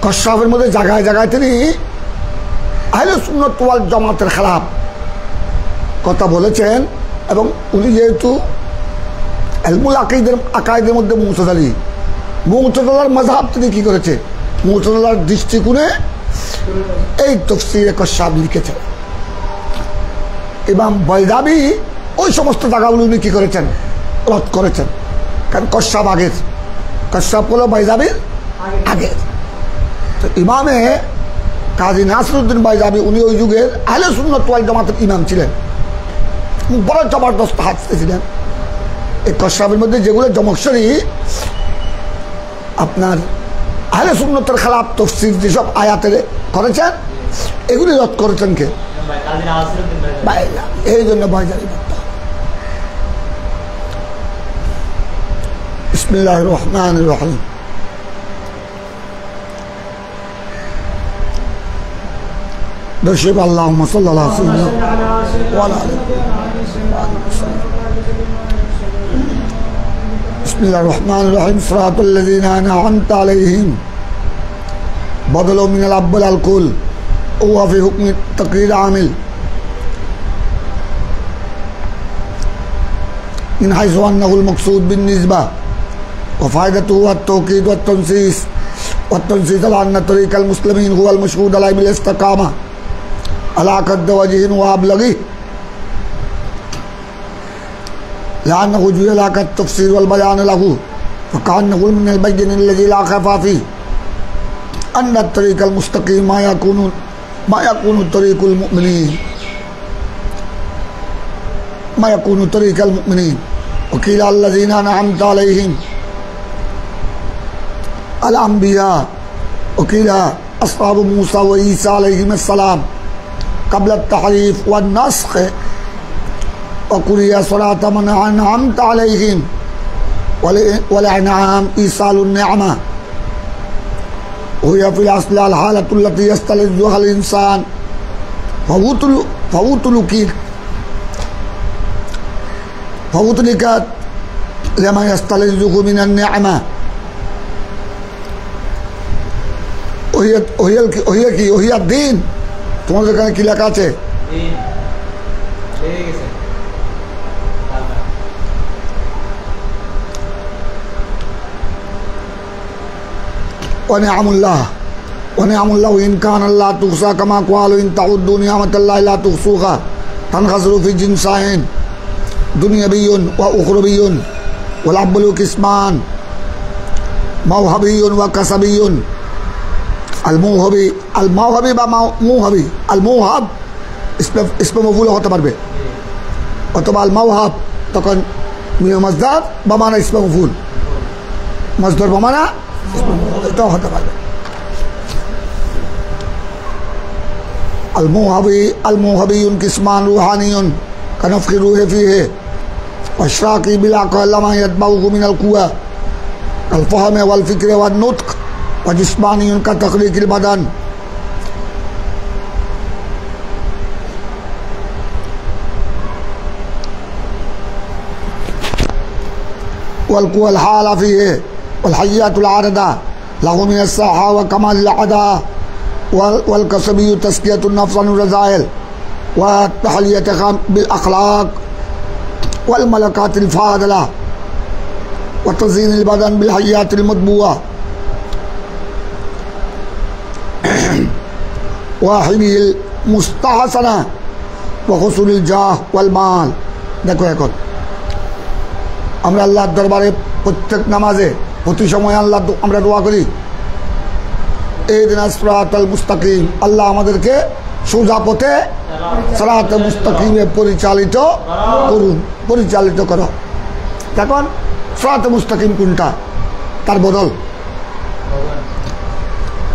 কশাফের মধ্যে জায়গায় জায়গায় তিনি আহলে সুন্নাত ওয়াল জামাতের খেলাফ কথা বলেছেন। এবং উনি যেহেতু ইলমুল আকাইদের মধ্যে মুতাযালির মাযহাব তিনি কি করেছে, মুতাযালির দৃষ্টিকোণে এই তাফসীরে কশাফ লিখেছেন। ইমাম বাইদাবি ওই সমস্ত জায়গাগুলো উনি কি করেছেন, রদ করেছেন। কারণ কশাফ আগের, কশাফ হলো বাইদাবির আগের। তো ইমামে কাজী নাসিরউদ্দিন বাইদাবি উনি ওই যুগের আহলে সুন্নাত ওয়াল জামাতের ইমাম ছিলেন, বড় জবরদস্ত হাদিস ছিলেন। এই কশাফের মধ্যে যেগুলো জমকশরী আপনার আহলে সুন্নাতের খেলাফ তাফসীর যেসব আয়াতের করেছেন, এগুলি রদ করেছেন কে? এই জন্য বাইদাবি। বিসমিল্লাহির রহমানির রহিম। দর্শক আল্লাহুম্মা সাল্লি আলা সাইয়্যিদিনা ওয়া আলা আলিহি। বিসমিল্লাহির রহমানির রহিম। সিরাতাল্লাযীনা আন'আমতা আলাইহিম বদলু মিনাল আব্বাল আল কুল ওয়া ফি হুকমি তাকরীর আমিল ইন হাইসু আন্নাহুল মাকসুদ বিন নিসবা ওয়া ফায়দাতুহু আত-তাওকীদ ওয়াত তানসীস ওয়াত তানসীস আলা আন্না তরিকাল মুসলিমিন হুয়াল মাশহুদ আলাইহি বিল ইস্তিকামা আলা কাদ ওয়াজহিন ওয়া আবলাগি لأنه جعل التفسير والبيان له فكأنه من البين الذي لا خفا فيه أن الطريق المستقيم ما يكون طريق المؤمنين وقيل الذين أنعمت عليهم الأنبياء وقيل أصحاب موسى وعيسى عليهم السلام قبل التحريف والنسخ وقرئ صلاة من أنعمت عليهم والإنعام إيصال النعمة وهي في الأصل الحالة التي يستلذها الإنسان فوتلكت لما يستلذه من النعمة وهي الدين। তোমাদের এখানে কি লেখা আছে? ونعم الله إن كان لا تحصى كما قالوا إن تعدوا نعمة الله لا تحصوها تنحصر في جنسين دنيوي وأخروي والأول قسمان موهبي وكسبي الموهب اسم مفعول হতে পারবে অথবা আল মাওহাব তখন মাসদার বা মানা ইসম মফউল, মাসদার বা মানা এটাও হতে পারবে। الموهبي قسمان روحاني كنفخ الروح فيه واشراقي بالعقل ما يتبعه من القوة الفهم والفكر والنطق وجسماني كتخليق البدن والقوى الحالة فيه والحيات العارضة له من الصحة وكمال العداء والكسبي تزكية النفس عن الرذائل والتحلية بالأخلاق والملكات الفاضلة وتزيين البدن بالحيات المطبوعة وحمي المستحسنة وحصول الجاه والمال। দেখো এখন আমরা আল্লাহর দরবারে প্রত্যেক নামাজে প্রতি সময় আল্লাহ আমরা দোয়া করি ইহদিনাস সিরাতাল মুস্তাকিম, আল্লাহ আমাদেরকে সোজা পথে সিরাতে মুস্তাকিমে পরিচালিত করো। দেখুন সিরাতে মুস্তাকিম কোনটা, তার বদল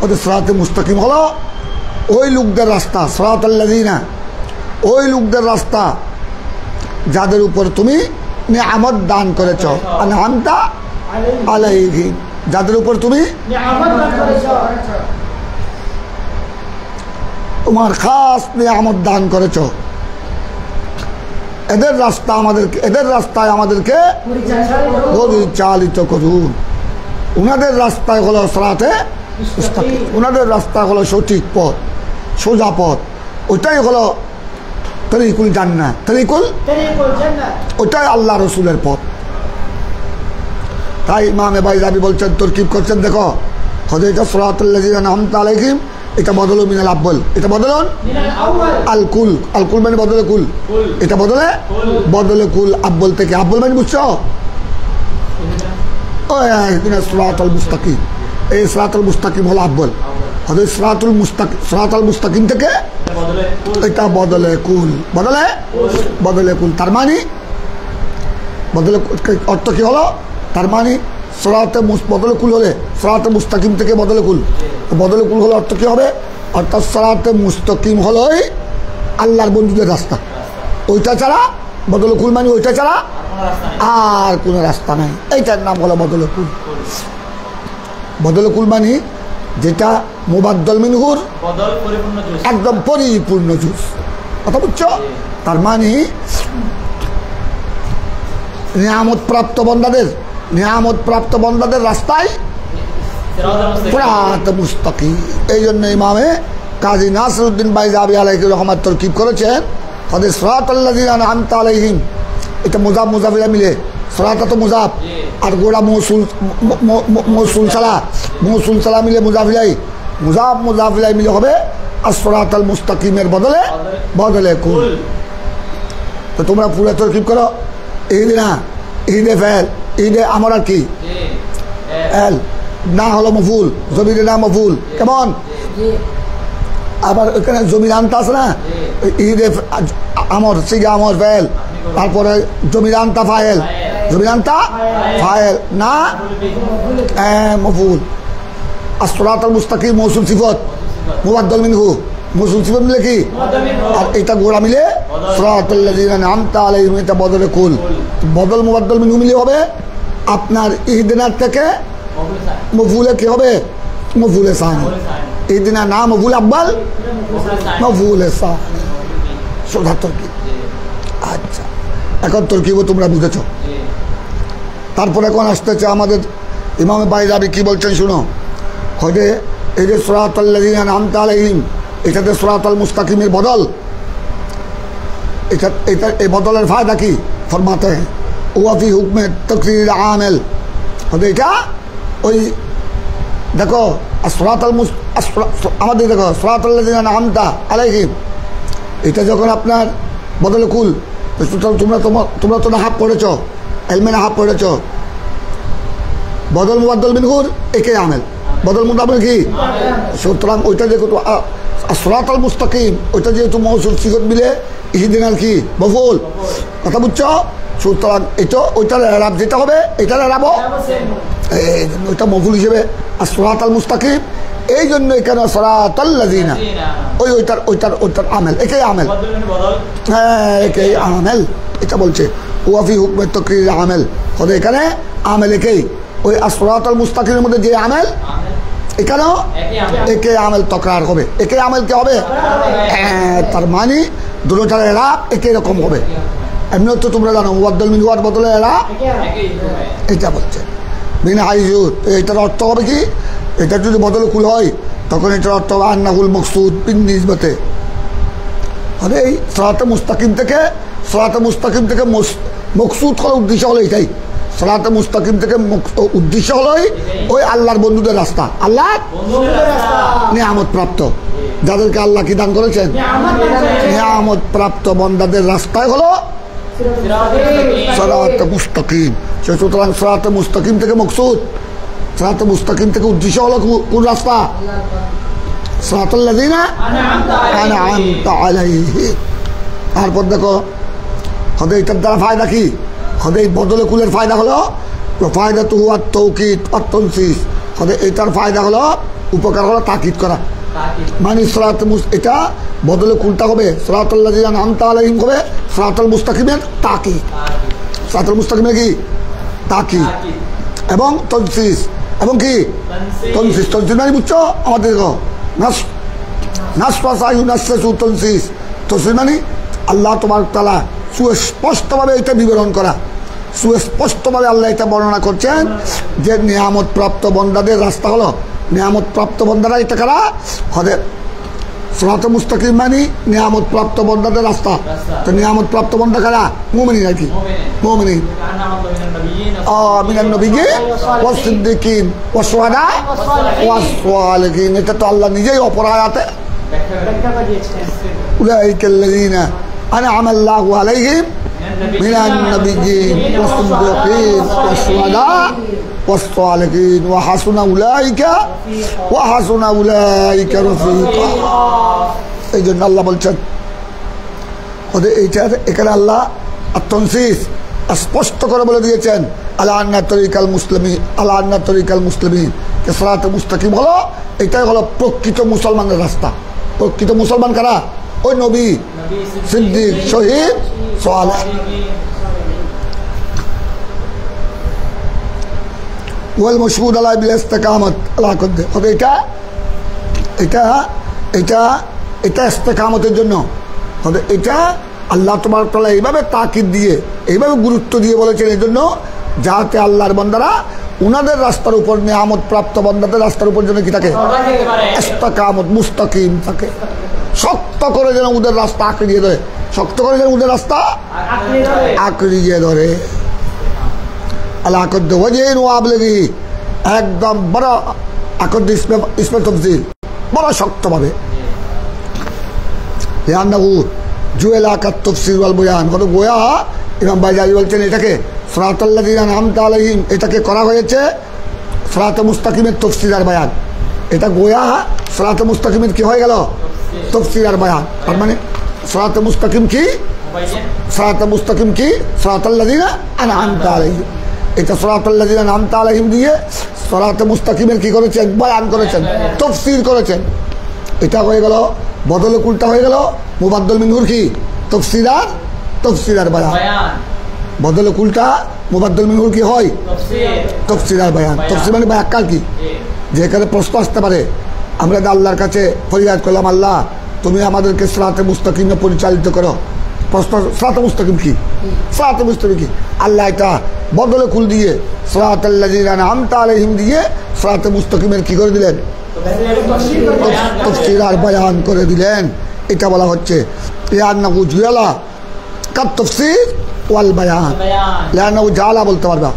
ওদের সিরাতে মুস্তাকিম হলো ওই লোকদের রাস্তা, সিরাতাল্লাযিনা ওই লোকদের রাস্তা যাদের উপর তুমি নিয়ামত দান করেছো, আনআমতা আলাইহিম যাদের উপর তুমি তোমার খাস নিয়ামত দান করেছো, এদের রাস্তায় আমাদেরকে পরিচালিত করুন। উনাদের রাস্তায় হলো সিরাতে মুস্তাকিম, ওনাদের রাস্তা হলো সঠিক পথ, সোজা পথ, ওইটাই হলো তরিকুল জান্নাত, তরিকুল ওইটাই আল্লাহ রসুলের পথ। তাই ইমামে বাইজাবি বলছেন, তরকিব করছেন, দেখো হযরত সিরাতাল্লাযিনা আন'আমতা আলাইহিম, এটা বদল মিনাল আব্বাল, এটা বদলন আল কুল, আল কুল মানে বদলে কুল, এটা বদলে বদলে কুল আব্বাল থেকে। আব্বাল মানে বুঝছো ওই সিরাতাল মুস্তাকিম, এই সিরাতাল মুস্তাকিম হলো আব্বাল। হযরত সিরাতাল মুস্তাকিম থেকে এটা বদলে কুল, বদলে কুল। তার মানে বদলে অর্থ কি হলো? তার মানে বদলে কুল হলে সিরাতে মুস্তাকিম থেকে বদলে কুল, বদলে কুল হলে অর্থ কি হবে? অর্থাৎ সিরাতে মুস্তাকিম হলো আল্লাহর বন্ধুদের রাস্তা, ওইটা ছাড়া বদলে কুল মানে ওইটা ছাড়া আর কোনো রাস্তা নাই, এইটার নাম হলো বদলে কুল। বদলে কুল মানে যেটা মুবাদ্দাল মিনহুর একদম পরিপূর্ণ জুস, কথা বুঝছো? তার মানে নিয়ামত প্রাপ্ত বন্দাদের রাস্তায় সিরাত মুস্তাকিম। এই জন্য ইমামে কাজী নাসিরউদ্দিন বাইজাবি আলাইহির রহমাত তরকিব করেছেন, তাদের সিরাতাল্লাযিনা আন'আমতা আলাইহিম, এটা মুজাফ মুজাফিলা মিলে, সিরাতা তো মুজাফ আর গোড়া মৌসুল সালা মিলে মুজাফিলাই, মুজাফিলাই মিলে হবে as-সিরাতাল মুস্তাকিমের বদলে কুল। তো তোমরা পুরো তরকিব করো, ঈদে ফেল, ঈদে আমার আর কি এল না হলো মফুল, জমির না মফুল, কেমন? আবার ওখানে জমির আনতা আছে না, ঈদে আমর সিগা আমর ফেল, তারপরে জমির আনতা ফায়েল, জমির আনতা ফায়েল না মফুল। as-সিরাতাল মুস্তাকিম মৌসুল সিফত, মুবাদ্দাল মিনহু মৌসুল সিফত মিলে কি, আর এটা গোড়া মিলে সিরাতাল্লাযিনা আন'আমতা আলাইহিম, এটা বদলে কুল। বদল মুবাদ্দাল মিনহু মিলে হবে আপনার ইহদিনার থেকে মফুলে কি হবে? মফুলে সানি। ইহদিনা না মফুল আব্বাল, মফুলে সানি, সোজা তরকিব। আচ্ছা, এখন তরকিবও তোমরা বুঝেছ। তারপরে এখন আসতেছে আমাদের ইমামে বাইজাবি কি বলছেন শুনো। হয়তো এই যে সিরাতাল্লাযিনা আন'আমতা আলাইহিম, এটাতে সিরাতাল মুস্তাকিমের বদল, এটা এই বদলের ফায়দা কি ফরমাতে हैं ওয়াফি হুকমে তকরির আমেল। হয়তো এটা ওই দেখো আমাদের দেখো সিরাতাল্লাযিনা আন'আমতা আলাইহিম, এটা যখন আপনার বদলে কুল, তোমরা তো নাহাব পড়েছ, এলমে নাহাব পড়েছ, বদল মুবাদ্দাল মিনহুর একে আমেল, বদল মুবাদ্দাল কি, সুতরাং ওইটা দেখো তো সিরাতাল মুস্তাকিম, ওইটা যেহেতু মৌসুল সিফত মিলে ইহদিনাল কি মফুল, কথা বুঝছো? সুতরাং এটা ওইটার এরাব যেটা হবে, এটার এরাবো ওইটা মফুল হিসেবে as-সিরাতাল মুস্তাকিম। এই জন্য এখানে সিরাতাল্লাযিনা ওইটার আমেল, একেই আমেল, হ্যাঁ একেই আমেল, এটা বলছে ওয়াফি হুকমে তকরির আমেল। হয়তো এখানে আমেল একেই, ওই as-সিরাতাল মুস্তাকিমের মধ্যে যে আমেল, এখানেও একে আমেল তকরার হবে, একে আমেল কে হবে? তার মানে দুটোটার এরাব একই রকম হবে। এমনি তো তোমরা জানো মুবাদ্দাল মিনহুর বদলে এরাব, এটা বলছে বিন হাইজুত। এটার অর্থ হবে কি, এটা যদি বদলে কুল হয় তখন এটার অর্থ হবে আন্নাহুল মকসুদ বিন নিসবতে। মানে এই সিরাতে মুস্তাকিম থেকে মকসুদ হলো, উদ্দেশ্য হলো এটাই। সিরাতে মুস্তাকিম থেকে উদ্দেশ্য হলো ওই আল্লাহর বন্ধুদের রাস্তা, আল্লাহর নিয়ামত প্রাপ্ত, যাদেরকে আল্লাহ কি দান করেছেন, নিয়ামত প্রাপ্ত বন্দাদের রাস্তায় হলো সিরাতে মুস্তাকিম। সুতরাং সিরাতে মুস্তাকিম থেকে মকসুদ, সিরাতে মুস্তাকিম থেকে উদ্দেশ্য হলো কোন রাস্তা? সিরাতাল্লাযিনা আন'আমতা আলাইহিম। তারপর দেখো হয়তো এটার দ্বারা ফায়দা কি, হয়তো এই বদলে কুলের ফায়দা হলো ফায়দা তু আত-তাওকীদ আত-তানসিস। হয়তো এটার ফায়দা হলো উপকার হলো তাকিদ করা, মানে এটা বদলে কুলটা হবে সিরাতাল্লাযিনা আন'আমতা আলাইহিম হবে সিরাতাল মুস্তাকিমের তাকিদ, সিরাতাল মুস্তাকিমের কি তাকিদ এবং তনসিস, এবং কি তনসিস মানে বুঝছো আমাদের দেখো তনসিস মানে আল্লাহ তাবারক তাআলা সুস্পষ্টভাবে এটা বিবরণ করা, সুস্পষ্টভাবে আল্লাহ এটা বর্ণনা করছেন যে নিয়ামত প্রাপ্ত বন্দাদের রাস্তা হলো নিয়ামত প্রাপ্ত বন্দারা এটা কারা হবে সিরাতে মুস্তাকিম মানে নিয়ামত প্রাপ্ত বন্দাদের রাস্তা তো নিয়ামত প্রাপ্ত বন্দা কারা মুমিন নাকি মুমিন মিনান নবিয়্যিন ওয়াস সিদ্দিকিন ওয়াস শুহাদা ওয়াস সালিহিন এটা তো আল্লাহ নিজেই অপর আয়াতে ব্যাখ্যা দিয়েছেন উলাইকাল্লাযিনা আনআমা আল্লাহু আলাইহিম মিনান নবিয়্যিন ওয়াস সিদ্দিকিন ওয়াস শুহাদা ওয়াস সালিহিন ওয়া হাসুনা উলাইকা রাফিকা এই জন্য আল্লাহ বলছেন ওদের এইটার এখানে আল্লাহ আত্মনসিস স্পষ্ট করে বলে দিয়েছেন আলা আন্না তরিকাল মুসলিমিন কে সিরাতে মুস্তাকিম হলো এটাই হলো প্রকৃত মুসলমানের রাস্তা প্রকৃত মুসলমান কারা ওই নবী সিদ্দিক শহীদ সালেহ ওয়াল মাশহুদ আলাই বিল ইস্তিকামত আল্লাহ করতে হবে এটা ইস্তিকামতের জন্য হবে এটা আল্লাহ তাবারক তাআলা এইভাবে তাকিদ দিয়ে এইভাবে গুরুত্ব দিয়ে বলেছেন এই জন্য যাতে আল্লাহর বান্দারা উনাদের রাস্তার উপর নিয়ামত প্রাপ্ত বান্দাদের রাস্তার উপর যেন কি থাকে ইস্তিকামত মুস্তাকিম থাকে শক্ত করে যেন ওদের রাস্তা আঁকড়িয়ে ধরে শক্ত করে যেন ওদের রাস্তা আঁকড়িয়ে ধরে আল্লাহ আকদ ওয়াজহিন ওয়া আবলিগি একদম বড় আকদ ইসমে তাফসীর বড় শক্তভাবে লিআন্নাহু জুয়েলা কাত তাফসীর ওয়াল বয়ান কত গোয়া ইমাম বাইজালি বলছেন এটাকে সিরাতাল্লাযিনা আনআমতা আলাইহিম এটাকে করা হয়েছে সিরাতে মুস্তাকিমের তাফসীর আর বয়ান এটা গোয়া সিরাতে মুস্তাকিমের কি হয়ে গেল তাফসীর আর বয়ান তার মানে সিরাতে মুস্তাকিম কি সিরাতাল্লাযিনা আনআমতা আলাইহিম এটা সিরাতাল্লাযিনা আনআমতা আলাইহিম দিয়ে সিরাতে মুস্তাকিমের কি করেছেন বয়ান করেছেন তাফসীর করেছেন এটা হয়ে গেল বদলে উল্টা হয়ে গেল মুবাদ্দাল মিনহুর কি তাফসীর আর বয়ান বদলে উল্টা মুবাদ্দাল মিনহুর কি হয় তাফসীর আর বয়ান তাফসীর মানে ব্যাখ্যা কি যেখানে প্রশ্ন আসতে পারে আমরা আল্লাহর কাছে ফরিয়াদ করলাম আল্লাহ তুমি আমাদেরকে সিরাতে মুস্তাকিমে পরিচালিত করো প্রশ্ন সিরাতে মুস্তাকিম কি আল্লাহ এটা বদলে কুল দিয়ে সিরাতাল্লাযিনা আনআমতা আলাইহিম দিয়ে সিরাতে মুস্তাকিমের কি করে দিলেন তাফসীর আর বয়ান করে দিলেন এটা বলা হচ্ছে লিআন্নাহু জুয়ালা কাত তাফসীর ওয়াল বয়ান লিআন্নাহু জালা বলতে পারবা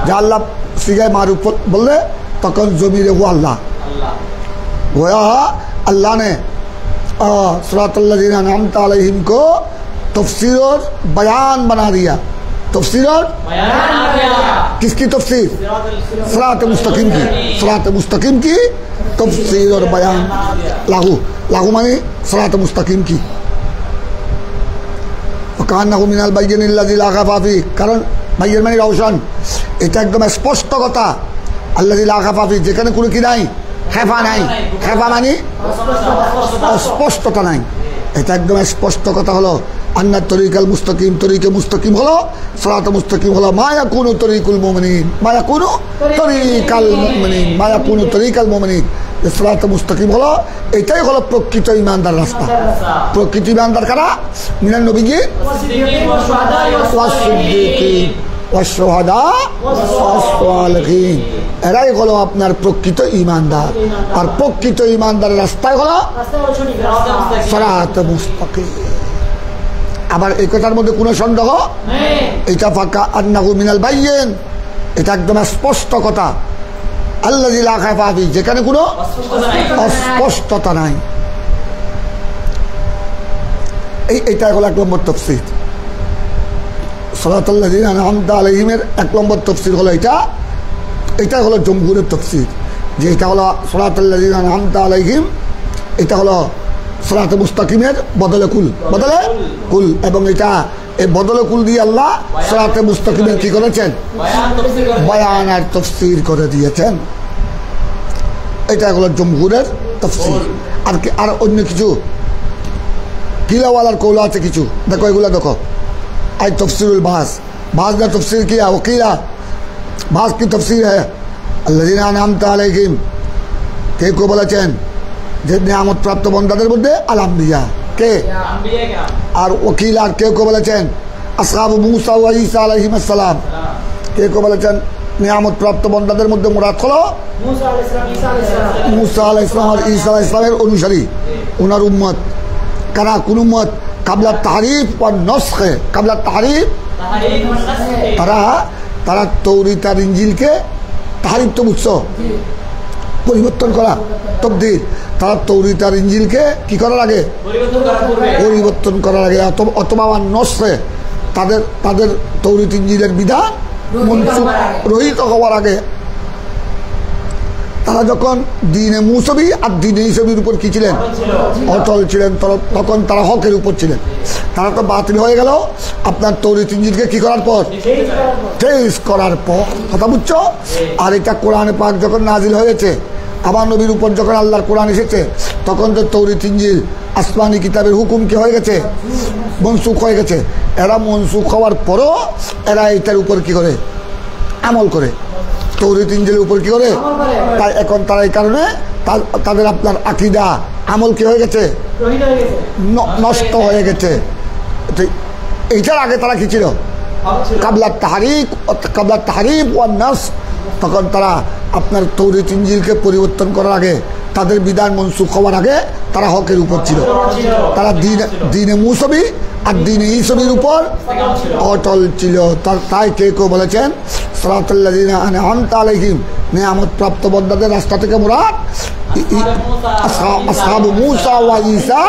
জালা সিগায় মারুফ বললে তখন জমিরে ও আল্লাহ গোয়া अल्लाह ने सिरातल्लज़ीना अनअमता अलैहिम को तफसीर और बयान बना दिया तफसीर और किसकी तफसीर सिरात मुस्तकीम की तफसीर और बयान लागू मानी सिरात मुस्तकीम की वकान्नहु मिनाल बाय्यिनिल्लज़ी ला ख़फ़ा फ़ीह कारण बाय्यिन मानी रोशन এটা একদম স্পষ্ট কথা আল্লাযী লা ख़फ़ा फ़ीह যেখানে কোনো কি নাই খেফা নাই খেফা মানে স্পষ্টতা নাই এটা একদম স্পষ্ট কথা হলো আন্না তরিকাল মুস্তাকিম তরিকে মুস্তাকিম হলো সিরাতে মুস্তাকিম হলো মা ইয়াকুনু তরিকুল মুমিনিন সিরাতে মুস্তাকিম হলো এটাই হলো প্রকৃত ঈমানদার রাস্তা প্রকৃত ঈমানদার কারা মিনান নবিয়্যিন ওয়াস সিদ্দিকিন ওয়াস শুহাদা ওয়াস সালিহিন এরাই হলো আপনার প্রকৃত ঈমানদার আর প্রকৃত ঈমানদারের রাস্তায় হলো সিরাতে মুস্তাকিম আবার এই কথার মধ্যে কোনো সন্দেহ নেই এটা ফাঁকা আন্নাহু মিনাল বায়্যিন এটা একদম স্পষ্ট কথা আল্লাযী লা খাফা ফি যেখানে কোনো অস্পষ্টতা নাই এইটা হলো এক নম্বর তাফসীর সিরাতাল্লাযীনা আনআমতা আলাইহিমের এক নম্বর তাফসীর হলো এটা হলো জমহুরের তাফসীর যে এটা হলো সিরাতাল্লাযীনা আনআমতা আলাইহিম এটা হলো সিরাতে মুস্তাকিমের বদলে কুল এবং এটা এই বদলে কুল দিয়ে আল্লাহ সিরাতে মুস্তাকিমের কি করেছেন বয়ান আর তাফসীর করে দিয়েছেন এটা হলো জমহুরের তাফসীর আর অন্য কিছু কিলাওয়ালার কৌল আছে কিছু দেখো এগুলো দেখো आई तफसीरुल बास ने तफसीर किया वकीला बास की तफसीर है अल्लाज़ीना अनअमता अलैहिम के को বলেছেন যে নিয়ামত প্রাপ্ত বান্দাদের মধ্যে আল আম্বিয়া কে আর ওকিল আর কে বলেছেন আসহাবু মুসা ওয়া ঈসা আলাইহিস সালাম কে বলেছেন নিয়ামত প্রাপ্ত বন্দাদের মধ্যে মুরাদ হলো মুসা আলাইহিস সালাম আর ঈসা আলাইহিস সালামের অনুসারী, ওনার উম্মত। কারা? কোন উম্মত? কাবলা তাহরিফ ওয়া নসখ, কাবলা তাহরিফ, তারা তৌরাত আর ইনজিলকে তাহরিফ তো বুঝছো, পরিবর্তন করা, তাবদীল। তারা তৌরাত আর ইনজিলকে কি করার আগে? পরিবর্তন করার আগে, অথবা নসখ, তাদের তৌরাত ইনজিলের বিধান মনসুখ রহিত হওয়ার আগে তারা যখন দিনে মুসবি আর দিনে ইসবির উপর কি ছিলেন? অটল ছিলেন। তখন তারা হকের উপর ছিলেন। তারা তো বাতিল হয়ে গেল আপনার তৌরাত ইনজিলকে কি করার পর? টেস্ট করার পর। কথা বুঝছো? আর এটা কোরআনে পাক যখন নাজিল হয়েছে, আমার নবীর উপর যখন আল্লাহর কোরআন এসেছে, তখন তো তৌরাত ইনজিল আসমানি কিতাবের হুকুম কি হয়ে গেছে? মনসুখ হয়ে গেছে। এরা মনসুখ হওয়ার পরও এরা এটার উপর কি করে? আমল করে। তৌরাত ইনজিলের উপর কি করে? তাই এখন তারা এই কারণে তাদের আপনার আকীদা আমল কি হয়ে গেছে? নষ্ট হয়ে গেছে। এইটার আগে তারা কি ছিল? কাবলা তাহরিফ ওয়া নাস। তখন তারা আপনার তৌরাত ইনজিলকে পরিবর্তন করার আগে, তাদের বিধান মনসুখ হওয়ার আগে তারা হকের উপর ছিল। তারা দিনে মুসবি আর দিনে ইসবির উপর অটল ছিল। তাই কেউ বলেছেন সিরাতাল্লাযিনা আন'আমতা আলাইহিম, নিয়ামত প্রাপ্ত বন্দাদের রাস্তা থেকে মুরাদ আসহাবু মূসা ওয়া ঈসা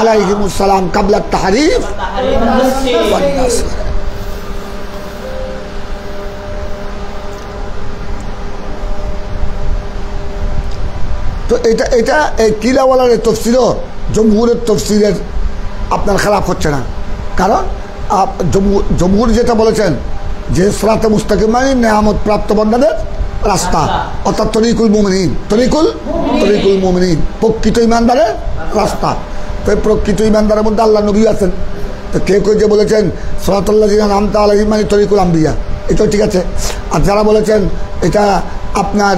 আলাইহিমুস সালাম কাবলা তাহরিফ ওয়ান নাসখ। তো এটা এই কিলাওয়ালার তফসিরও জমহুরের তফসিরের আপনার খারাপ হচ্ছে না। কারণ জমহুর যেটা বলেছেন যে সিরাতে মুস্তাকিম মানে নেয়ামত প্রাপ্ত বন্দাদের রাস্তা, অর্থাৎ তরিকুল মুমিনিন, তরিকুল মুমিনিন, প্রকৃত ইমানদারের রাস্তা। তো প্রকৃত ইমানদারের মধ্যে আল্লাহ নবী আছেন। তো কেউ যে বলেছেন সিরাতাল্লাযিনা আন'আমতা আলাইহিম মানে তরিকুল আম্বিয়া, এটাও ঠিক আছে। আর যারা বলেছেন এটা আপনার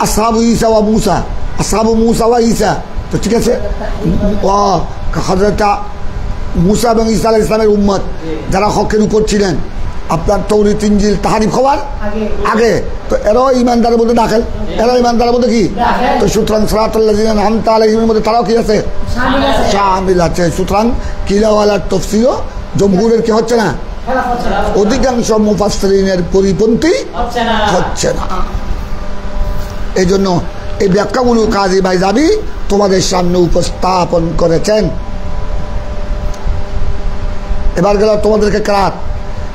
আসহাবু ঈসা ওয়া মূসা, আসহাবু মূসা ওয়া ঈসা, তো ঠিক আছে। হযরত মূসা এবং ঈসা আলাইহিস সালামের উম্মত যারা হকের উপর ছিলেন আপনার তৌরাত ইনজিল তাহরিফ হওয়ার আগে, তো এরাও ইমানদারের মধ্যে দাখিল, এরাও ইমানদারের মধ্যে কি? তো সুতরাং সিরাতাল্লাযিনা আন'আমতা আলাইহিমের মধ্যে তারাও কি আছে? শামিল আছে। সুতরাং কিলাওয়ালার তফসিরও জমহুরের কি হচ্ছে না? অধিকাংশ মুফাসসিরিনের পরিপন্থী হচ্ছে না। এই জন্য এই ব্যাখ্যাগুলো কাজী বাইজাবি তোমাদের সামনে উপস্থাপন করেছেন। এবার গেল তোমাদেরকে কেরাত।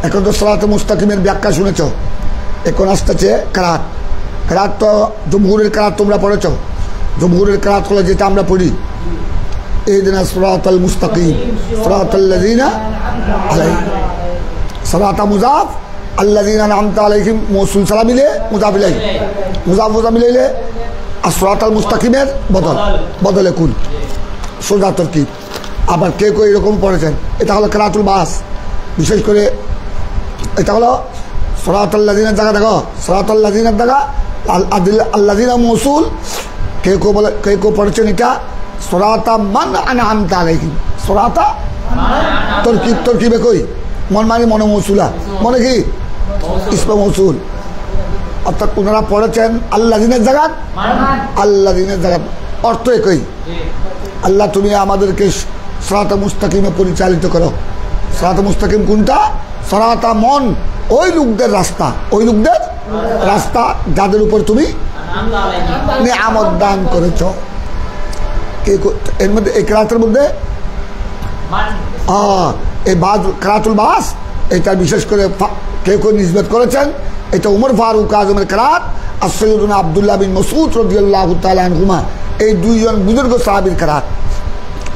এখন তো সিরাতে মুস্তাকিমের ব্যাখ্যা শুনেছ, এখন আসতেছে কেরাত। কেরাত তো জমহুরের কেরাত তোমরা পড়েছ। জমহুরের কেরাত হলো যেটা আমরা পড়ি, ইহদিনা সিরাতাল মুস্তাকিম সিরাতাল্লাযিনা আলাইহিম, সিরাতা মুযাফ আল্লাযিনা আন'আমতা আলাইহিম মৌসুল সালা মিলে মুযাফ ইলাইহি, মুযাফ মিলাইলে আর সিরাতাল মুস্তাকিমের বদলে কুল সোজা তরকিব। আবার কেউ এরকম পড়েছেন, এটা হলো কেরাতুল বাস। বিশেষ করে এটা হলো সিরাতাল্লাযিনার জায়গা, দেখো সিরাতাল্লাযিনার জায়গা আল্লাযিনা মৌসুল। কেউ পড়েছেন এটা সিরাতা মান আন'আমতা আলাইহিম, সিরাতা তরকিবে কই মন মানে মনে মৌসুলা, মনে কি ইসমে মৌসুল। অর্থাৎ ওনারা পড়েছেন আল্লাযিনার জায়গা, আল্লাযিনার জায়গা অর্থ একই। আল্লাহ তুমি আমাদেরকে সিরাতে মুস্তাকিমে পরিচালিত করো। সিরাতে মুস্তাকিম কোনটা? সিরাতা মন, ওই লোকদের রাস্তা, ওই লোকদের রাস্তা যাদের উপর তুমি নিয়ামত দান করেছ। এর মধ্যে এই কেরাতের মধ্যে এই কেরাতুল বাস, এটা বিশেষ করে কেউ নিসবত করেছেন এটা উমর ফারুক আজমের কেরাত আর সৈয়দনা আব্দুল্লাহ বিন মাসউদ রাদিয়াল্লাহু তাআলা আনহুমা, এই দুইজন বুজুর্গ সাহাবীর কেরাত।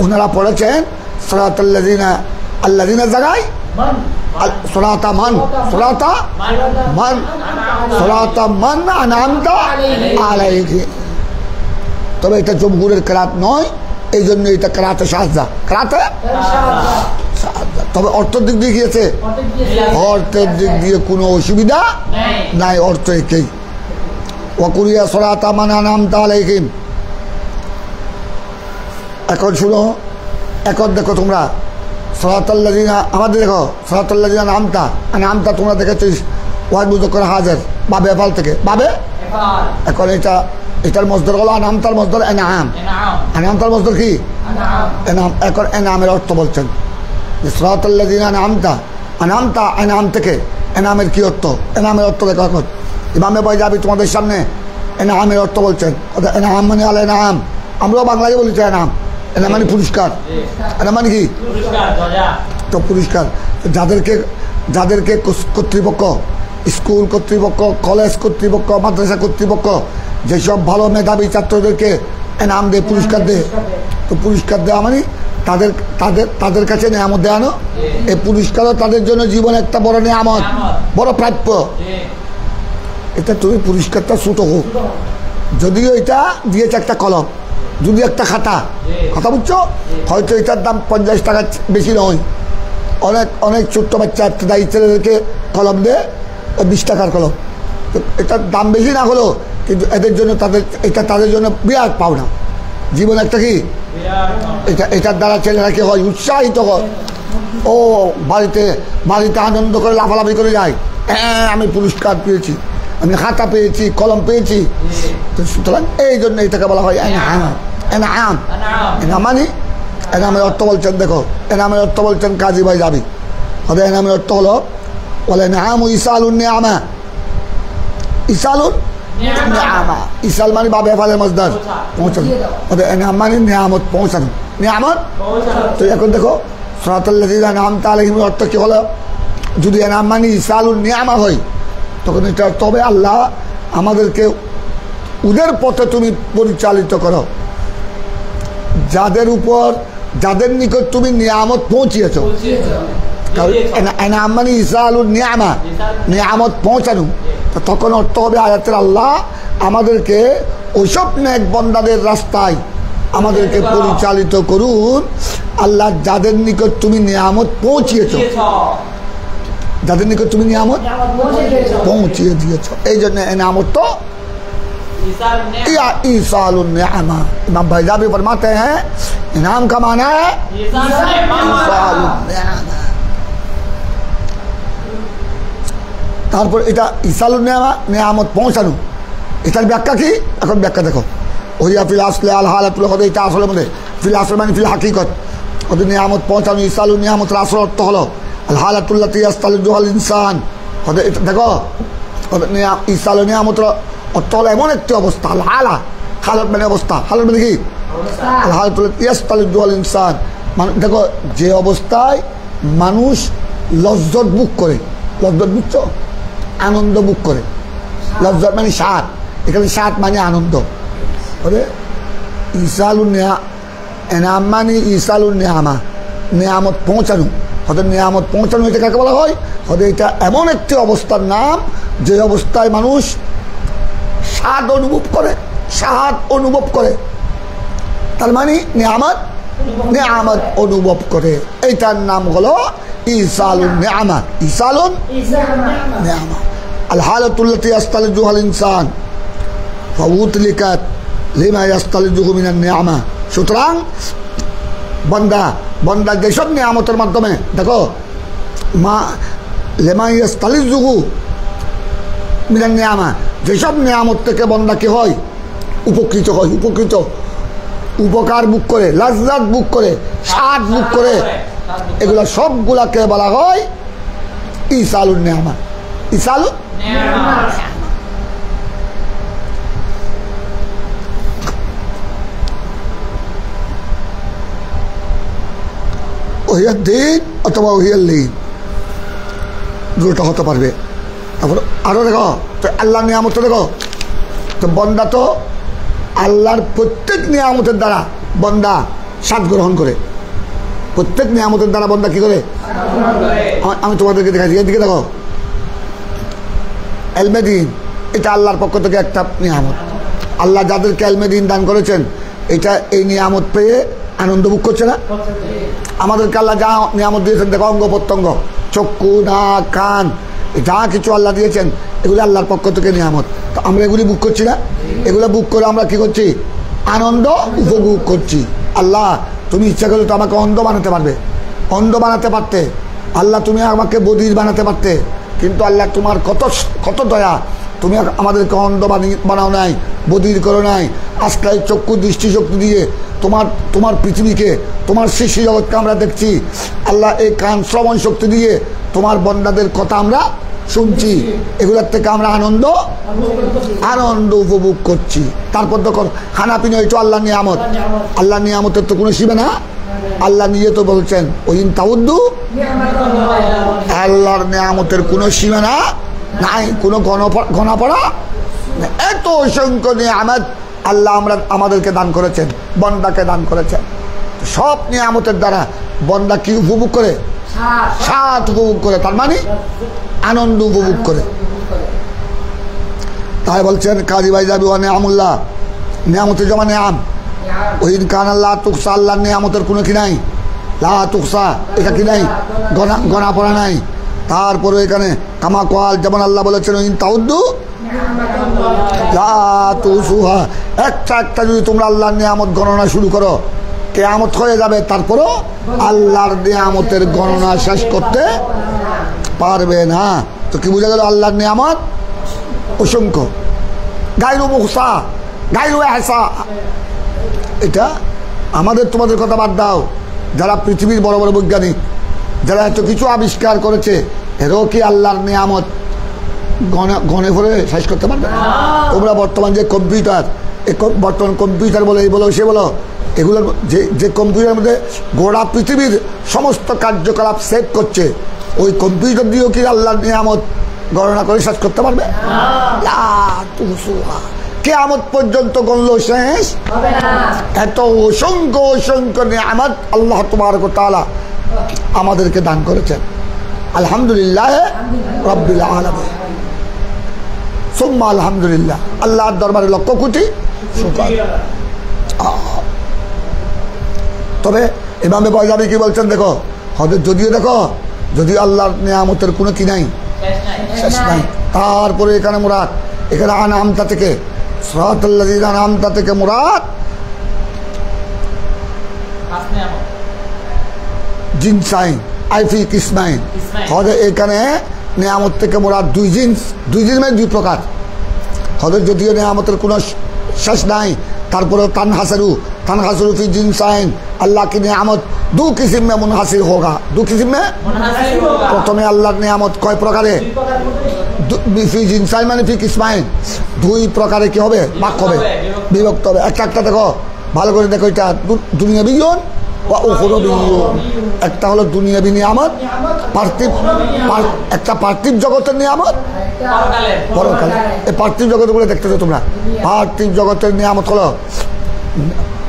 ওনারা পড়েছেন সিরাতাল্লাযিনা, আল্লাযিনা জায়গায় সিরাতা মান, সিরাতা মান, সিরাতা মান আন'আমতা আলাইহিম। তবে এটা জমহুরের কেরাত নয়, এই জন্য এটা কেরাতে শাযযা, কেরাতে শাযযা। তবে অর্থের দিক দিয়ে গিয়েছে, অর্থের দিক দিয়ে কোনো অসুবিধা নাই, অর্থ একই। ওয়াকুরিয়া সিরাতা মান আন'আমতা আলাইহিম। এখন শুনো, এখন দেখো তোমরা সিরাতাল্লাযিনা, আমাদের দেখো সিরাতাল্লাযিনা আন'আমতা তোমরা দেখেছো ওয়াহিদ মুজাক্কার হাজির বাবে এফাল থেকে বাবে এখন এটার মসদর হলো আনআমতার মসদর এনআম আনআমতার মসদর কি এনআম এখন এনআমের অর্থ বলছেন সিরাতাল্লাযিনা আনআমতা এনআম থেকে এনামের কি অর্থ এনামের অর্থ দেখো এখন ইমামে বাইজাবি তোমাদের সামনে এনামের অর্থ বলছেন এনাম মানে আল এনাম আমরাও বাংলায় বলি তো এনাম এনাম মানে পুরস্কার এনাম মানে কি তো পুরস্কার যাদেরকে কর্তৃপক্ষ স্কুল কর্তৃপক্ষ কলেজ কর্তৃপক্ষ মাদ্রাসা কর্তৃপক্ষ যেসব ভালো মেধাবী ছাত্রদেরকে এনাম দেয় পুরস্কার দেয় তো পুরস্কার দেওয়া মানে তাদের কাছে নিয়ামত দেওয়ানো এই পুরস্কারও তাদের জন্য জীবনে একটা বড় নিয়ামত বড় প্রাপ্য এটা তুমি পুরস্কারটা ছোট হোক যদিও এটা দিয়েছে একটা কলম যদি একটা খাতা কথা বুঝছো হয়তো এটার দাম 50 টাকা বেশি নয় অনেক ছোট্ট বাচ্চা দায়ী ছেলেদেরকে কলম দেয় 20 টাকার কলম তো এটার দাম বেশি না হলো কিন্তু এদের জন্য তাদের জন্য বিরাট পাওনা জীবন একটা কি এটার দ্বারা ছেলেরা কি হয় উৎসাহিত হয় ও বাড়িতে আনন্দ করে লাফালাফি করে যায় হ্যাঁ আমি পুরস্কার পেয়েছি আমি খাতা পেয়েছি কলম পেয়েছি সুতরাং এই জন্য এটাকে বলা হয় এনাম মানে এনামের অর্থ বলছেন দেখো এনামের অর্থ বলছেন কাজী ভাই যাবি হবে এনামের অর্থ হলো বলে নাম ইসালুন নিয়ামা ইসালুন নিয়ামা ইসাল মানে বাবে ফালে মজদার পৌঁছানো ওদের এনাম মানে নিয়ামত পৌঁছানো নিয়ামত তো এখন দেখো সিরাতাল্লাযিনা আনআমতা আলাইহিমের অর্থ কি হলো যদি এনাম মানে ইসালুন নিয়ামা হয় তখন এটা তবে আল্লাহ আমাদেরকে ওদের পথে তুমি পরিচালিত করো যাদের নিকট তুমি নিয়ামত পৌঁছিয়েছ এনাম মানে ইসালুন নিয়ামা নিয়ামত পৌঁছানো তখন অর্থ হবে আয়াতের আল্লাহ আমাদেরকে ওইসব নেক বান্দাদের রাস্তায় আমাদেরকে পরিচালিত করুন আল্লাহ যাদের নিকট তুমি নিয়ামত পৌঁছিয়েছ যাদের নিকট তুমি নিয়ামত পৌঁছিয়ে দিয়েছ এই জন্য এনামত তো ईसालुन निअमा इमाम बैजाबी फरमाते हैं इनाम का माना है ईसालुन निअमा তারপর এটা ইসালুন নিয়ামা নিয়ামত পৌঁছানো এটার ব্যাখ্যা কি এখন ব্যাখ্যা দেখো ওহিয়া ফিল আসলে আল হালাতুল হদে এটা আসলে মধ্যে ফিল আসল মানে ফিল হাকিকত ওদের নিয়ামত পৌঁছানো ইসালুন নিয়ামতের আসল অর্থ হলো আল হালাতুল্লাতি ইয়াস্তালিজুহাল ইনসান হদে এটা দেখো ইসালুন নিয়ামতের অর্থ হলো এমন একটি অবস্থা আল হালা হালত মানে অবস্থা হালত মানে কি আল হালাতুল্লাতি ইয়াস্তালিজুহাল ইনসান মানে দেখো যে অবস্থায় মানুষ লজ্জত বুক করে লজ্জত বুঝছো আনন্দ বুক করে লজ্জত মানে স্বাদ এখানে স্বাদ মানে আনন্দ ইসালুন এনাম মানে ইসালুন নিয়ামা নিয়ামত পৌঁছানো হয়তো নিয়ামত পৌঁছানো এটা কাকে বলা হয় হয়তো এটা এমন একটি অবস্থার নাম যে অবস্থায় মানুষ স্বাদ অনুভব করে তার মানে নিয়ামত অনুভব করে এইটার নাম হলো ইসালুন নিয়ামা ইসালুন নিয়ামা আল হালাতুল্লাতি ইয়াস্তালিজুহাল ইনসান ফাউতলিকাত লিমা ইয়াস্তালিজুহু মিনান নিয়ামা সুতরাং বান্দা যেসব নিয়ামতের মাধ্যমে দেখো মা লিমা ইয়াস্তালিজুহু মিনান নিয়ামা যেসব নিয়ামত থেকে বান্দা কি হয় উপকৃত উপকার বুক করে লাজ্জাত বুক করে স্বাদ বুক করে এগুলো সবগুলাকে বলা হয় ইসালুন নিয়ামা ইসালুন ওহিয়ার দিন অথবা ওহিয়ার লিন দুটো হতে পারবে তারপর আরো দেখো তো আল্লাহ নিয়ামত দেখো তো বন্দা তো আল্লাহর প্রত্যেক নিয়ামতের দ্বারা বন্দা স্বাদ গ্রহণ করে প্রত্যেক নিয়ামতের দ্বারা বন্দা কি করে আমি তোমাদেরকে দেখাচ্ছি এদিকে দেখো এলমেদিন এটা আল্লাহর পক্ষ থেকে একটা নিয়ামত আল্লাহ যাদেরকে এলমেদিন দান করেছেন এটা এই নিয়ামত পেয়ে আনন্দ ভোগ করছে না আমাদেরকে আল্লাহ যা নিয়ামত দিয়েছেন দেখো অঙ্গ প্রত্যঙ্গ চক্ষু নাক কান যা কিছু আল্লাহ দিয়েছেন এগুলো আল্লাহর পক্ষ থেকে নিয়ামত তো আমরা এগুলি বুক করছি না এগুলো বুক করে আমরা কি করছি আনন্দ উপভোগ করছি আল্লাহ তুমি ইচ্ছা করলে তো আমাকে অন্ধ বানাতে পারতে আল্লাহ তুমি আমাকে বধির বানাতে পারতে কিন্তু আল্লাহ তোমার কত কত দয়া, তুমি আমাদেরকে অন্ধ বানাও নাই, বধির করো নাই, আজকাল চক্ষু দৃষ্টিশক্তি দিয়ে তোমার পৃথিবীকে, তোমার সৃষ্টি জগৎকে আমরা দেখছি। আল্লাহ এই কান শ্রবণ শক্তি দিয়ে তোমার বন্দাদের কথা আমরা শুনছি, এগুলোর থেকে আমরা আনন্দ উপভোগ করছি। তারপর তখন খানা পিনা এটা আল্লাহর নিয়ামত, আল্লাহর নিয়ামতের তো কোনো সীমা না। আল্লাহ নিজে তো বলছেন ওইন তাউদ্দু, আল্লাহর নিয়ামতের কোনো সীমানা নাই, কোনো গণা পড়া। এত অসংখ্য নিয়ামত আল্লাহ আমাদেরকে দান করেছেন, বন্দাকে দান করেছেন। সব নিয়ামতের দ্বারা বন্দা কি উপভোগ করে? স্বাদ উপভোগ করে, তার মানে আনন্দ উপভোগ করে। তাই বলছেন কাজী ভাই যাবি ও নিয়ামুল্লাহ, নিয়ামতের জমা নিয়াম ওহিন কান আল্লাহ তুকসা, আল্লাহর নিয়ামতের কোনো কি নাই, লা তুকসা, এটা কি নাই, গণা পড়া নাই। তারপরে এখানে কামা কোয়াল, যেমন আল্লাহ বলেছেন ওহিন তাউদ্দু লা তুসুহা, একটা একটা যদি তোমরা আল্লাহর নিয়ামত গণনা শুরু করো কিয়ামত হয়ে যাবে, তারপরও আল্লাহর নিয়ামতের গণনা শেষ করতে পারবে না। তো কি বোঝা গেল? আল্লাহর নিয়ামত অসংখ্য, গায়রু মুহসা, গায়রু এহসা। এটা আমাদের তোমাদের কথা বাদ দাও, যারা পৃথিবীর বড় বড় বৈজ্ঞানিক, যারা এত কিছু আবিষ্কার করেছে, এরাও কি আল্লাহর নিয়ামত গণে ভরে শেষ করতে পারবে না? তোমরা বর্তমান যে কম্পিউটার, বর্তমান কম্পিউটার বলে, এই বলো সে বলো, এগুলোর যে কম্পিউটারের মধ্যে গোটা পৃথিবীর সমস্ত কার্যকলাপ সেভ করছে, ওই কম্পিউটার দিয়েও কি আল্লাহর নিয়ামত গণনা করে শেষ করতে পারবে? কিয়ামত পর্যন্ত গণলেও শেষ হবে না। এত অসংখ্য অসংখ্য নিয়ামত আল্লাহ তাবারক ওয়া তাআলা আমাদেরকে দান করেছেন। আলহামদুলিল্লাহ রাব্বিল আলামিন, সুম্মা আলহামদুলিল্লাহ। আল্লাহর দরবারে লক্ষ কোটি শুকর। তবে ইমামে বায়জাবি কি বলছেন দেখো, যদিও দেখো, যদিও আল্লাহর নিয়ামতের কোনো কি নাই, শেষ নাই। তারপরে এখানে মুরাদ, এখানে আনআমতা থেকে, সিরাতাল্লাযীনা আনআমতা থেকে মুরাদ জিনসাইন আইফি কিসমাইন। হযরত এখানে নিয়ামত থেকে মুরাদ দুই জিন্স, দুই জিন্স মানে দুই প্রকার। হযরত যদিও নিয়ামতের কোনো শেষ নাই, তারপরে তানহাসরু ফি জিনসাইন, अल्लाह की नियामत दो किस्म में मुनहसिर होगा। दो किस्म में प्रथमे अल्लाहर नियामत कय प्रकारे, फी जिनसाइन माने फी किस्माइन, दुई प्रकारे কি হবে, ভাগ হবে, বিভক্ত হবে। একটা একটা দেখো, ভালো করে দেখো, এটা দুনিয়াবি ও উখরবি। একটা হলো দুনিয়াবি নিয়ামত, পার্থিব, একটা পার্থিব জগতের নিয়ামত, পরকালে। এই পার্থিব জগৎগুলো দেখতেছো তোমরা, পার্থিব জগতের নিয়ামত হলো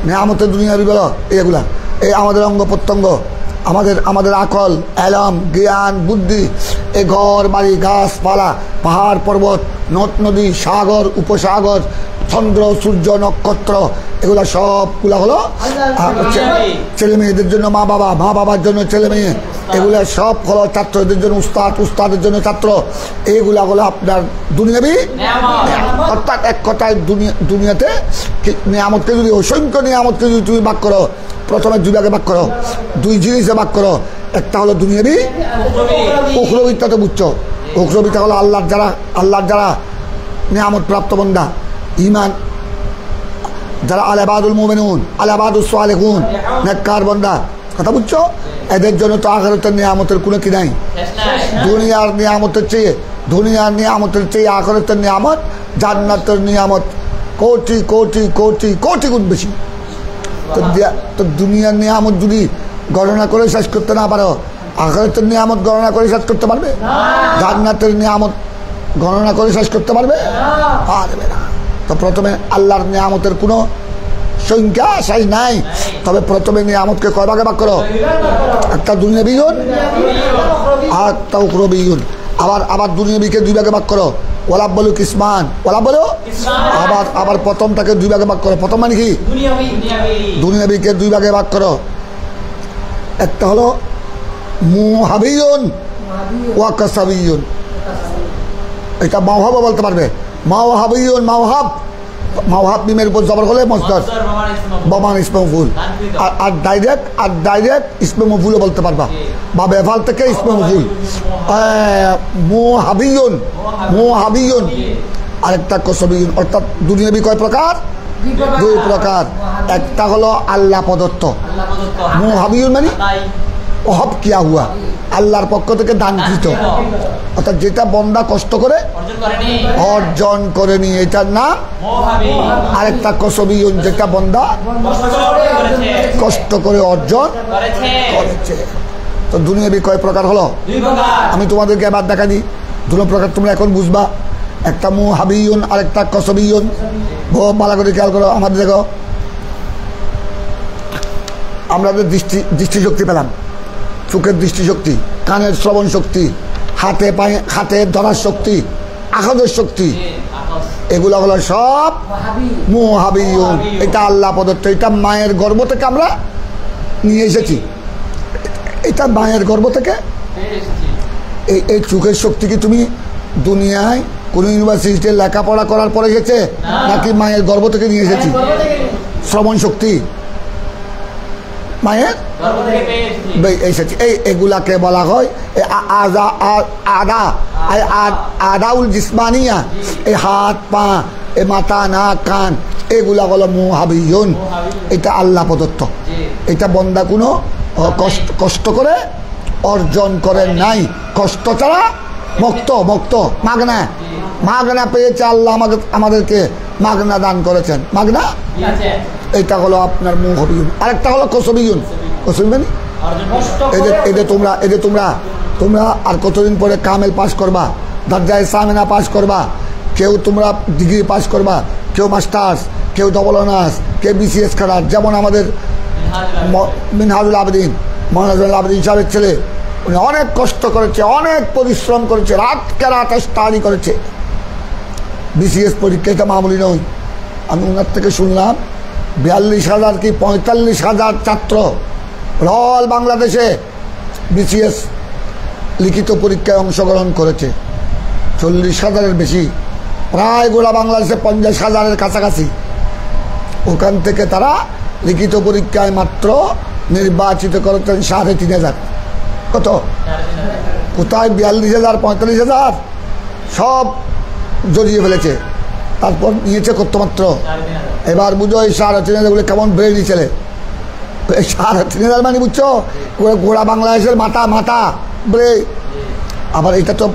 নিয়ামতের দুনিয়াবি বলো এগুলা, এই আমাদের অঙ্গ প্রত্যঙ্গ, আমাদের আকল, এলম, জ্ঞান, বুদ্ধি, এই ঘর বাড়ি, গাছপালা, পাহাড় পর্বত, নদ নদী, সাগর, উপসাগর, চন্দ্র সূর্য নক্ষত্র, এগুলা সবগুলা হলো ছেলে মেয়েদের জন্য মা বাবা, মা বাবার জন্য ছেলে মেয়ে, এগুলা সব হলো ছাত্রদের জন্য উস্তাদ, উস্তাদের জন্য ছাত্র। এইগুলা হলো আপনার দুনিয়াবি। অর্থাৎ এক কথায় দুনিয়াতে নিয়ামতকে যদি, অসংখ্য নিয়ামতকে যদি তুমি ভাগ করো, প্রথমে দুই ভাগে ভাগ করো, দুই জিনিসে ভাগ করো। একটা হলো দুনিয়াবি, উখরবিটা তো বুঝছো, উখরবিটা হলো আল্লাহর যারা নিয়ামত প্রাপ্ত বন্দা, ইমান যারা আলাবাদুল মুমিনুন, আলাবাদুস সালিহুন, নেককার বান্দা, কথা বুঝছো? এদের জন্য তো আখিরাতের নিয়ামতের কোনো কি নাই। দুনিয়ার নিয়ামতের চেয়ে আখিরাতের নিয়ামত, জান্নাতের নিয়ামত কোটি কোটি কোটি কোটি গুণ বেশি। তো দুনিয়ার নিয়ামত যদি গণনা করে শেষ করতে না পারো, আখিরাতের নিয়ামত গণনা করে শেষ করতে পারবে? জান্নাতের নিয়ামত গণনা করে শেষ করতে পারবে? পারবে না। তো প্রথমে আল্লাহর নিয়ামতের কোনো সংখ্যা শেষ নাই। তবে প্রথমে নিয়ামতকে কয় ভাগে ভাগ করো, একটা দুনিয়াবি আর একটা উখরবি। আবার দুনিয়াবিকে দুই ভাগে ভাগ করো, ওলাব বলো কিসমান, ওলাব বলো আবার প্রথমটাকে দুই ভাগে ভাগ করো। প্রথম মানে কি, দুনিয়াবিকে দুই ভাগে ভাগ করো। একটা হলো মুহাবিয়ুন ওয়া কাসাবিয়ুন, এটা মাওহাব বলতে পারবে। মাওহাবিয়ুন, মাওহাব মাওহাব মিমের উপর জবর হলে মসদার বমান ইসমে মফউল আর ডাইরেক্ট ইসমে মফউলও বলতে পারবা বা বেফাল থেকে ইসমে মফউল মুহাবিয়ুন আরেকটা কসবিয়ুন অর্থাৎ দুনিয়াবি কয় প্রকার দুই প্রকার একটা হলো আল্লাহ প্রদত্ত মুহাবিয়ুন মানে ওহব কিয়া হুয়া আল্লাহর পক্ষ থেকে দানকৃত অর্থাৎ যেটা বন্দা কষ্ট করে অর্জন করেনি এটার নাম আরেকটা কসবিয়ুন যেটা বন্দা কষ্ট করে অর্জন করেছে তো দুনিয়াবি কয় প্রকার হলো আমি তোমাদেরকে এবার দেখা দিই দুটো প্রকার তোমরা এখন বুঝবা একটা মুহাবিয়ুন আরেকটা কসবিয়ুন ভালো করে খেয়াল করো আমাদের দেখো আমরা দৃষ্টিশক্তি পেলাম চোখের দৃষ্টিশক্তি কানের শ্রবণ শক্তি হাতে ধরার শক্তি আখাদের শক্তি এগুলো হলো সব মুহাবিয়ুন এটা আল্লাহ প্রদত্ত এটা মায়ের গর্ভ থেকে আমরা নিয়ে এসেছি এটা মায়ের গর্ভ থেকে এই চোখের শক্তি কি তুমি দুনিয়ায় কোন ইউনিভার্সিটিতে লেখাপড়া করার পরে গেছে নাকি মায়ের গর্ভ থেকে নিয়ে এসেছি শ্রবণ শক্তি মায়ের এসেছি এগুলাকে বলা হয় আদাউল জিসমানিয়া এই হাত পা এ মাথা নাক কান এগুলা হলো মুহাবিয়ুন এটা আল্লাহ প্রদত্ত এটা বন্দা কোনো কষ্ট করে অর্জন করে নাই কষ্ট ছাড়া মুক্ত মাগনা পেয়েছে আল্লাহ আমাদেরকে মাগনা দান করেছেন মাগনা এটা হলো আপনার মুহাবিয়ুন আরেকটা হলো কসবিয়ুন মানে এদের তোমরা আর কতদিন পরে কামেল পাস করবা দরজায় সামিনা পাস করবা কেউ তোমরা ডিগ্রি পাস করবা কেউ মাস্টার্স কেউ ডবল অনার্স কেউ বিসিএস করার যেমন আমাদের মিনহাজুল আবেদিন মহানাজুল আবেদিন সাহেবের ছেলে উনি অনেক কষ্ট করেছে অনেক পরিশ্রম করেছে রাতকে রাত স্টাডি করেছে বিসিএস পরীক্ষা এটা মামুলি নয় আমি ওনার থেকে শুনলাম 42,000 কি 45,000 ছাত্র অল বাংলাদেশে বিসিএস লিখিত পরীক্ষায় অংশগ্রহণ করেছে 40,000-এর বেশি প্রায় গোটা বাংলাদেশে 50,000-এর কাছাকাছি ওখান থেকে তারা লিখিত পরীক্ষায় মাত্র নির্বাচিত করেছেন 3,500 কত কোথায় 42,000 45,000 সব জড়িয়ে ফেলেছে তারপর নিয়েছে কত মাত্র এবার বুঝো এই 3,500 কেমন ব্রেনি ছেলে 3,500 মানে বুঝছো গোড়া বাংলাদেশের মাথা ব্রে আবার এটা তো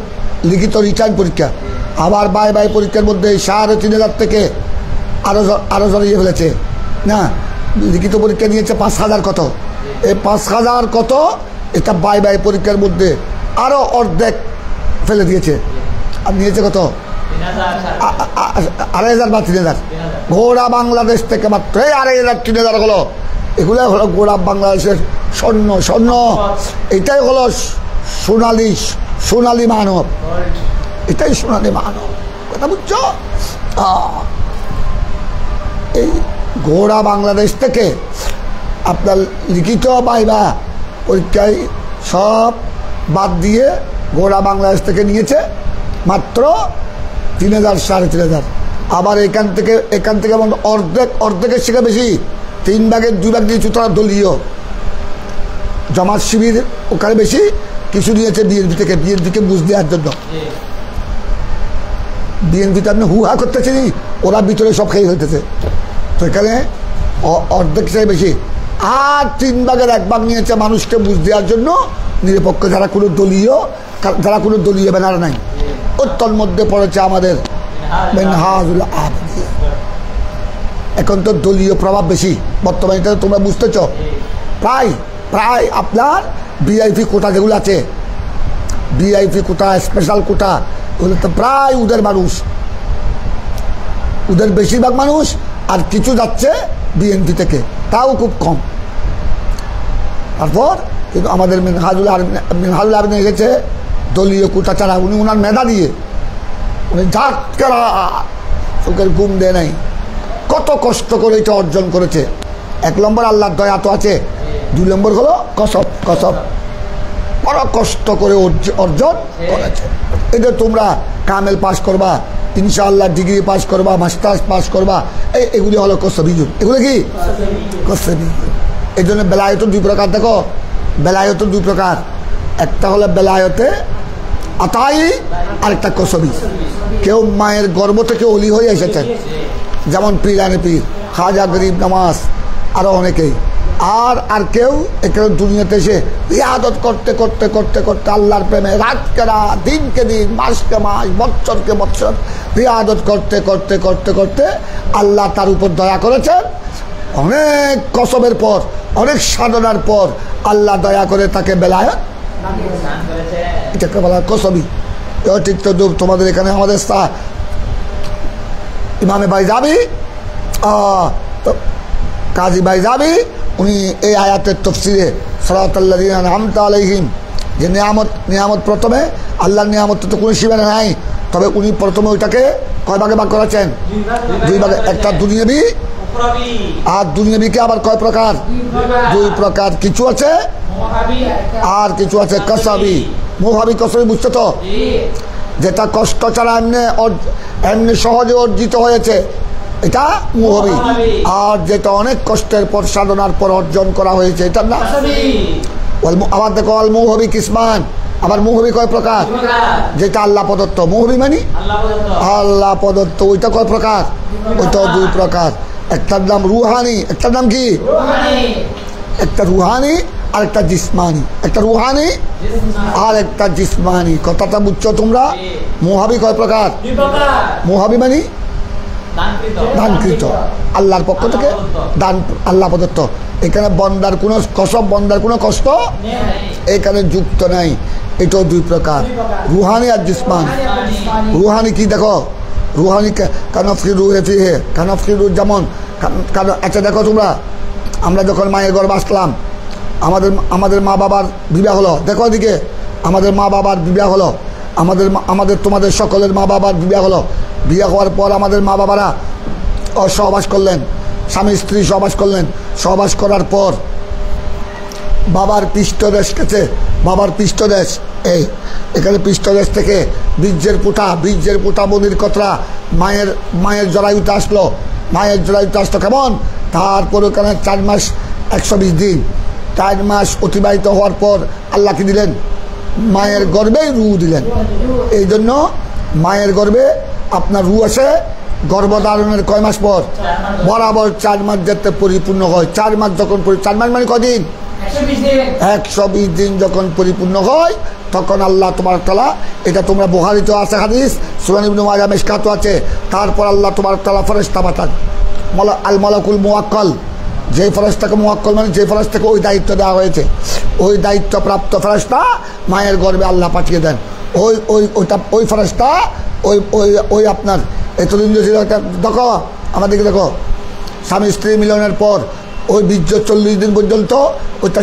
লিখিত রিটার্ন পরীক্ষা আবার বাই পরীক্ষার মধ্যে 3,500 থেকে আরো জড়িয়ে ফেলেছে না লিখিত পরীক্ষা নিয়েছে 5,000 কত এই 5,000 কত এটা বাই পরীক্ষার মধ্যে আরো অর্ধেক ফেলে দিয়েছে আর নিয়েছে কত 2,500 বা 3,000 গোড়া বাংলাদেশ থেকে মাত্র এই 2,500 3,000 হলো এগুলো হলো গোড়া বাংলাদেশের স্বর্ণ এটাই হলো সোনালী মানব এটাই সোনালী মানব কথা বুঝছো এই গোড়া বাংলাদেশ থেকে আপনার লিখিত বাইবা পরীক্ষায় সব বাদ দিয়ে গোড়া বাংলাদেশ থেকে নিয়েছে মাত্র 3,000 3,500 আবার এখান থেকে অর্ধেকের শিখে বেশি 3 ভাগের 2 ভাগ দিয়েছে তারা দলীয় জামাত শিবির ওখানে বেশি কিছু নিয়েছে বিএনপিকে বুঝ দেওয়ার জন্য বিএনপিতে আপনি হুহা করতেছে ওরা ভিতরে সব খেয়ে হইতেছে তো এখানে অর্ধেক হিসেবে বেশি আর 3 ভাগের 1 ভাগ নিয়েছে মানুষকে বুঝ দেওয়ার জন্য নিরপেক্ষ যারা কোনো দলীয় ব্যানার নাই ওর মধ্যে পড়েছে আমাদের মিনহাজুল আবেদিন এখন তো দলীয় প্রভাব বেশি বর্তমানে এটা তোমরা বুঝতেছ প্রায় আপনার ভিআইপি কোটা যেগুলো আছে ভিআইপি কোটা স্পেশাল কোটা ওগুলো তো প্রায় ওদের মানুষ ওদের বেশিরভাগ মানুষ আর কিছু যাচ্ছে বিএনপি থেকে তাও খুব কম তারপর কিন্তু আমাদের মিনহাজুল আবেদিন গেছে দলীয় কোটা ছাড়া উনি ওনার মেধা দিয়ে উনি ঝাটকেরা চোখের ঘুম দেয় নাই কত কষ্ট করে এটা অর্জন করেছে 1 নম্বর আল্লাহর দয়া তো আছে 2 নম্বর হলো কসব বড় কষ্ট করে অর্জন করেছে এদের তোমরা কামেল পাস করবা ইনশাআল্লাহ ডিগ্রি পাস করবা, মাস্টার্স পাস করবা, এগুলি হলো কসবি যুগ। এগুলো কি কসবি? এই জন্য বেলায়ত দুই প্রকার। দেখো, বেলায়ত দুই প্রকার, একটা হলো বেলায়তে আতাই, আরেকটা কসবি। কেউ মায়ের গর্ভ থেকে অলি হয়ে এসেছেন, যেমন পীরানে পীর, খাজা গরিব নওয়াজ, আরো অনেকেই। আর কেউ এখানে দুনিয়াতে এসে ইবাদত করতে করতে করতে করতে আল্লাহর প্রেমে রাতকে রাত, দিনকে দিন, মাসকে মাস, বৎসরকে বৎসর ইবাদত করতে করতে করতে করতে আল্লাহ তার উপর দয়া করেছেন। অনেক কসবের পর, অনেক সাধনার পর আল্লাহ দয়া করে তাকে বেলায়ত, এটাকে বলা কসবি। ঠিক তো তোমাদের এখানে আমাদের ইমামে বাইজাবি, কাজী বাইজাবি, উনি এই আয়াতের তফসিরে সিরাতাল্লাযীনা আনআমতা আলাইহিম, যে নিয়ামত প্রথমে আল্লাহর নিয়ামত তো কোনো সীমানা নাই, তবে উনি প্রথমে ওইটাকে কয় ভাগে ভাগ করেছেন? দুই ভাগে। একটা দুনিয়াবি, আর দুনিয়াবিকে আবার কয় প্রকার? দুই প্রকার। কিছু আছে আর কিছু আছে কসবি। মুহাবি কসবি বুঝছো তো? যেটা কষ্ট ছাড়া এমনি সহজে অর্জিত হয়েছে, এটা মুহাবি। আর যেটা অনেক কষ্টের পর, সাধনার পর অর্জন করা হয়েছে, এটা না। আবার দেখো, আল মুহাবি কিসমান, আবার মুহাবি কয় প্রকার? যেটা আল্লাহ প্রদত্ত। মুহাবি মানে আল্লাহ প্রদত্ত, ওইটা কয় প্রকার? ওইটাও দুই প্রকার। একটার নাম রুহানি, একটার নাম কি? একটা রুহানি আর একটা জিসমানি। একটা রুহানি আর একটা জিসমানি। কথাটা বুঝছো তোমরা? মুহাবি কয় প্রকার? মুহাবি মানে দানকৃত, আল্লাহর পক্ষ থেকে দান, আল্লাহ প্রদত্ত। এখানে বন্দার কোনো কসব, বন্দার কোনো কষ্ট এখানে যুক্ত নাই। এটাও দুই প্রকার, রুহানি আর জিসমানি। রুহানি কি? দেখো, রুহানি কানফিরু হে, কানফিরু যেমন, আচ্ছা দেখো তোমরা, আমরা যখন মায়ের গর্ভে আসলাম, আমাদের মা বাবার বিবাহ হলো। দেখো এদিকে, আমাদের মা বাবার বিবাহ হলো, আমাদের তোমাদের সকলের মা বাবার বিবাহ হলো। বিয়ে হওয়ার পর আমাদের মা বাবারা সহবাস করলেন, স্বামী স্ত্রী সহবাস করলেন। সহবাস করার পর বাবার পৃষ্ঠদেশ গেছে, বাবার পৃষ্ঠদেশ, এখানে পৃষ্ঠদেশ থেকে বীর্যের পুঁটা বনির কতরা মায়ের জরায়ুতে আসলো। মায়ের জরায়ুতে আসলো কেমন? তারপর ওখানে 4 মাস 120 দিন, 4 মাস অতিবাহিত হওয়ার পর আল্লাহ কি দিলেন? মায়ের গর্ভেই রূহ দিলেন। এই জন্য মায়ের গর্ভে আপনার রূহ আসে গর্ভধারণের কয় মাস পর? বরাবর 4 মাস যাতে পরিপূর্ণ হয়। 4 মাস যখন 4 মাস মানে কদিন? 120 দিন যখন পরিপূর্ণ হয়, তখন আল্লাহ তাবারক তাআলা, এটা তোমরা বুখারীতে আছে হাদিস, সুনান ইবনে মাজাহ মিশকাতও আছে। তারপর আল্লাহ তাবারক তাআলা ফেরেশতা পাঠান, আল মালাকুল মুওয়াক্কাল, যে ফেরেশতাকে মুওয়াক্কাল মানে যে ফেরেশতাকে ওই দায়িত্ব দেওয়া হয়েছে, ওই দায়িত্বপ্রাপ্ত ফেরেশতা মায়ের গর্ভে আল্লাহ পাঠিয়ে দেন। ওই ফেরেশতা ওই আপনার এতদিন যে দেখো, আমাদেরকে দেখো, স্বামী স্ত্রী মিলনের পর ওই বীর্য 40 দিন পর্যন্ত ওইটা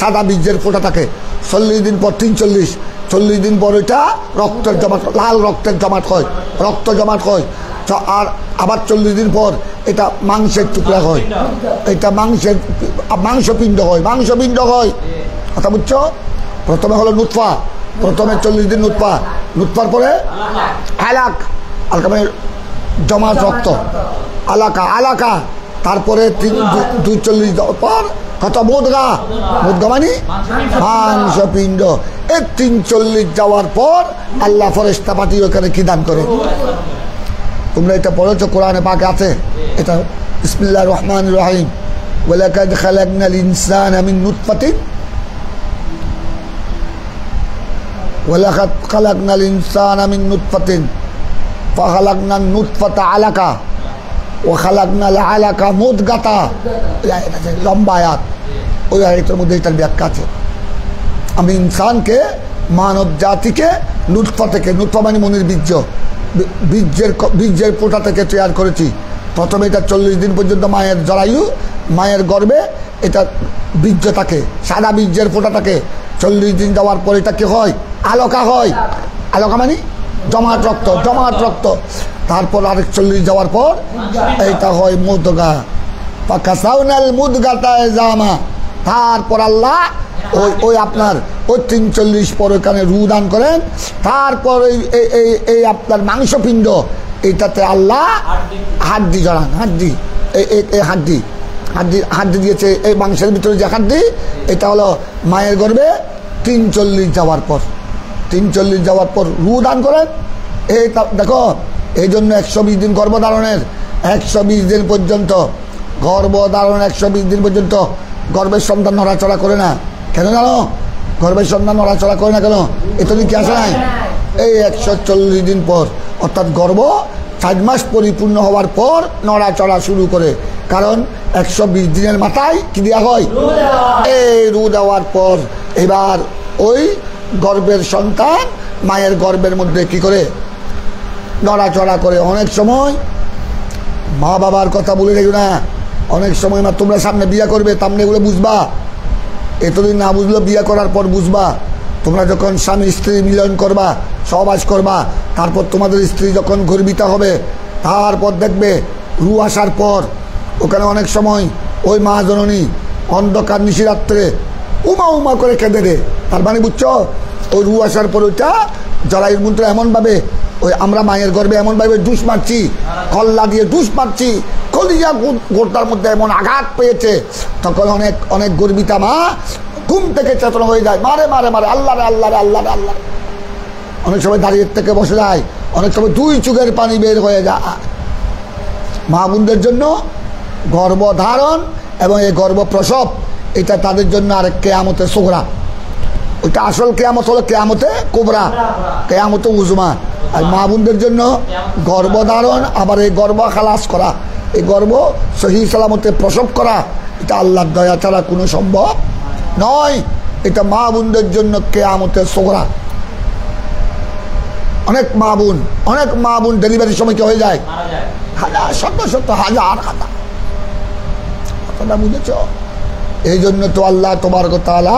সাদা বীর্যের ফোঁটা থাকে। 40 দিন পর 40 দিন পর ওইটা রক্তের জমাট, লাল রক্তের জমাট হয়, রক্ত জমাট হয়। আর আবার 40 দিন পর এটা মাংসের টুকরা হয়, এটা মাংসপিণ্ড হয়। কথা বুঝছো? প্রথমে হলো নুতফা, প্রথমে 40 দিন নুতফার পরে আলাক, মানে জমাট রক্ত, আলাকা, তারপরে 40 পর কত? মুদগা মানে মাংসপিণ্ড। এই 40 যাওয়ার পর আল্লাহ ফেরেশতা পাঠিয়ে ওখানে কি দান করে? তোমরা এটা পড়েছো, কোরআনে পাকে আছে এটা। বিসমিল্লাহির রহমানির রহিম, ওয়ালাকাদ খালাকনাল ইনসানা মিন নুতফাতিন, ওয়ালাকাদ খালাকনাল ইনসানা মিন নুতফাতিন ফাখালাকনান নুতফাতা আলাকা ওয়া খালাকনাল আলাকা মুদগাতা। লম্বা আয়াত, ওই আয়াতের মধ্যে এটার ব্যাখ্যা আছে। আমি ইনসানকে, মানব জাতিকে নুতফা থেকে, নুতফা মানে মনির বীর্যের পোটা থেকে তৈরি করেছি। প্রথমে এটা 40 দিন পর্যন্ত মায়ের জরায়ু, মায়ের গর্ভে এটা বীর্য থাকে, সাদা বীর্যের পোটা থাকে। 40 দিন যাওয়ার পর এটা কি হয়? আলোকা হয়। আলোকা মানে জমাট রক্ত। তারপর আরেক 40 যাওয়ার পর এইটা হয় মুদগা, ফাকাসাউনাল মুদগাতা ইজামা। তারপর আল্লাহ ওই আপনার ওই 43 পর ওখানে রূহ দান করেন। তারপর এই আপনার মাংসপিণ্ড, এইটাতে আল্লাহ হাড্ডি জড়ান, হাড্ডি, এই হাড্ডি হাড্ডি হাড্ডি দিয়েছে এই মাংসের ভিতরে যে হাড্ডি, এটা হলো মায়ের গর্ভে 43 যাওয়ার পর, 43 যাওয়ার পর রু দান করেন। এই দেখো, এই জন্য 120 দিন গর্ভধারণের, 120 দিন পর্যন্ত গর্ভধারণ, 120 দিন পর্যন্ত গর্ভের সন্তান নড়াচড়া করে না। কেন জানো? গর্ভের সন্তান নড়াচড়া করে না কেন? এতদিন কি আসে নাই? এই 140 দিন পর, অর্থাৎ গর্ভ 4 মাস পরিপূর্ণ হওয়ার পর নড়াচড়া শুরু করে। কারণ 120 দিনের মাথায় কি দেওয়া হয়? এই রু দেওয়ার পর এবার ওই গর্ভের সন্তান মায়ের গর্ভের মধ্যে কি করে? নড়াচড়া করে। অনেক সময় মা বাবার কথা বলে রেখো না, অনেক সময় না তোমরা সামনে বিয়ে করবে, তামনে এগুলো বুঝবা, এতদিন না বুঝলো বিয়ে করার পর বুঝবা। তোমরা যখন স্বামী স্ত্রী মিলন করবা, সহবাস করবা, তারপর তোমাদের স্ত্রী যখন গর্বিতা হবে, তারপর দেখবে রু আসার পর ওখানে অনেক সময় ওই মা জননী অন্ধকার নিশিরাত্রে উমা উমা করে কেঁদে রে। তার মানে বুঝছো, ওই রু আসার পর ওইটা জরায়ুর মন্ত্র এমনভাবে, ওই আমরা মায়ের গর্ভে এমনভাবে ডুস মারছি, কল্লা দিয়ে ডুস মারছি, কলিজা গোটার মধ্যে এমন আঘাত পেয়েছে, তখন অনেক অনেক গর্বিতা মা ঘুম থেকে চেতনা হয়ে যায়, মারে মারে মারে, আল্লাহ রে আল্লাহ রে আল্লাহ রে আল্লাহ। অনেক সময় দাঁড়িয়ে থেকে বসে যায়, অনেক সময় 2 চোখের পানি বের হয়ে যায়। মা বোনদের জন্য গর্ভধারণ এবং এই গর্ভপ্রসব, এটা তাদের জন্য আরেক কেয়ামতের সোগরা। ওইটা আসল কেয়ামত হলো কেয়ামতে কোবরা, কেয়ামতে উজমা। আর মা বোনদের জন্য গর্ভধারণ, আবার এই গর্ভ খালাস করা, এই গর্ভ সহি সালামতে প্রসব করা, এটা আল্লাহর দয়া ছাড়া কোনো সম্ভব নয়। এটা মা বোনদের জন্য কেয়ামতের সোগরা। অনেক মা বোন ডেলিভারির সময় কি হয়ে যায়? হাজার, শত শত হাজার হাজার। কথাটা বুঝেছ? এই জন্য তো আল্লাহ তাবারক তাআলা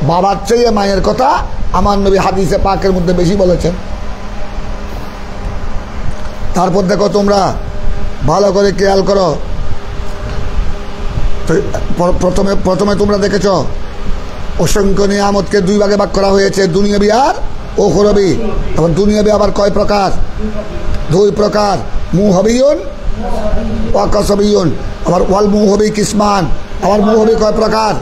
বাবার চেয়ে মায়ের কথা আমার নবী হাদিসে পাকের মধ্যে বেশি বলেছেন। তারপর দেখো, তোমরা ভালো করে খেয়াল করো, প্রথমে তোমরা দেখেছ অসংখ্য নিয়ামতকে 2 ভাগে ভাগ করা হয়েছে, দুনিয়াবি আর উখরাবি। তখন দুনিয়াবি আবার কয় প্রকার? 2 প্রকার, মুহাবিয়ুন ওয়া কাসাবিয়ুন। আবার ওয়াল মুহাবি কিসমান, আবার মুহাবি কয় প্রকার?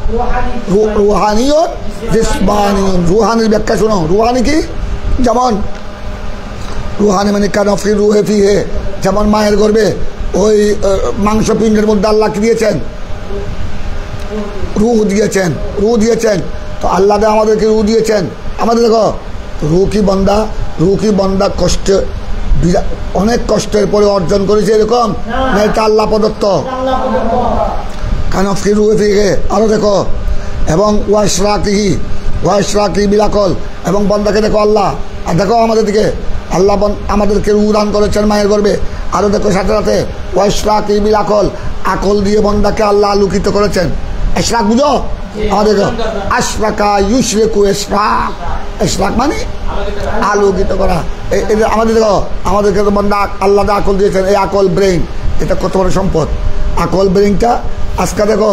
রুহানিয়ুন জিসমানিয়ুন। রুহানির ব্যাখ্যা শোনো। রুহানি কি? যেমন রুহানি মানে কানফি রুহে ফিহে, যেমন মায়ের গর্ভে ওই মাংসপিণ্ডের মধ্যে আল্লাহ কি দিয়েছেন? রুহ দিয়েছেন, রুহ দিয়েছেন। তো আল্লাহ আমাদেরকে রুহ দিয়েছেন। আমাদের দেখো, রুহ কি বন্দা কষ্টে, অনেক কষ্টের পরে অর্জন করেছে এরকম না? এটা আল্লাহ প্রদত্ত। কানফি রুহে ফিহে। আরো দেখো, এবং ওয়াশরাকি বিলাকল, এবং বন্দাকে দেখো আল্লাহ, আর দেখো আমাদের দিকে আল্লাহ আমাদেরকে রুহ দান করেছেন মায়ের গর্ভে। আরো দেখো সাথে সাথে ওয়াশরাকি বিলাকল, আকল দিয়ে বন্দাকে আল্লাহ আলোকিত করেছেন। ইশরাক বুঝো? আমাদের আশরাকা ইউশরিকু ইশরাক, ইশরাক মানে আলোকিত করা। আমাদের দেখো, আমাদেরকে তো বন্দা আল্লাহ আকল দিয়েছেন, এই আকল ব্রেইন, এটা কত বড় সম্পদ। আকল ব্রেইনটা আজকে দেখো,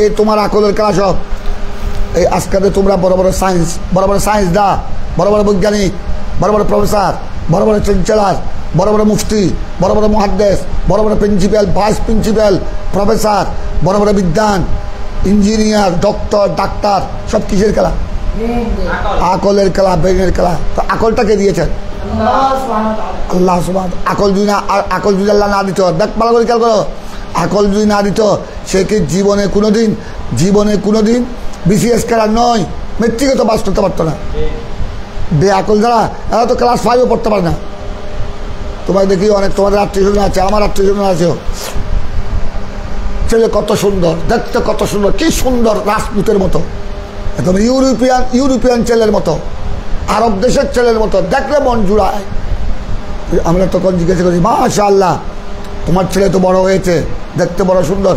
এই তোমার আকলের খেলা সব। এই আজকালে তোমরা বড় বড় সায়েন্স দা, বড় বড় বৈজ্ঞানিক, বড় বড় প্রফেসর, বড় বড় চ্যান্সেলর, বড় বড় মুফতি, বড় বড় মুহাদ্দিস, বড় বড় প্রিন্সিপাল, ভাইস প্রিন্সিপাল, প্রফেসর, বড় বড় বিদ্বান, ইঞ্জিনিয়ার, ডক্টর, ডাক্তার, সব কিসের খেলা? আকলের খেলা, ব্রেনের খেলা। তো আকলটাকে দিয়েছেন আল্লাহ সুবহানাহু। আকল যদি আল্লাহ না দিত, দেখ ভালো করে খেয়াল করো, আকল যদি না দিত, সে কি জীবনে কোনোদিন বিসিএস খেলার নয়, মেট্রিকে তো পাস করতে পারতো না। আকল যারা, এরা তো ক্লাস 5-ও পড়তে পারে না। তোমার দেখি অনেক, তোমাদের আত্মীয়স্বজন আছে, আমার আত্মীয়স্বজন আছে, ছেলে কত সুন্দর দেখতে, কত সুন্দর, কি সুন্দর, রাজপুতের মতো, একদম ইউরোপিয়ান ছেলের মতো, আরব দেশের ছেলের মতো, দেখলে মন জুড়ায়। আমরা তখন জিজ্ঞাসা করি, মাশাআল্লাহ তোমার ছেলে তো বড় হয়েছে, দেখতে বড় সুন্দর।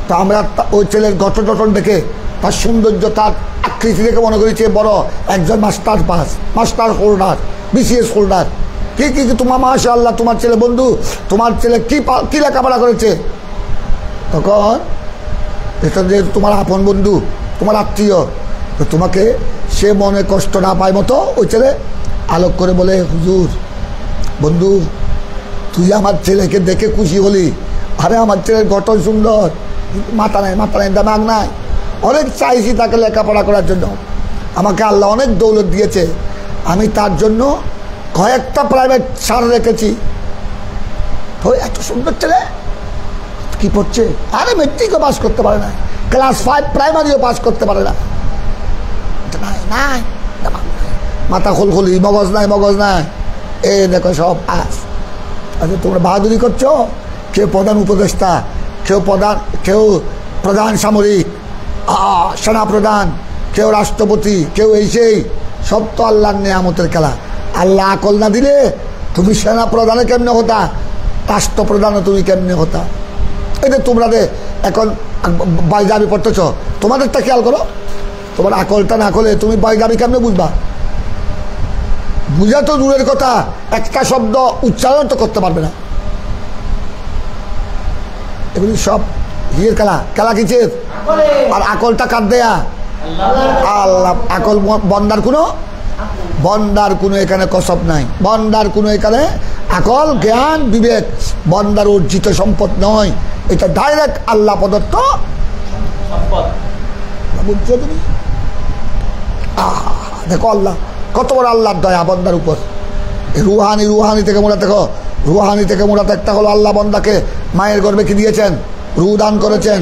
তা আমরা ওই ছেলের গঠন দেখে, তার সৌন্দর্য, তার আকৃতি দেখে মনে করেছি বড় একজন মাস্টার হোল্ডার, বিসিএস হোল্ডার। কি তোমার মাশাআল্লাহ তোমার ছেলে, বন্ধু তোমার ছেলে কি লেখাপড়া করেছে? তখন এটা যে তোমার আপন বন্ধু, তোমার আত্মীয়, তো তোমাকে সে মনে কষ্ট না পায় মতো ওই ছেলে আলোক করে বলে, হুজুর বন্ধু তুই আমার ছেলেকে দেখে খুশি হলি, আরে আমার ছেলের গঠন সুন্দর, মাথা নাই দামাগ নাই। অনেক চাইছি তাকে লেখাপড়া করার জন্য, আমাকে আল্লাহ অনেক দৌলত দিয়েছে, আমি তার জন্য কয়েকটা প্রাইভেট সার রেখেছি। তো এত সুন্দর ছেলে কি পড়ছে? আরে মেট্রিকও পাস করতে পারে না, ক্লাস 5 প্রাইমারিও পাস করতে পারে না। মাথা খোলখলি, মগজ নাই। এই দেখো সব পাস। আচ্ছা তোমরা বাহাদুরি করছো, কেউ প্রধান উপদেষ্টা, কেউ প্রধান সামরিক, সেনা প্রধান, কেউ রাষ্ট্রপতি, কেউ এই সেই, সব তো আল্লাহর নেয়ামতের খেলা। আল্লাহ আকল না দিলে তুমি সেনা প্রধানে কেমনে হতা, রাষ্ট্রপ্রধানও তুমি কেমনে হতা। এই যে তোমরা এখন বাইজাবি পড়তেছ, তোমাদেরটা খেয়াল করো, তোমার আকলটা না করলে তুমি বাইজাবি কেমনে বুঝবা? বুঝা তো দূরের কথা, একটা শব্দ উচ্চারণ তো করতে পারবে না। এগুলি সব হিয়ের খেলা কিসের? আর আকলটা কার দেয়া? আল্লাহ। আকল বন্দার কোনো এখানে কসব নাই, বন্দার কোনো এখানে আকল জ্ঞান বিবেক বন্দার অর্জিত সম্পদ নয়, এটা ডাইরেক্ট আল্লাহ প্রদত্ত সম্পদ। বুঝছো তুমি? দেখো আল্লাহ কত বড় আল্লাহর দয়া বন্দার উপর। রুহানি থেকে মোড়া দেখো, রুহানি থেকে মোড়াতে একটা হলো আল্লাহ বন্দাকে মায়ের গর্ভে কি দিয়েছেন? রু দান করেছেন।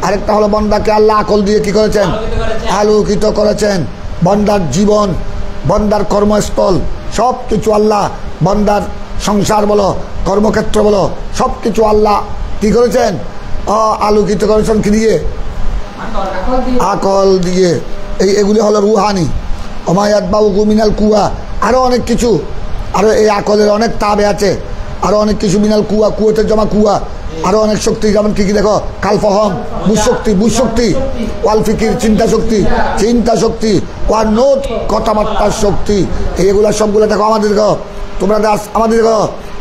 আরেকটা হলো বন্দাকে আল্লাহ আকল দিয়ে কি করেছেন? আলোকিত করেছেন। বন্দার জীবন, বন্দার কর্মস্থল সব কিছু আল্লাহ, বন্দার সংসার বলো, কর্মক্ষেত্র বলো, সব কিছু আল্লাহ কি করেছেন? আলোকিত করেছেন কি দিয়ে? আকল দিয়ে। এগুলি হলো রুহানি। অমায়াত বাবু মিনাল কুয়া, আরও অনেক কিছু, আরও এই আকলের অনেক তাবে আছে, আরও অনেক কিছু। মিনাল কুয়া, কুয়াতে জমা কুয়া, আরও অনেক শক্তি, যেমন কি দেখো কালফহম বুঝশক্তি, ওয়াল ফিকির চিন্তা শক্তি, ওয়াল নোট কথাবার্তার শক্তি, এইগুলা সবগুলো দেখো আমাদের দেখো।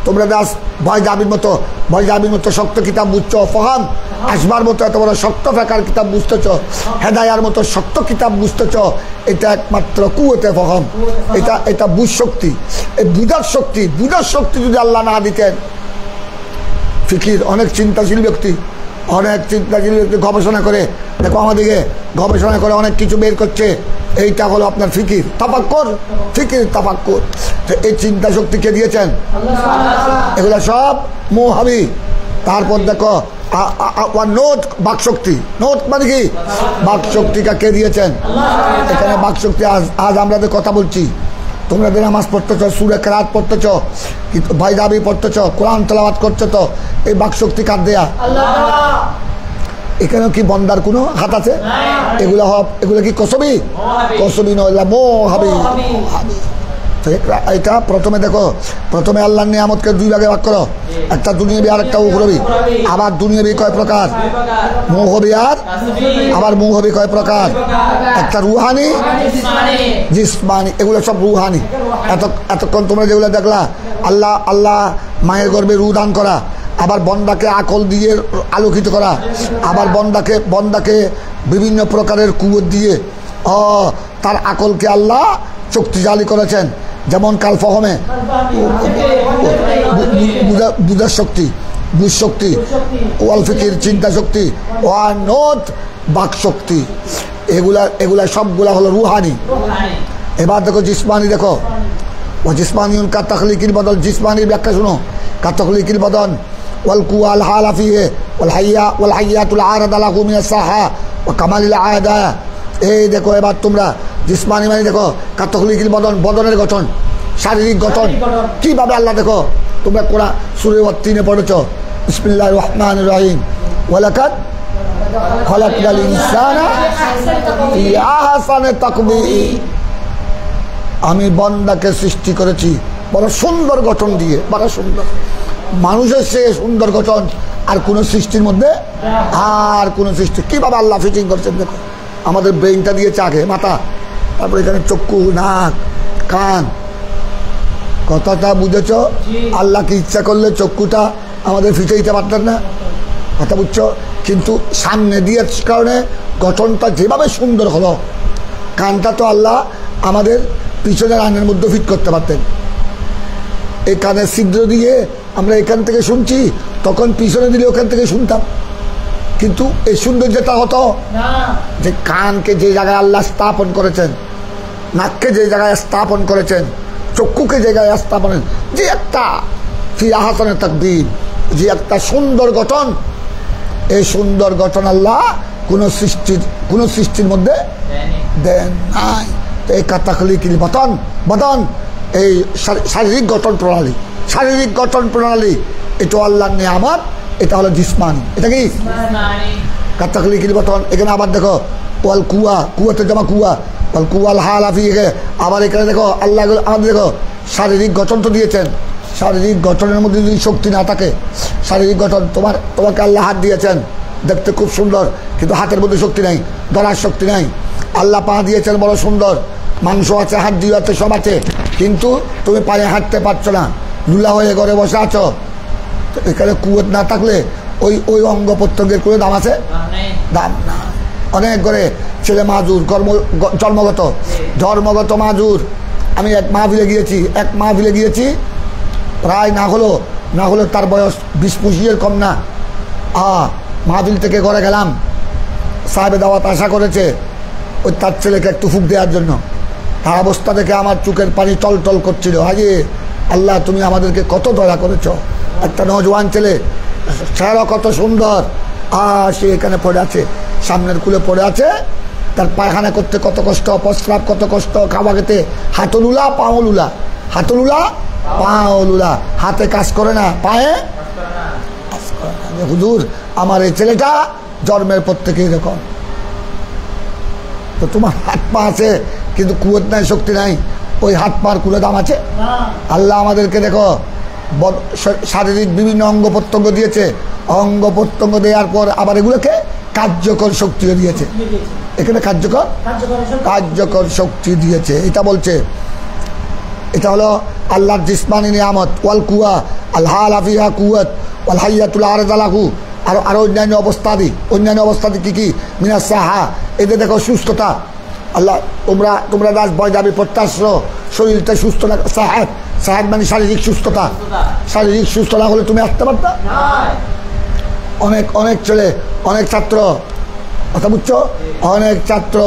তোমরা দাস ভয় জাবির মতো শক্ত কিতাব বুঝছো, ফহাম আসবার মতো এত বড় শক্ত ফেকার কিতাব বুঝতেছ, হেদায়ার মতো শক্ত কিতাব বুঝতেছ, এটা একমাত্র কুয়াতে ফহাম। এটা বুঝশক্তি, এই বুঝার শক্তি যদি আল্লাহ না দিতেন। ফিকির, অনেক চিন্তাশীল ব্যক্তি গবেষণা করে দেখো, আমাদেরকে গবেষণা করে অনেক কিছু বের করছে। এইটা হলো আপনার ফিকির তাফাক্কুর। এই চিন্তা শক্তি কে দিয়েছেন? এগুলা সব মোহাবি। তারপর দেখো নোট বাকশক্তি, নোট মানে কি? বাকশক্তিটা কে দিয়েছেন? এখানে বাকশক্তি। আজ আমরা কথা বলছি, তোমরা নামাজ পড়তেছ, সূরা কেরাত পড়তেছ, বাইদাবি পড়তেছ, কোরআন তেলাওয়াত করছো, তো এই বাকশক্তি কার দেয়া? এখানেও কি বন্দার কোনো হাত আছে? এগুলো কি কসবি নয়, মোহাবি। এটা প্রথমে দেখো, প্রথমে আল্লাহর নিয়ামতকে দুই ভাগে ভাগ করো, একটা দুনিয়াবি আর একটা উখরবি। আবার দুনিয়াবি কয় প্রকার? মুহবি। আর আবার মুহবি কয় প্রকার? একটা রুহানি, জিসমানি। এগুলো সব রুহানি। এতক্ষণ তোমরা যেগুলো দেখলা, আল্লাহ মায়ের গর্ভে রু দান করা, আবার বন্দাকে আকল দিয়ে আলোকিত করা, আবার বন্দাকে বিভিন্ন প্রকারের কুয়ত দিয়ে তার আকলকে আল্লাহ শক্তিশালী করেছেন। যেমন কাল ফহমে বুঝার শক্তি, বুঝশক্তি, ওয়াল ফিকির চিন্তা শক্তি, ওয়াল নোট বাক শক্তি। এগুলা সবগুলা হলো রুহানি। এবার দেখো জিসমানি। দেখো ও জিসমানি কা তখলিকির বদল, জিসমানির ব্যাখ্যা শুনো। কা তখলিকির বদন ওয়াল কুয়া আল হালা ফিহি ওয়াল হাইয়াতুল আরাদ লাহু মিনাস সাহা ওয়া কামালিল আয়াদা। এই দেখো এবার তোমরা জিসমানি মানে দেখো কাতখলিকিল বদনের গঠন, শারীরিক গঠন কিভাবে আল্লাহ দেখো। তোমরা কোরআন সূরা ওয়াত-তিনে পড়েছ, বিসমিল্লাহির রহমানির রহিম, ওয়ালাকাদ খলাকনাল ইনসানা ফি আহসানি তাকওয়িম। আমি বান্দাকে সৃষ্টি করেছি বড় সুন্দর গঠন দিয়ে, বড় সুন্দর। মানুষের সে সুন্দর গঠন আর কোনো সৃষ্টির মধ্যে, আর কোনো সৃষ্টি কিভাবে আল্লাহ ফিটিং করছেন দেখো। আমাদের ব্রেইনটা দিয়েছে আগে মাথা, তারপরে এখানে চক্ষু, নাক, কান। কথাটা বুঝেছ? আল্লাহ কি ইচ্ছা করলে চক্ষুটা আমাদের ফিটাইতে পারতেন না? কথা বুঝছো? কিন্তু সামনে দিয়ে কারণে গঠনটা যেভাবে সুন্দর হলো। কানটা তো আল্লাহ আমাদের পিছনের আনের মধ্যে ফিট করতে পারতেন। এই কানের ছিদ্র দিয়ে আমরা এখান থেকে শুনছি, তখন পিছনে দিলে ওখান থেকে শুনতাম, কিন্তু এই সৌন্দর্যটা হতো যে কানকে যে জায়গায় আল্লাহ স্থাপন করেছেন, নাককে যে জায়গায় স্থাপন করেছেন, চক্ষুকে যে জায়গায় স্থাপন, যে একটা ফি আহসানে তাকবীর, যে একটা সুন্দর গঠন, এই সুন্দর গঠন আল্লাহ কোন সৃষ্টির মধ্যে দেন নাই। তো এই কাতাখলিকিল বদন, এই শারীরিক গঠন প্রণালী, এটা আল্লাহর নিয়ামত, এটা হলো জিসমানি। এটা কি কাতাখলিকিল বদন? এখানে আবার দেখো ওয়াল কুয়াতে জমা কুয়া, ওয়াল কুয়াল হাল আফি, আবার এখানে দেখো আল্লাহ আমাদের দেখো শারীরিক গঠন তো দিয়েছেন। শারীরিক গঠনের মধ্যে যদি শক্তি না থাকে, শারীরিক গঠন তোমাকে আল্লাহ হাত দিয়েছেন, দেখতে খুব সুন্দর, কিন্তু হাতের মধ্যে শক্তি নাই, ধরার শক্তি নাই। আল্লাহ পা দিয়েছেন বড় সুন্দর, মাংস আছে, হাড্ডি আছে, সব আছে, কিন্তু তুমি পায়ে হাঁটতে পারছো না, লুলা হয়ে ঘরে বসে আছো। তো এখানে কুয়ত না থাকলে ওই অঙ্গ প্রত্যঙ্গের কোনো দাম আছে? দাম না। অনেক ঘরে ছেলে মাজুর, জন্মগত মাজুর। আমি এক মাহফিলে গিয়েছি, প্রায় না হলো তার বয়স 20-25 কম না। মাহফিল থেকে ঘরে গেলাম, সাহেবে দাওয়াত আশা করেছে ওই তার ছেলেকে একটু ফুক দেওয়ার জন্য। তার অবস্থা দেখে আমার চোখের পানি টলটল করছিল। আগে আল্লাহ তুমি আমাদেরকে কত দয়া করেছ। একটা নজওয়ান ছেলে, চেহারা কত সুন্দর, সে এখানে পড়ে আছে, সামনের কুলে পড়ে আছে, তার পায়খানা করতে কত কষ্ট, প্রস্রাব কত কষ্ট, খাওয়া খেতে হাতলুলা পাওলুলা, হাতে কাজ করে না, পায়ে কাজ করে না। হুজুর আমার এই ছেলেটা জন্মের পর থেকে এরকম। তো তোমার হাত পা আছে কিন্তু কুয়ত নাই, শক্তি নাই, ওই হাত পার কুলে দাম আছে? আল্লাহ আমাদেরকে দেখো শারীরিক বিভিন্ন অঙ্গ প্রত্যঙ্গ দিয়েছে, অঙ্গ প্রত্যঙ্গ দেওয়ার পর আবার এগুলোকে কার্যকর শক্তিও দিয়েছে। এখানে কার্যকর শক্তি দিয়েছে। এটা বলছে, এটা হলো আল্লাহর জিসমানি নিয়ামত। ওয়াল কুয়া আল হাল আফিহা কুয়াত ওয়াল হাইয়াতুল আরদালাহু, আরো অন্যান্য অবস্থাদি কি মিনাস সাহা, এদের দেখো সুস্থতা। আল্লাহ তোমরা রাজ ভয় যাবে প্রত্যাশ্র, শরীরটা সুস্থ না। সাহাদ মানে শারীরিক সুস্থতা। শারীরিক সুস্থ না হলে তুমি আসতে পারতা? অনেক ছেলে, অনেক ছাত্র, কথা বুঝছো, অনেক ছাত্র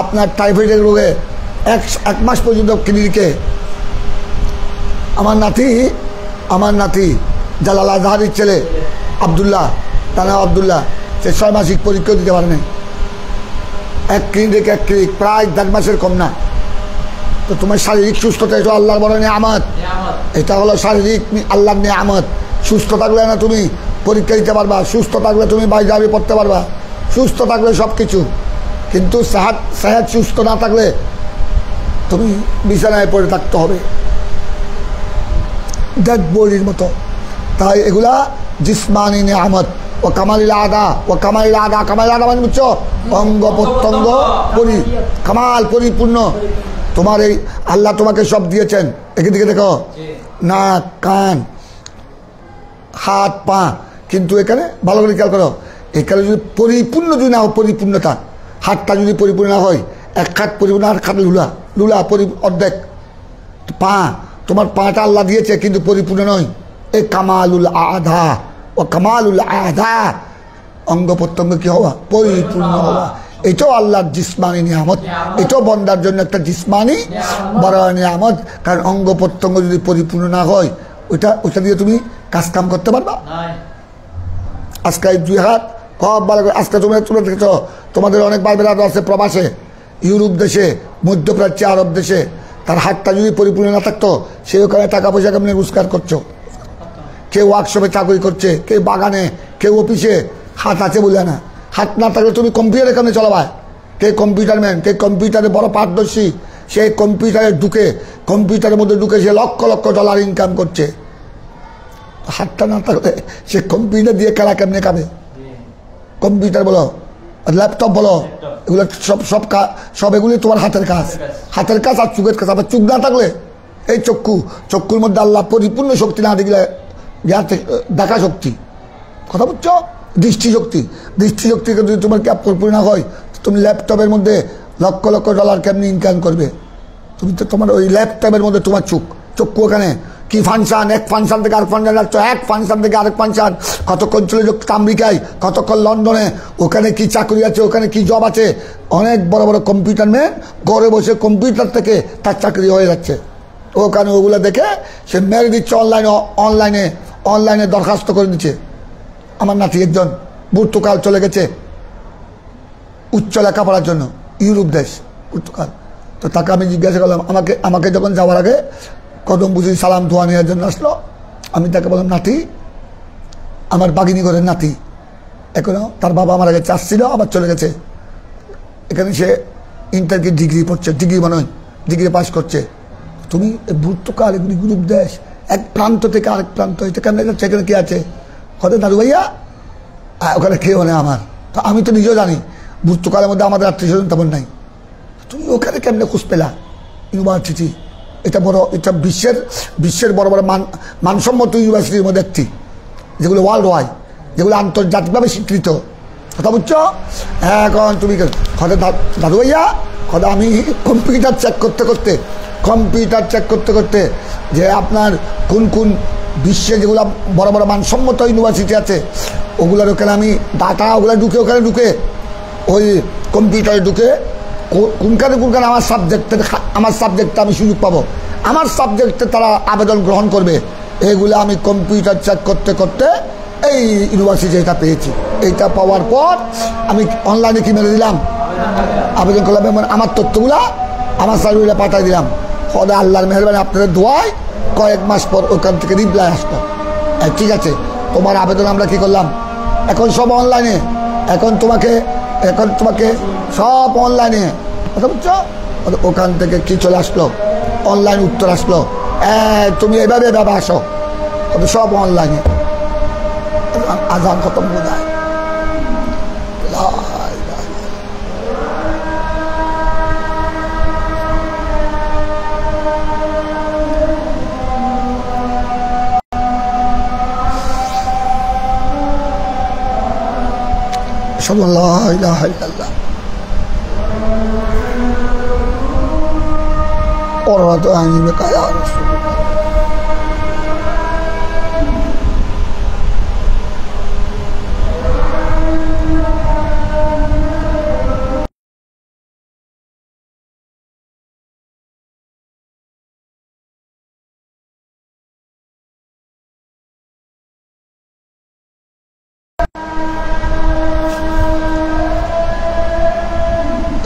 আপনার টাইফয়েডের রোগে 1 মাস পর্যন্ত ক্লিনিকে। আমার নাতি জালাল আজহারির ছেলে আবদুল্লাহ, তার নাম আবদুল্লাহ, সে 6 মাসিক পরীক্ষা দিতে পারে নাই। এক ক্লিনিক প্রায় 1.5 মাসের কম না। তো তোমার শারীরিক সুস্থতা, এটা আল্লাহর বড় নিয়ামত। এটা হলো শারীরিক আল্লাহর নিয়ামত। সুস্থ থাকলে না তুমি পরীক্ষা দিতে পারবা, সুস্থ থাকলে তুমি বাইরে পড়তে পারবা, সুস্থ থাকলে সব কিছু। কিন্তু সেহাত সুস্থ না থাকলে তুমি বিছানায় পড়ে থাকতে হবে, ডেড বডির মতো। তাই এগুলা জিসমানি নিয়ামত। ও কামালিল আদা মানে বুঝছো, অঙ্গ প্রত্যঙ্গ কামাল পরিপূর্ণ। তোমার এই আল্লাহ তোমাকে সব দিয়েছেন। এদিকে দেখো, নাক, কান, হাত, পা, কিন্তু এখানে ভালো করে খেয়াল করো, এখানে যদি পরিপূর্ণ যদি না হয়, পরিপূর্ণতা, হাতটা যদি পরিপূর্ণ না হয়, এক হাত পরিপূর্ণ, আর হাত লুলা অর্ধেক। পা, তোমার পাটা আল্লাহ দিয়েছে কিন্তু পরিপূর্ণ নয়। এই কামালুল আধা, অঙ্গ প্রত্যঙ্গ কি হওয়া? পরিপূর্ণ হওয়া। এটাও আল্লাহর জিসমানি নিয়ামত। এটাও বন্দার জন্য একটা জিসমানি বড় নিয়ামত। কারণ অঙ্গ প্রত্যঙ্গ যদি পরিপূর্ণ না হয়, ওটা দিয়ে তুমি কাজ কাম করতে পারবা? আজকে 2 হাত খুব ভালো করে, আজকে তোমরা দেখেছ, তোমাদের অনেক ভাই বেড়া আছে প্রবাসে, ইউরোপ দেশে, মধ্যপ্রাচ্যে, আরব দেশে। তার হাতটা যদি পরিপূর্ণ না থাকতো, সে ওখানে টাকা পয়সা কেমনি রোজগার করছো। কেউ ওয়ার্কশপে চাকরি করছে, কেউ বাগানে, কেউ অফিসে। হাত আছে বলে না, হাত না থাকলে তুমি কম্পিউটার এখানে চলাবায়। কে কম্পিউটার ম্যান, কে কম্পিউটারে বড় পারদর্শী, সে কম্পিউটারের মধ্যে ঢুকে সে লক্ষ লক্ষ ডলার ইনকাম করছে। হাতটা না থাকলে সে কম্পিউটার দিয়ে খেলা কেমনে খাবে? কম্পিউটার বলো, ল্যাপটপ বলো, এগুলো সব এগুলি তোমার হাতের কাজ আর চোখের কাজ। আবার চোখ না থাকলে এই চক্ষুর মধ্যে আল্লাহ পরিপূর্ণ শক্তি না দিলে, দেখা শক্তি, কথা বুঝছো, দৃষ্টিশক্তিকে যদি তোমার ক্যাপ পরিপূর্ণ হয়, তুমি ল্যাপটপের মধ্যে লক্ষ লক্ষ ডলার কেমনি ইনকাম করবে? তুমি তো তোমার ওই ল্যাপটপের মধ্যে তোমার চক্ষু ওখানে কি ফাংশন, এক ফাংশন থেকে আরেক ফাংশন যাচ্ছ, এক ফাংশন থেকে আরেক ফাংশন, কতক্ষণ চলে যাচ্ছ আমেরিকায়, কতক্ষণ লন্ডনে, ওখানে কি চাকরি আছে, ওখানে কি জব আছে। অনেক বড় বড় কম্পিউটার ম্যান ঘরে বসে কম্পিউটার থেকে তার চাকরি হয়ে যাচ্ছে। ওখানে ওগুলো দেখে সে মেরে দিচ্ছে, অনলাইনে দরখাস্ত করে দিচ্ছে। আমার নাতি একজন পর্তুগাল চলে গেছে উচ্চ লেখাপড়ার জন্য, ইউরোপ দেশ পর্তুগাল। তো তাকে আমি জিজ্ঞাসা করলাম, আমাকে যখন যাওয়ার আগে কদম বুঝি সালাম ধোয়া নেওয়ার জন্য আসলো। আমি তাকে বললাম, নাতি, আমার বাগিনী ঘরের নাতি, এখনো তার বাবা আমার আগে চাচ্ছিল, আবার চলে গেছে। এখানে সে ইন্টারকে ডিগ্রি পড়ছে, ডিগ্রি মনে হয় ডিগ্রি পাস করছে। তুমি পর্তুগাল এগুলি ইউরোপ দেশ, এক প্রান্ত থেকে আরেক প্রান্ত, এটা কেমন যাচ্ছে, এখানে কে আছে? হয়তো দাদু ভাইয়া ওখানে কেউ নেই আমার। তো আমি তো নিজেও জানি পর্তুগালের মধ্যে আমাদের আত্মীয় স্বজন তেমন নাই। তুমি ওখানে কেমনে খোঁজ পেলা? ইউনিভার্সিটি এটা বড়, এটা বিশ্বের বড় বড় মানসম্মত ইউনিভার্সিটির মধ্যে একটি, যেগুলো ওয়ার্ল্ড ওয়াইড, যেগুলো আন্তর্জাতিকভাবে স্বীকৃত। কথা বুঝছো? এখন তুমি হয়তো দাদু ভাইয়া, হয়তো আমি কম্পিউটার চেক করতে করতে যে আপনার কোন কোন বিশ্বে যেগুলো বড় বড় মানসম্মত ইউনিভার্সিটি আছে, ওগুলোর ওখানে আমি ডাটা ওগুলো ঢুকে ওই কম্পিউটারে ঢুকে কোনখানে আমার সাবজেক্টে আমি সুযোগ পাবো, আমার সাবজেক্টে তারা আবেদন গ্রহণ করবে, এগুলো আমি কম্পিউটার চেক করতে করতে এই ইউনিভার্সিটি এটা পেয়েছি। এইটা পাওয়ার পর আমি অনলাইনে কি মেরে দিলাম, আবেদন করলাম, এবং আমার তথ্যগুলা আমার সার্ভিসে পাঠিয়ে দিলাম। সদায় আল্লাহর মেহরবানি, আপনাদের দোয়ায় কয়েক মাস পর ওখান থেকে রিপ্লাই আসতো, ঠিক আছে তোমার আবেদন আমরা কি করলাম। এখন সব অনলাইনে, এখন তোমাকে সব অনলাইনে, কথা বুঝছো? ওখান থেকে কি চলে আসলো, অনলাইন উত্তর আসলো, তুমি এভাবে আসো, সব অনলাইনে। আজান খতম হয়ে যায়। أشهد أن لا إله إلا الله قرة أعين بك يا رسول الله.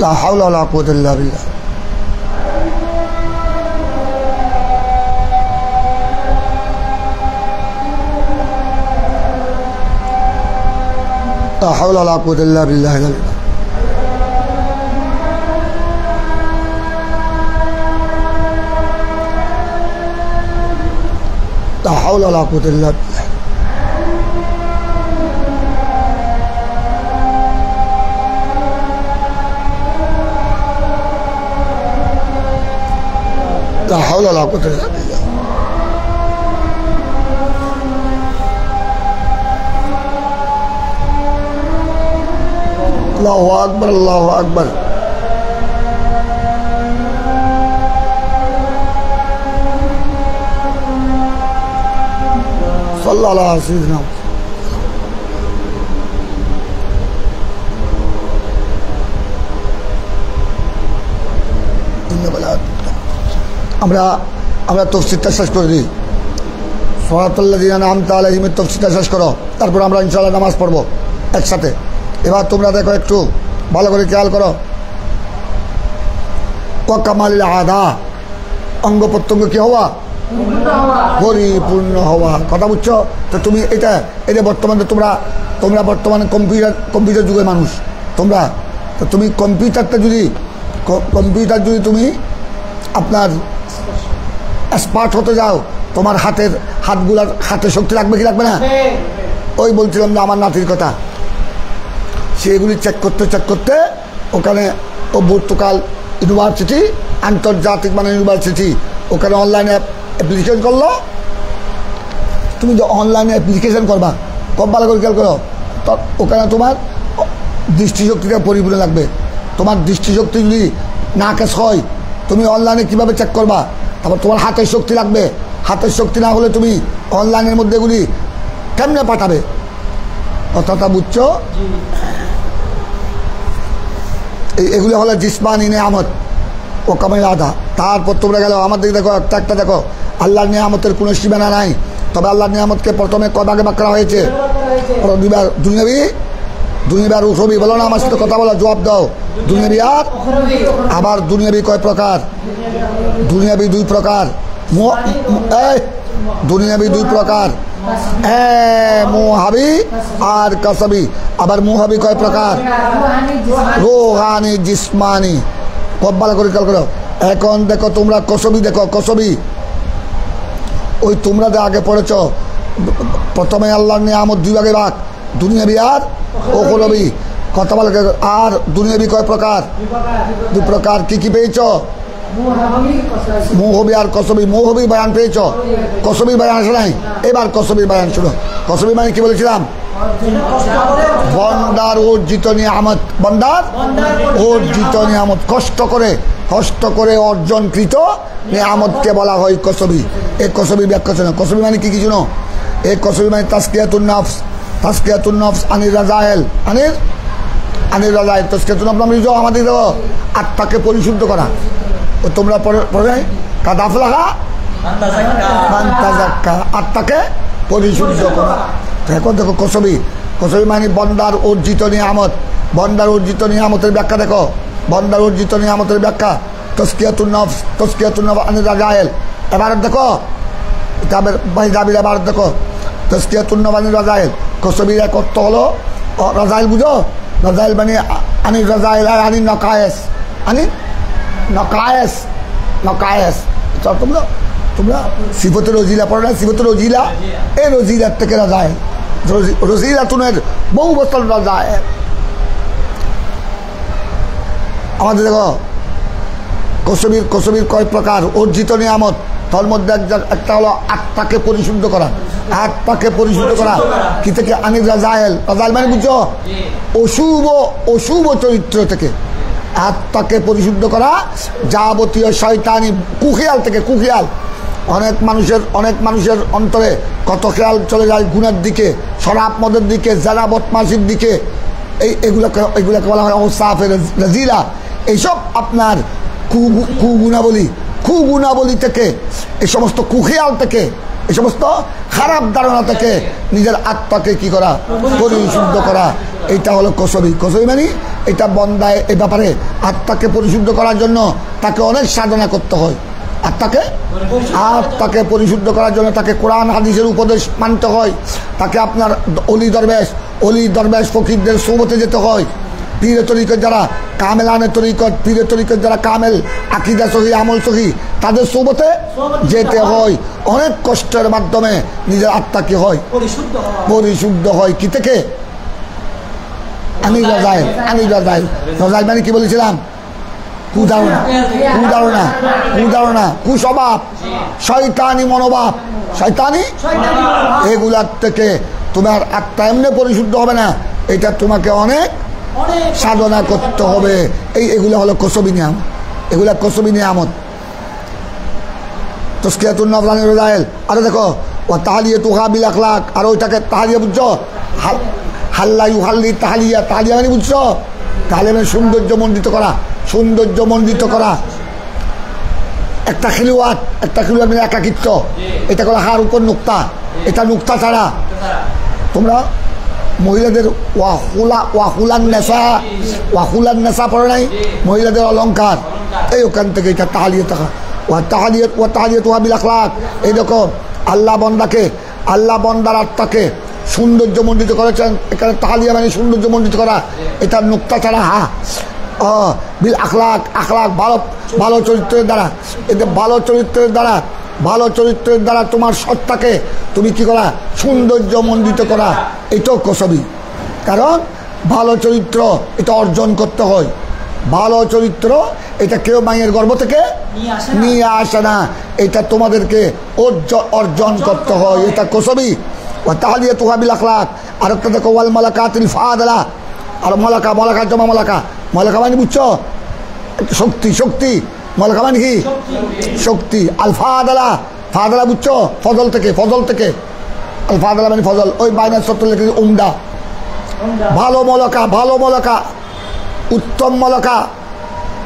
لا حول ولا قوة إلا بالله. لا حول ولا قوة إلا بالله. لا حول ولا قوة إلا بالله. لا حول ولا قوة إلا بالله. الله أكبر الله أكبر. صلى الله على سيدنا আমরা তফসিরটা শেষ করে দিই। সিরাতাল্লাযীনা আন'আমতা আলাইহিমের তফসিরটা শেষ করো, তারপর আমরা ইনশাআল্লাহ নামাজ পড়বো একসাথে। এবার তোমরা দেখো, একটু ভালো করে খেয়াল করো। ওয়া কামালিল আদা, অঙ্গ প্রত্যঙ্গ কি হওয়া, পরিপূর্ণ হওয়া। কথা বুঝছো? তো তুমি এটা বর্তমানে তোমরা বর্তমানে কম্পিউটার যুগের মানুষ তোমরা। তো তুমি কম্পিউটার যদি তুমি আপনার এক্সপার্ট হতে যাও, তোমার হাতে শক্তি লাগবে কি লাগবে না? ওই বলছিলাম যে আমার নাতির কথা, সে এগুলি চেক করতে ওখানে ও পর্তুগাল ইউনিভার্সিটি, আন্তর্জাতিক মানের ইউনিভার্সিটি, ওখানে অনলাইনে অ্যাপ্লিকেশন করলো। তুমি যে অনলাইনে অ্যাপ্লিকেশন করবা, খুব ভালো করে খেয়াল করো, ওখানে তোমার দৃষ্টিশক্তিটা পরিপূর্ণ লাগবে। তোমার দৃষ্টিশক্তি যদি না কেস হয়, তুমি অনলাইনে কীভাবে চেক করবা? তারপর তোমার হাতের শক্তি লাগবে। হাতের শক্তি না হলে তুমি অনলাইনের মধ্যে এগুলি কেমনে পাঠাবে? কথাটা বুঝছো? এগুলি হলো জিসমানি নেয়ামত ও কামাই আধা। তারপর তোমরা গেল আমার দিকে দেখো, একটা দেখো, আল্লাহর নিয়ামতের কোনো সীমানা নাই। তবে আল্লাহর নিয়ামতকে প্রথমে কয় ভাগে ভাগ করা হয়েছে? দুনিয়াবি আর উখরবি। বলো না, আমার সাথে কথা বলো, জবাব দাও। দুনিয়াবি আর আবার দুনিয়াবি কয় প্রকার? দুনিয়াবি দুই প্রকার। দুনিয়াবি দুই প্রকার, মুহাবি আর কাসবি। আবার মুহাবি কয় প্রকার? রুহানি জিসমানি। খুব ভালো করে খেয়াল করো। এখন দেখো তোমরা কসবি দেখো, কসবি ওই তোমরা যে আগে পড়েছ, প্রথমে আল্লাহর নিয়ামত দুই ভাগে ভাগ, দুনিয়াবি আর উখরবি। কথা বলে। আর দুনিয়াবি কয় প্রকার? দুই প্রকার। কি কি পেয়েছ? মুহাবি আর কসবি। মুহাবি বয়ান পেয়েছ, কসবি বয়ান আসে নাই। এবার কসবি বয়ান শুনো। কসবি মানে কি বলেছিলাম? বন্দার অর্জিত নিয়ামত। বন্দার অর্জিত নিয়ামত, কষ্ট করে অর্জনকৃত নিয়ামতকে বলা হয় কসবি। এই কসবি ব্যাখ্যা শোনো। কসবি মানে কি কি শুনো? এই কসবি মানে তাসকিয়াতুন নফস। তাসকিয়াতুন নফস আনির রাজায়েল। আনির রাজায়েল তাসকিয়াতুন নফস মানে আমাদের দেখো আত্মাকে পরিশুদ্ধ করা। ও তোমরা পড়ে কাদাফলাহা মান্তাজাক্কা, আত্মাকে পরিশুদ্ধ করা। এখন দেখো কসবি। কসবি মানে বন্দার অর্জিত নিয়ামত। বন্দার অর্জিত নিয়ামতের ব্যাখ্যা দেখো। বন্দার অর্জিত নিয়ামতের ব্যাখ্যা তাসকিয়াতুন নফস। তাসকিয়াতুন নফস আনির রাজায়েল। এবার দেখো জাবির, এবার দেখো তাসকিয়াতুন নফস আনির রাজায়েল। কসবির এক অর্থ হলো রাজায়েল, বুঝো? রাজায়েল মানে আনির রাজায়েল আর আনির নকায়েস। আনির নকায়েস, নকায়েস। তোমরা সিফতের রজিলা পড়ো না? সিফতের রজিলা, এই রজিলার থেকে রাজায়েল। রজিলাতুনের বহু বছর রাজায়েল। আমাদের দেখো কসবির কয় প্রকার? অর্জিত নিয়ামত। তার মধ্যে একটা হলো আত্মাকে পরিশুদ্ধ করা। আত্মাকে পরিশুদ্ধ করা কি থেকে? আনির রাজায়েল। রাজায়েল মানে বুঝছো? অশুভ চরিত্র থেকে আত্মাকে পরিশুদ্ধ করা, যাবতীয় শয়তানি কুখিয়াল থেকে। কুখিয়াল অনেক মানুষের অন্তরে কত খেয়াল চলে যায় গুণের দিকে, শরাব মদের দিকে, জানা বদমাশির দিকে। এগুলোকে বলা হয় ওসাফের রাজিলা। এইসব আপনার কুগুণাবলী থেকে, এই সমস্ত কুখিয়াল থেকে, এই সমস্ত খারাপ ধারণা থেকে নিজের আত্মাকে কি করা? পরিশুদ্ধ করা। এইটা হলো কসবি। কসবি মানে এটা বন্দায় এই ব্যাপারে আত্মাকে পরিশুদ্ধ করার জন্য তাকে অনেক সাধনা করতে হয়। আত্মাকে পরিশুদ্ধ করার জন্য তাকে কোরআন হাদিসের উপদেশ মানতে হয়। তাকে আপনার অলি দরবেশ ফকিরদের সোবতে যেতে হয়। পীরের তরিকত যারা কামেলানের তরিকত, পীরের তরিকত যারা কামেল, আকিদা সহি, আমল সহি, তাদের সোবতে যেতে হয়। অনেক কষ্টের মাধ্যমে নিজের আত্মা কি হয়? পরিশুদ্ধ হয়। কি থেকে? আনির রাজায়েল। রাজায়েল মানে কি বলেছিলাম? কুধারণা, কুস্বভাব, শয়তানি মনোভাব, শয়তানি, এগুলার থেকে তোমার আত্মা এমনি পরিশুদ্ধ হবে না। এটা তোমাকে অনেক সাধনা করতে হবে। এগুলো হলো কসবি নিয়ামত। এগুলা কসবি নিয়ামত। তাসকিয়াতুন নফস আনির রাজায়েল। আরো দেখো ও তাহলিয়াতুহা বিল আখলাক। আর ওইটাকে তাহলিয়া বুঝছো? হাল্লা ইউহাল্লি তাহলিয়া। তাহলিয়া মানে বুঝছো? তাহলে মানে সৌন্দর্য মণ্ডিত করা। একটা খিলুয়াত মানে একাকিত্ব। এটা করে হার উপর নুক্তা। এটা নুক্তা ছাড়া তোমরা মহিলাদের ওয়াহুলান নেশা পড়ে নাই? মহিলাদের অলঙ্কার, এই ওখান থেকে এটা তাহালিয়া থাকা। তাহালিয়া তোহা বিল আখলাক। এই দেখো আল্লাহ বন্দার আত্মাকে সৌন্দর্যমণ্ডিত করেছেন। এখানে তাহালিয়া মানে সৌন্দর্যমণ্ডিত করা। এটা নুক্তা ছাড়া বিল আখলাক। ভালো চরিত্রের দ্বারা। এতে ভালো চরিত্রের দ্বারা তোমার সত্তাকে তুমি কি করা? সৌন্দর্যমণ্ডিত করা। এটাও কসবি। কারণ ভালো চরিত্র এটা অর্জন করতে হয়। ভালো চরিত্র এটা কেউ মায়ের গর্ভ থেকে নিয়ে আসে না। এটা তোমাদেরকে অর্জন করতে হয়। এটা কসবি। তাহলিয়াতুহা বিল আখলাক। আর একটা দেখো ওয়াল মালাকাতিল ফাদলা। আর মলাকা জমা মলাকা মানে বুঝছো? শক্তি মলকা মানে কি শক্তি। আল ফাদালা, ফাদালা বুঝছো ফজল থেকে, ফজল থেকে আল ফাদালা মানে ফজল। ওই বাইনার সত্য লেখে উমদা, ভালো মলকা, ভালো মলকা, উত্তম মলকা।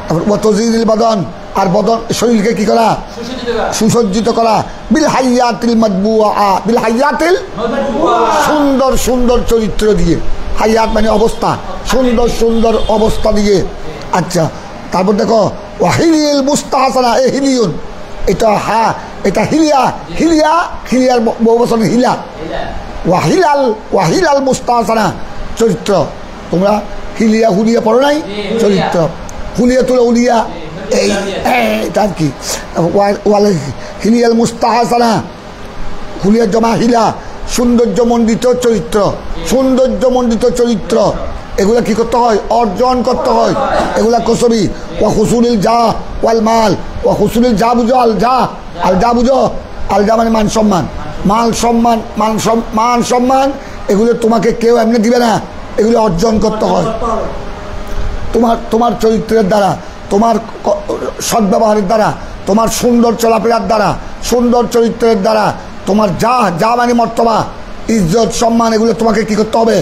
তারপর তজিদিল বদন, আর বদন শরীরকে কি করা সুসজ্জিত করা। বিল হাইয়াতিল মাদবুআ, বিল হাইয়াতিল সুন্দর সুন্দর চরিত্র দিয়ে। হাইয়াত মানে অবস্থা, সুন্দর সুন্দর অবস্থা দিয়ে। আচ্ছা তারপর দেখো ওয়াহিলিল মুস্তাহাসানা, এ হিলিউন, এটা হা, এটা হিলিয়া, হিলিয়া, হিলিয়ার বহু বছর হিলা। ওয়াহিলাল, ওয়াহিলাল মুস্তাহাসানা চরিত্র। তোমরা হিলিয়া হুলিয়া পড়ো নাই? চরিত্র হুলিয়া তুলে উলিয়া, এই তার কি হিলিয়াল মুস্তাহাসানা, হুলিয়া জমা হিলা, সৌন্দর্যমণ্ডিত চরিত্র। সৌন্দর্যমণ্ডিত চরিত্র এগুলা কি করতে হয়? অর্জন করতে হয়। এগুলা কসবি। ওয়া হুসুলিল জা ওয়াল মাল, ওয়া হুসুলিল জা বুঝো, আল জা, আল জা বুঝো, আল জা মানে মান সম্মান, মান সম্মান, মান সম্মান। এগুলো তোমাকে কেউ এমনি দিবে না, এগুলো অর্জন করতে হয় তোমার চরিত্রের দ্বারা, তোমার সদ্ব্যবহারের দ্বারা, তোমার সুন্দর চলাফেরার দ্বারা, সুন্দর চরিত্রের দ্বারা, তোমার যা মানে মর্তবা, ইজ্জত, সম্মান, এগুলো তোমাকে কি করতে হবে?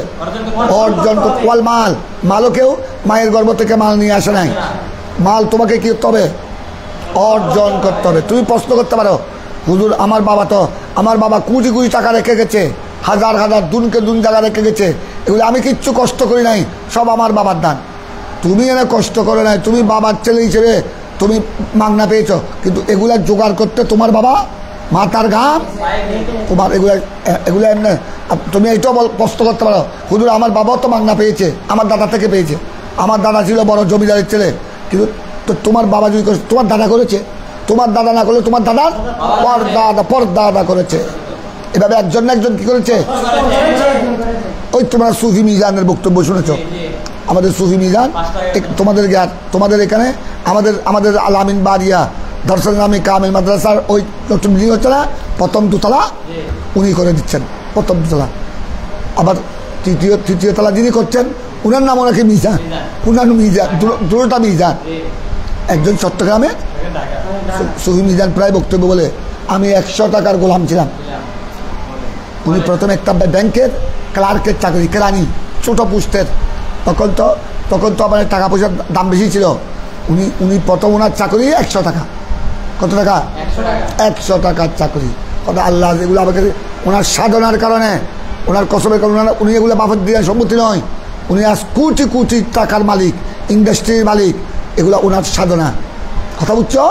অর্জন করতে। ওয়াল মাল, মালও কেউ মায়ের গর্ভ থেকে মাল নিয়ে আসে নাই। মাল তোমাকে কি করতে হবে? অর্জন করতে হবে। তুমি প্রশ্ন করতে পারো, হুজুর আমার বাবা কোটি কোটি টাকা রেখে গেছে, হাজার হাজার দুনকে দুন জায়গা রেখে গেছে, এগুলো আমি কিচ্ছু কষ্ট করি নাই, সব আমার বাবার দান। তুমি এনে কষ্ট করে নাই, তুমি বাবার ছেলে হিসেবে তুমি মাগনা পেয়েছ, কিন্তু এগুলা জোগাড় করতে তোমার বাবা মাথার ঘাম, তোমার এগুলো এমনি। তুমি এইটাও প্রশ্ন করতে পারো, হুজুর আমার বাবাও তো মাগনা পেয়েছে, আমার দাদা থেকে পেয়েছে, আমার দাদা ছিল বড় জমিদারের ছেলে, কিন্তু তো তোমার বাবা যদি করেছে, তোমার দাদা করেছে, তোমার দাদা না করলে তোমার দাদার পরদাদা করেছে। এভাবে একজন না একজন কি করেছে? ওই তোমরা সুফি মিজানের বক্তব্য শুনেছ, আমাদের সুফি মিজান তোমাদের এখানে আমাদের আলামিন বারিয়া দর্শন নামী কামিল মাদ্রাসার ওই নতুন বিল্ডিং হচ্ছে না, প্রথম দুতলা উনি করে দিচ্ছেন, প্রথম দুতলা। আবার তৃতীয় তলা যিনি করছেন উনার নাম ওনাকে মিজান, উনার মিজান, দুটোটা মিজান। একজন চট্টগ্রামে সুফি মিজান প্রায় বক্তব্য বলে, আমি 100 টাকার গোলাম ছিলাম। উনি প্রথমে একটা ব্যাংকের ক্লার্কের চাকরি, কেরানি, ছোট পোস্টের। তখন তো আমার টাকা পয়সার দাম বেশি ছিল। উনি প্রথম ওনার চাকরি 100 টাকা। কত টাকা? 100 টাকার চাকরি। কথা আল্লাহ, এগুলো আমাকে ওনার সাধনার কারণে, ওনার কসমের কারণে, উনি এগুলো বাফত দিয়ে সম্মতি নয়, উনি আজ কোটি কোটি টাকার মালিক, ইন্ডাস্ট্রির মালিক, এগুলো ওনার সাধনা। কথা বুঝছো?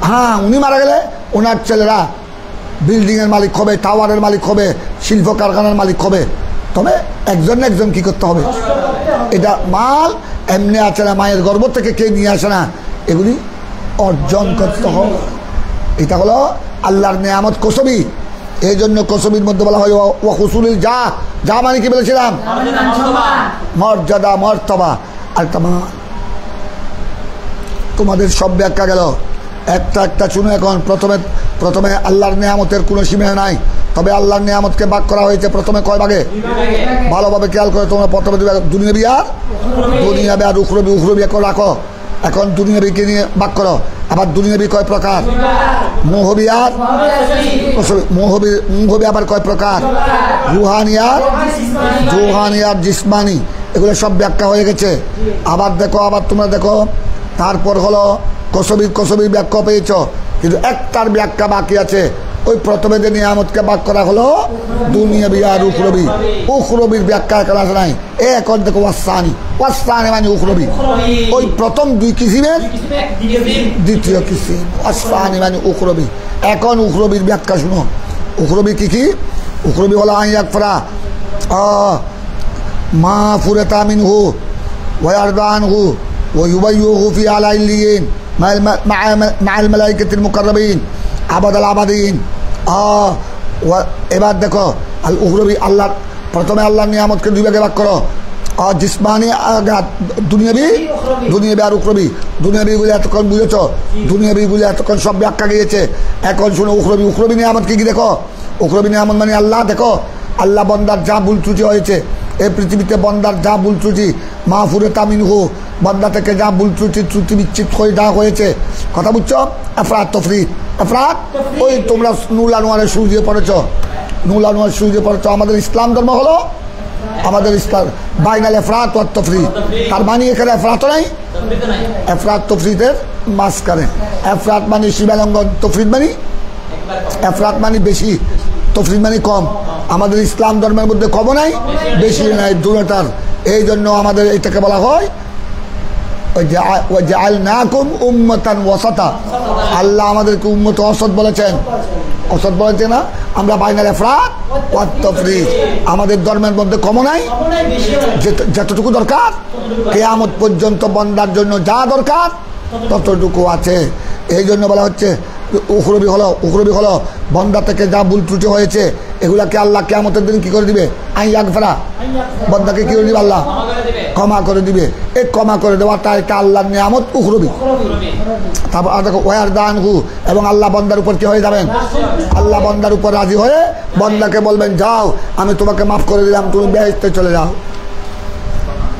হ্যাঁ, উনি মারা গেলে ওনার ছেলেরা বিল্ডিংয়ের মালিক হবে, টাওয়ারের মালিক হবে, শিল্প কারখানার মালিক হবে। তবে একজন না একজন কি করতে হবে? এটা মাল এমনি আছে না, মায়ের গর্ভ থেকে কে নিয়ে আসে না, এগুলি অর্জন করতে হবে। এটা হলো আল্লাহর নেয়ামত কসবি। এই জন্য কসবির মধ্যে বলা হয় ওয়া হুসুলিল যা মানে কি বলেছিলাম? মর্যাদা, মর্তবা। আর তোমাদের সব ব্যাখ্যা গেল, একটা শুনো এখন। প্রথমে আল্লাহর নেয়ামতের কোনো সীমা নাই, তবে আল্লাহর নেয়ামতকে ভাগ করা হয়েছে প্রথমে কয় ভাগে? ভালোভাবে খেয়াল করে তোমরা। প্রথমে দুনিয়াবি আর উখরবি এখন রাখো। এখন দুনিয়াবিকে নিয়ে ভাগ করো। আবার দুনিয়াবি কয় প্রকার? মোহবি আর মোহবি আবার কয় প্রকার? রুহানি আর জিসমানি। এগুলো সব ব্যাখ্যা হয়ে গেছে। আবার তোমরা দেখো, তারপর হলো কসবির ব্যাখ্যা পেয়েছ, কিন্তু একটার ব্যাখ্যা বাকি আছে। ওই প্রথমে যে নিয়ামতকে ভাগ করা হলো দুনিয়াবি আর উখরবির ব্যাখ্যা এখন আসে নাই। এখন দেখো ওয়াসানি মানে উখরবি। ওই প্রথম দুই কিসিমের দ্বিতীয় কিসিম ওয়াসানি মানে উখরবি। এখন উখরবির ব্যাখ্যা শুনো। উখরবি কি? উখরবি হলো আইয়াকফরা মা ফুরাতা মিনহু ওয়া ইয়ারদানহু ওয়া ইউবাইয়ুহু ফি আলাইলিন মা'আল মালাইকাতিল মুকাররাবিন আবাদাল আবাদিন। এবার দেখো আল উখরবি, আল্লাহর প্রথমে আল্লাহর নিয়ামতকে দুই ভাগে ভাগ করো। জিসমানি দুনিয়াবি আর উখরবি। দুনিয়াবিগুলি এতক্ষণ বুঝেছ, দুনিয়াবিগুলি এতক্ষণ সব ব্যাখ্যা গিয়েছে। এখন শুনো উখরবি নিয়ামত কি দেখো। উখরবি নিয়ামত মানে আল্লাহ, দেখো আল্লাহ বন্দার যা ভুল ত্রুটি হয়েছে এই পৃথিবীতে বন্দার যা ভুল ত্রুটি মাহফুরে তামিন হো, বন্দা থেকে যা ভুল ত্রুটি বিচ্ছিত হয়ে যা হয়েছে, কথা বুঝছো? এফরাত তফরিত, এফরাত ওই তোমরা নুল আনোয়ারের সুর দিয়ে পড়েছ, নুল আনোয়ার সুর দিয়ে পড়েছ। আমাদের ইসলাম ধর্ম হলো আমাদের ইসলাম বাইনাল এফরাত ওয়াত তফরিত। তার মানে এখানে এফরাতও নাই, এফরাত তফরিতের মাঝখানে। এফরাত মানে সীমালঙ্ঘন, তফরিত মানে এফরাত মানে বেশি, তফরিত মানে কম। আমাদের ইসলাম ধর্মের মধ্যে কমও নাই বেশি নাই, দূরতার। এই জন্য আমাদের এটাকে বলা হয় ওয়াজআলনাকুম উম্মাতান ওয়াসাতা। আল্লাহ আমাদেরকে উম্মত ওয়াসাত বলেছেন, ওয়াসাত বলেছে না? আমরা বাইনাল ইফরাত ওয়াত তাফরিত, আমাদের ধর্মের মধ্যে কমও নাই, যতটুকু দরকার কিয়ামত পর্যন্ত বান্দার জন্য যা দরকার ততটুকু আছে। এই জন্য বলা হচ্ছে উখরবি হলো বন্দা থেকে যা ভুল ত্রুটি হয়েছে এগুলাকে আল্লাহ কিয়ামতের দিন কি করে দিবে? আইয়াগফিরা, বন্দাকে কি করে দিবে? আল্লাহ ক্ষমা করে দিবে। এই ক্ষমা করে দেওয়াটা এটা আল্লাহর নিয়ামত, উখরবি। তারপর দেখো ওয়ারদানহু, এবং আল্লাহ বন্দার উপর কি হয়ে যাবেন? আল্লাহ বন্দার উপর রাজি হয়ে বন্দাকে বলবেন যাও আমি তোমাকে মাফ করে দিলাম, তুমি বেহেশতে চলে যাও।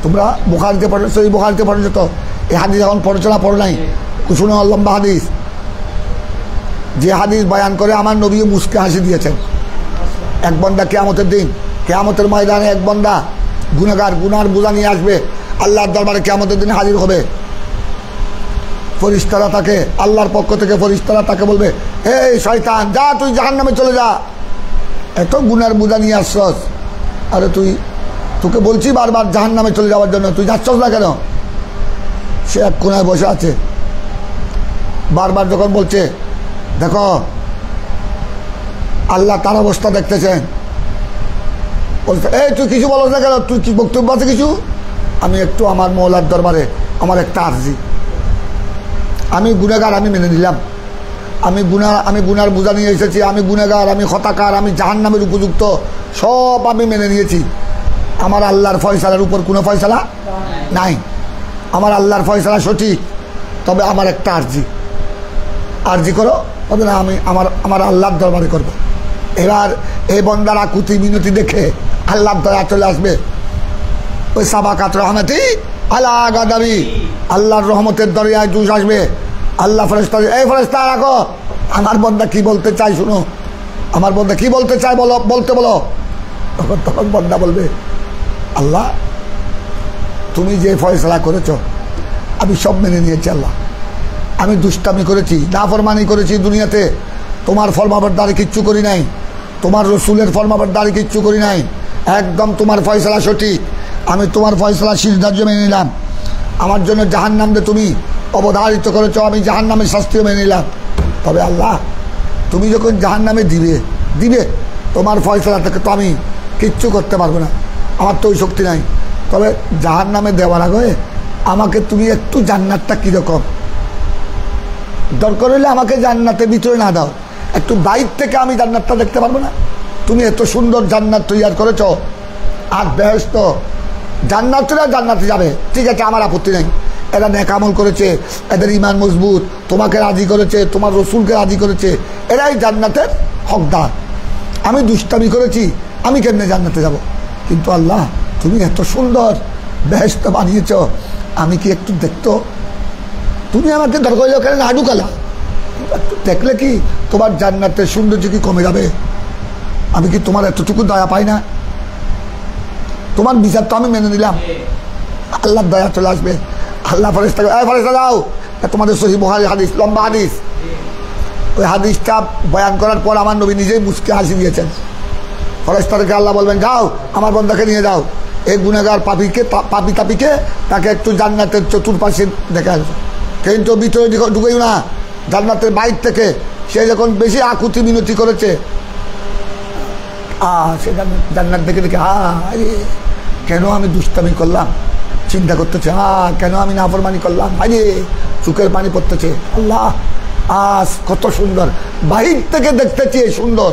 তোমরা বুখারীতে পড়ো, সেই বুখারীতে পড়েছো তো? এই হাদিস এখন পড়েছো না? পড়ো নাই? শুনো লম্বা হাদিস, যে হাদিস বয়ান করে আমার নবী মুস্কে হাসি দিয়েছেন। এক বন্দা কিয়ামতের দিন, কিয়ামতের ময়দানে এক বন্দা গুনাহগার, গুনার বোঝা নিয়ে আসবে আল্লাহর দরবারে, কিয়ামতের দিনে হাজির হবে। ফেরেশতারা তাকে, আল্লাহর পক্ষ থেকে ফেরেশতারা তাকে বলবে, এই শয়তান যা, তুই জাহান্নামে চলে যা, এত গুনার বোঝা নিয়ে আসছস, আরে তোকে বলছি বারবার জাহান্নামে চলে যাওয়ার জন্য, তুই যাচ্ছস না কেন? সে এক কোনায় বসে আছে, বারবার যখন বলছে, দেখো আল্লাহ তার অবস্থা দেখতেছেন, বলছে এই তুই কিছু বলো না কেন, তুই কি বক্তব্য আছে কিছু? আমি একটু আমার মওলার দরবারে আমার একটা আরজি, আমি গুনাহগার, আমি মেনে নিলাম, আমি গুনার বোঝা নিয়ে এসেছি, আমি গুনাহগার, আমি হতাকার, আমি জাহান্নামের উপযুক্ত, সব আমি মেনে নিয়েছি। আমার আল্লাহর ফয়সালার উপর কোনো ফয়সালা নাই, আমার আল্লাহর ফয়সালা সঠিক, তবে আমার একটা আরজি করো। তবে না, আমি আমার আল্লাহর দরবারে করব। এবার এই বন্দার আকুতি মিনতি দেখে আল্লাহর দয়া চলে আসবে। ওই সাবাকাত রহমতি আলা গাদাবি, আল্লাহর রহমতের দরিয়ায় জুস আসবে। আল্লাহ ফেরেশতা, এই ফেরেশতা রাখো, আমার বন্দা কি বলতে চাই শুনো, আমার বন্দা কি বলতে চাই বলতে বলো। তখন বন্দা বলবে, আল্লাহ তুমি যে ফয়সালা করেছো আমি সব মেনে নিয়েছি। আল্লাহ আমি দুষ্টামি করেছি, নাফরমানি করেছি দুনিয়াতে, তোমার ফরমাবরদারি কিচ্ছু করি নাই, তোমার রসুলের ফরমাবরদারি কিচ্ছু করি নাই, একদম তোমার ফয়সালা সঠিক, আমি তোমার ফয়সালা শিরধার্য মেনে নিলাম। আমার জন্য জাহান্নামকে তুমি অবধারিত করেছ, আমি জাহান্নামের শাস্তিও মেনে নিলাম। তবে আল্লাহ তুমি যখন জাহান্নামে দিবে তোমার ফয়সালা থেকে তো আমি কিচ্ছু করতে পারবো না, আমার তো ওই শক্তি নাই। তবে জাহান্নামে দেওয়ার আগে আমাকে তুমি একটু জান্নাতটা কীরকম, দরকার হলে আমাকে জান্নাতের ভিতরে না দাও, একটু বাইর থেকে আমি জান্নাতটা দেখতে পারবো না? তুমি এত সুন্দর জান্নাত তৈরি করেছ, আর বেহেশত, জান্নাতরা জান্নাতে যাবে, ঠিক আছে, আমার আপত্তি নেই। এরা নেক আমল করেছে, এদের ঈমান মজবুত, তোমাকে রাজি করেছে, তোমার রসুলকে রাজি করেছে, এরাই জান্নাতের হকদার। আমি দুষ্টামি করেছি, আমি কেমনে জান্নাতে যাব? কিন্তু আল্লাহ তুমি এত সুন্দর বেহেশত বানিয়েছ, আমি কি একটু দেখতো? তুমি আমাকে দরকার হইলে ওখানে না ঢুকালা, একটু দেখলে কি তোমার জান্নাতের সৌন্দর্য কি কমে যাবে? আমি কি তোমার এতটুকু দয়া পাই না? তোমার বিচার তো আমি মেনে নিলাম, আল্লাহর দয়া চলে আসবে। আল্লাহ ফেরেশতা, এই ফেরেশতা যাও, তোমাদের সহিহ বুখারী হাদিস, লম্বা হাদিস, ওই হাদিসটা বয়ান করার পর আমার নবী নিজেই মুস্কে হাসি দিয়েছেন। ফেরেশতাকে আল্লাহ বলবেন যাও আমার বন্দাকে নিয়ে যাও, এই গুনাহগার পাপি তাপিকে তাকে একটু জান্নাতের চতুর্পাশে দেখা আসবে, কিন্তু ভিতরে ঢুকেই না, জান্নাতের বাইর থেকে। সে যখন বেশি আকুতি মিনতি করেছে, সে জান্নাত দেখে কেন আমি দুষ্টামি করলাম, চিন্তা করতেছে, কেন আমি নাফরমানি করলাম, চোখের পানি পড়তেছে। আল্লাহ কত সুন্দর, বাহির থেকে দেখতেছি সুন্দর,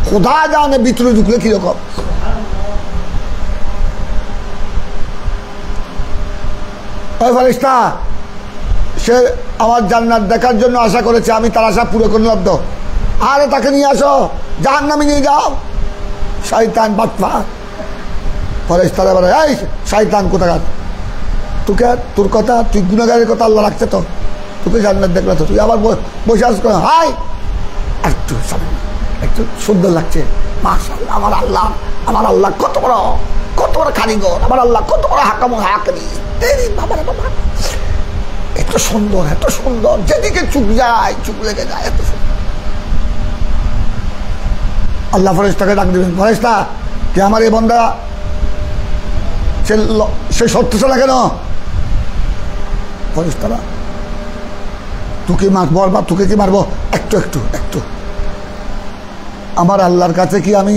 খোদা জানে ভিতরে ঢুকলে কিরকম। ওই ফেরেশতা সে আমার জান্নাত দেখার জন্য আশা করেছে, আমি তার আশা পুরো করে লব্ধ, আরে তাকে নিয়ে আসো, জাহান্নামে নিয়ে যাও। শয়তান বাটপার, ফেরেশতারা বলে, এই শয়তান কোথাকার, তোকে তোর কথা, তুই গুনাহগারের কথা আল্লাহ রাখছে তো, তোকে জান্নাত দেখলে তো তুই আবার বসে আসছো, হাই একটু একটু সুন্দর লাগছে, মাশাআল্লাহ আমার আল্লাহ কত বড় কারিগর, আমার আল্লাহ কত বড় হাকিম, বাবা বাবা এত সুন্দর যেদিকে চুপ যায় চুপ লেগে যায়, এত সুন্দর। আল্লাহ ফেরেশতাকে ডাক দিবেন, ফেরেশতা কে আমার এই বান্দা সে সত্যছে না কেন? ফেরেশতারা তোকে মারবো বা তোকে কি মারবো, একটু আমার আল্লাহর কাছে কি আমি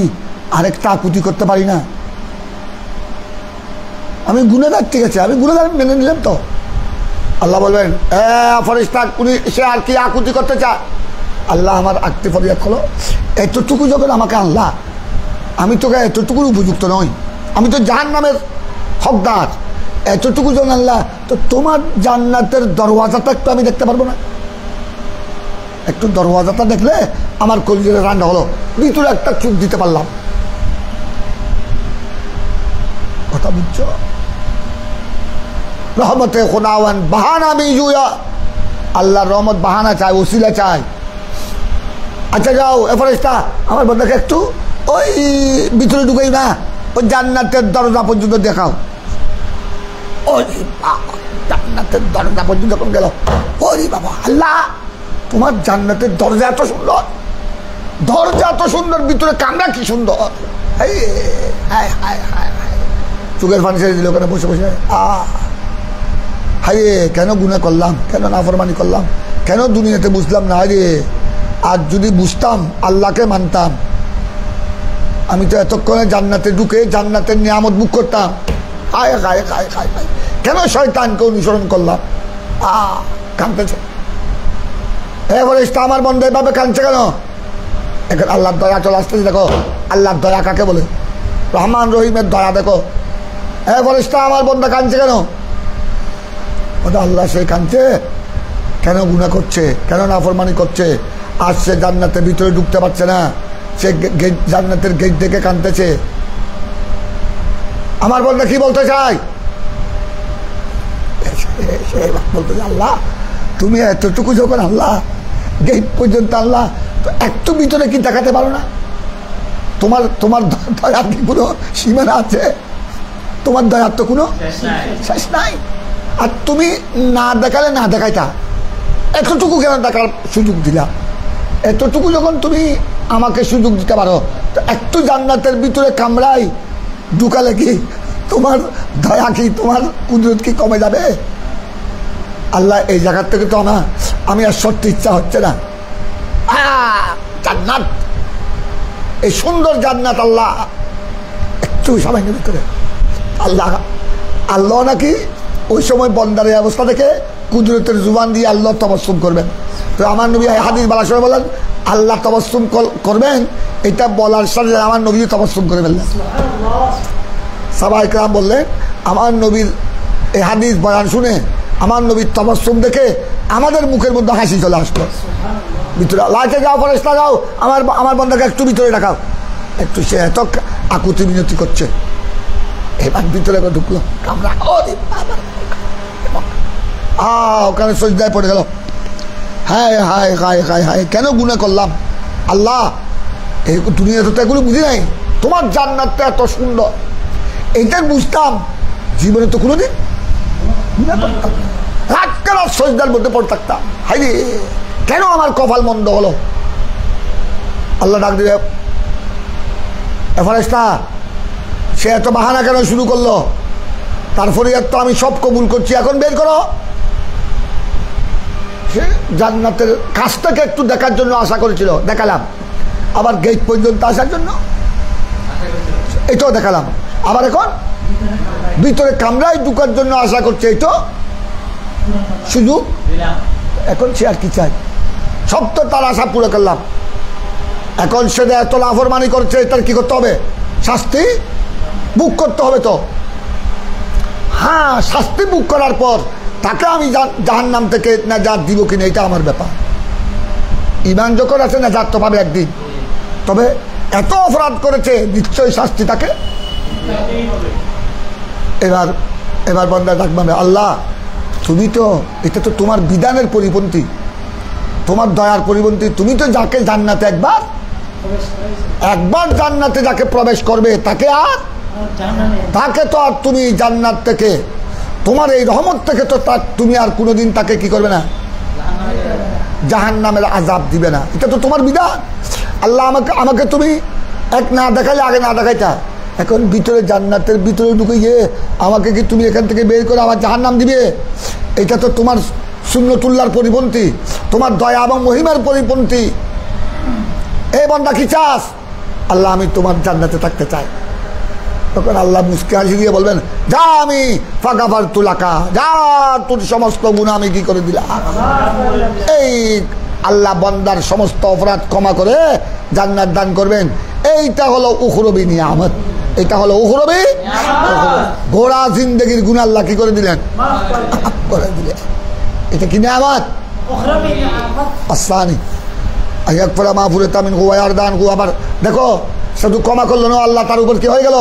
আরেকটা আকুতি করতে পারি না? আমি গুনাহগার, ঠিক আছে আমি গুনাহগার মেনে নিলাম তো। আল্লাহ বলবেন, ফেরেশতা সে আর কি আকুতি করতে চায়? আল্লাহ আমার আকতি ফরিয়াদ হলো, এতটুকু যখন আমাকে আল্লাহ, আমি তোকে এতটুকুর উপযুক্ত নই, আমি তো জাহান্নামের হকদার, এতটুকু যখন আল্লাহ, তো তোমার জান্নাতের দরওয়াজাটা একটু আমি দেখতে পারবো না? একটু দরওয়াজাটা দেখলে আমার কলিজার রান্না হলো, ভিতরে একটা চুপ দিতে পারলাম। কথা বুঝছো? রহমতে খোদাওয়ান বাহানা মিজুয়া, আল্লাহর রহমত বাহানা চায়, ওসিলা চায়। আচ্ছা যাও ফেরেশতা আমার বান্দাকে একটু ওই ভিতরে ঢুকাই না, ওই জান্নাতের দরজা পর্যন্ত দেখাও। ওই বাবা জান্নাতের দরজা পর্যন্ত যখন গেল, ওরে বাবা আল্লাহ তোমার জান্নাতের দরজা এত সুন্দর, ভিতরে কামরা কি সুন্দর, চোখের পানি ছেড়ে দিল ওখানে বসে হায় কেন গুনাহ করলাম, কেন নাফরমানি করলাম, কেন দুনিয়াতে বুঝলাম না? রে আজ যদি বুঝতাম, আল্লাহকে মানতাম, আমি তো এতক্ষণে জান্নাতে ঢুকে জান্নাতের নিয়ামত বুক করতাম। হায় হায় হায় হায় হায়, কেন শয়তানকে অনুসরণ করলাম? কাঁদতেছে, ফেরেশতা আমার বান্দা এভাবে কাঁদছে কেন? এখন আল্লাহর দয়া চলে আসতেছে, দেখো আল্লাহর দয়া কাকে বলে, রহমান রহিমের দয়া দেখো। ফেরেশতা আমার বান্দা কাঁদছে কেন? আল্লাহ সে কাঁদছে কেন? গুনাহ করছে, কেন নাফরমানি করছে, আজ সে জান্নাতের ভিতরে ঢুকতে পারছে না, সে জান্নাতের গেট থেকে কাঁদতেছে। আমার বান্দা কি বলতে চাই? বলতে চাই আল্লাহ তুমি এতটুকু যখন আল্লাহ গেট পর্যন্ত আল্লাহ, তো একটু ভিতরে কি দেখাতে পারো না? তোমার দয়ার কি কোনো সীমানা আছে? তোমার দয়ার তো কোনো শেষ নাই। আর তুমি না দেখালে না দেখাইতা, এতটুকু কেন দেখার সুযোগ দিলা? এতটুকু যখন তুমি আমাকে সুযোগ দিতে পারো, তো একটু জান্নাতের ভিতরে কামড়াই ঢুকালে কি তোমার দয়া কি, তোমার কুদরত কি কমে যাবে? আল্লাহ এই জায়গার থেকে তো আমি আর সত্যি ইচ্ছা হচ্ছে না। জান্নাত, এই সুন্দর জান্নাত আল্লাহ একটু সামান্য ভিতরে, আল্লাহ নাকি ওই সময় বন্দারের অবস্থা দেখে কুদরতের জুবান দিয়ে আল্লাহ তাবাসসুম করবেন। তো আমার নবী হাদিস বলার সময় বলেন, আল্লাহ তাবাসসুম করবেন, এটা বলার সাথে আমার নবী তাবাসসুম করে ফেললেন। সাহাবায়ে কেরাম বললেন, আমার নবীর এই হাদিস বয়ান শুনে আমার নবীর তাবাসসুম দেখে আমাদের মুখের মধ্যে হাসি চলে আসলো। ভিতরে লাইটে যাও, ফেরেশতা যাও, আমার বান্দাকে একটু ভিতরে রাখাও, একটু সে এত আকুতি মিনতি করছে। এবার ভিতরে ঢুকলো কামরা, ওখানে সজদায় পড়ে গেল, হায় হায় হায় হায় হায় কেন গুনাহ করলাম? আল্লাহ এই দুনিয়াতে তো এগুলো বুঝি নাই, তোমার জান্নাতটা এত সুন্দর, এইটা বুঝতাম জীবনে তো কোনোদিন রাত রাত সজদার মধ্যে পড়ে থাকতাম। হাই রে কেন আমার কপাল মন্দ হলো? আল্লাহ ডাক দিবে, ফেরেশতা সে এত বাহানা কেন শুরু করলো? তারপরে তো আমি সব কবুল করছি, এখন বের করো। সে জান্নাতের কাজটাকে একটু দেখার জন্য আশা করেছিল, দেখালাম। আবার গেট পর্যন্ত আসার জন্য এটাও দেখালাম। আবার এখন ভিতরে কামরায় ঢুকার জন্য আশা করছে, এটাও সুযোগ। এখন সে আর কি চাই? সব তো তার আশা পুরো করলাম। এখন সে এত নাফরমানি করছে, তার কি করতে হবে? শাস্তি বুক করতে হবে। তো হ্যাঁ, শাস্তি বুক করার পর তাকে আমি জাহান্নাম থেকে নাজাত দিব কিনা এটা আমার ব্যাপার। ঈমান যখন আছে নাজাত তো পাবে একদিন, তবে এত অপরাধ করেছে নিশ্চয়ই শাস্তি তাকে এবার এবার বান্দা ডাক মারবে, আল্লাহ তুমি তো, এটা তো তোমার বিধানের পরিপন্থী, তোমার দয়ার পরিপন্থী। তুমি তো যাকে জান্নাতে একবার জান্নাতে যাকে প্রবেশ করবে তাকে তো আর তুমি জান্নাত থেকে, তোমার এই রহমত থেকে তো তুমি আর কোনোদিন তাকে কি করবে না, জাহান্নামের আযাব দিবে না। এটা তো তোমার বিধান। আল্লাহ আমাকে তুমি এক না দেখাইলে আগে না দেখাইতা, এখন ভিতরে জান্নাতের ভিতরে ঢুকে গিয়ে আমাকে কি তুমি এখান থেকে বের করে আমার জাহান্নাম দিবে? এটা তো তোমার সুন্নতুল্লাহর পরিপন্থী, তোমার দয়া এবং মহিমার পরিপন্থী। এই বান্দা কি চাস? আল্লাহ আমি তোমার জান্নাতে থাকতে চাই। তখন আল্লাহ মুস্কি হাসি দিয়ে বলবেন, যা আমি ফাগাফারতু লাকা, যা তোর সমস্ত গুনাহ আমি কি করে দিলাম। এই আল্লাহ বান্দার সমস্ত অপরাধ ক্ষমা করে জান্নাত দান করবেন। এইটা হলো উখরবি নিয়ামত, এটা হলো উখরবি। গোড়া জিন্দেগির গুনাহ আল্লাহ কি করে দিলেন, করে দিলেন। এটা কি নিয়ামত? আসানি আয়াকফরা মাহফুরাতা মিনহু ওয়া ইয়ারদানহু। আবার দেখো, শুধু ক্ষমা করলো না, আল্লাহ তার উপর কি হয়ে গেল?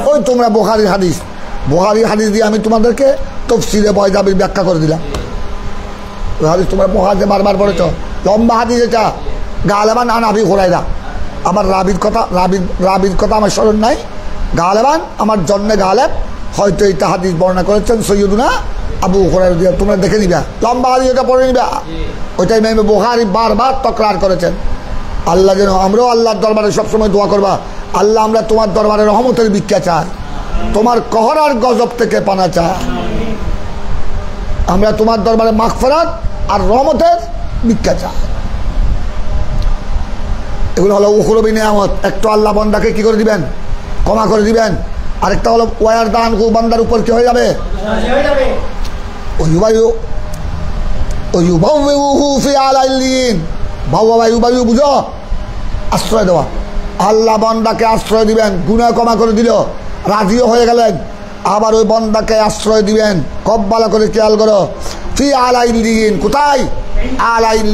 ওই তোমরা বুখারীর হাদিস দিয়ে আমি তোমাদেরকে তাফসীরে বাইজাবির ব্যাখ্যা করে দিলাম। ওই হাদিস তোমরা বুখারীতে বারবার পড়েছ, লম্বা হাদিস এটা। গালেবান আন আবি হুরায়রা, আমার রাবির কথা আমার স্মরণ নাই। গালেবান আমার জন্মে গালেব হয়তো এইটা হাদিস বর্ণনা করেছেন সৈয়দুনা আবু হুরায়রা। তোমরা দেখে নিবা, লম্বা হাদিস ওটা পড়ে নিবা। ওইটাই ইমাম বুখারী বারবার তকরার করেছেন। আল্লাহ যেন, আমরাও আল্লাহর দরবারে সবসময় দোয়া করবা, আল্লাহ আমরা তোমার দরবারে রহমতের ভিক্ষা চাই, তোমার কহরার গজব থেকে পানা চাই। আমরা তোমার দরবারে মাগফিরাত আর রহমতের ভিক্ষা চাই। এগুলো হলো উখরবি নিয়ামত। একটা আল্লাহ বান্দাকে কি করে দিবেন, ক্ষমা করে দিবেন। আরেকটা হলো ওয়ার দান, বান্দার উপর কি হয়ে যাবে, বুঝো, আশ্রয় দেওয়া। আল্লাহ বান্দাকে আশ্রয় দিবেন, গুনাহ ক্ষমা করে দিল, রাজিও হয়ে গেলেন। আবার ওই বান্দাকে আশ্রয় দিবেন, খুব ভালো করে খেয়াল করো। ফি আলাইন, কোথায়? আলাইন,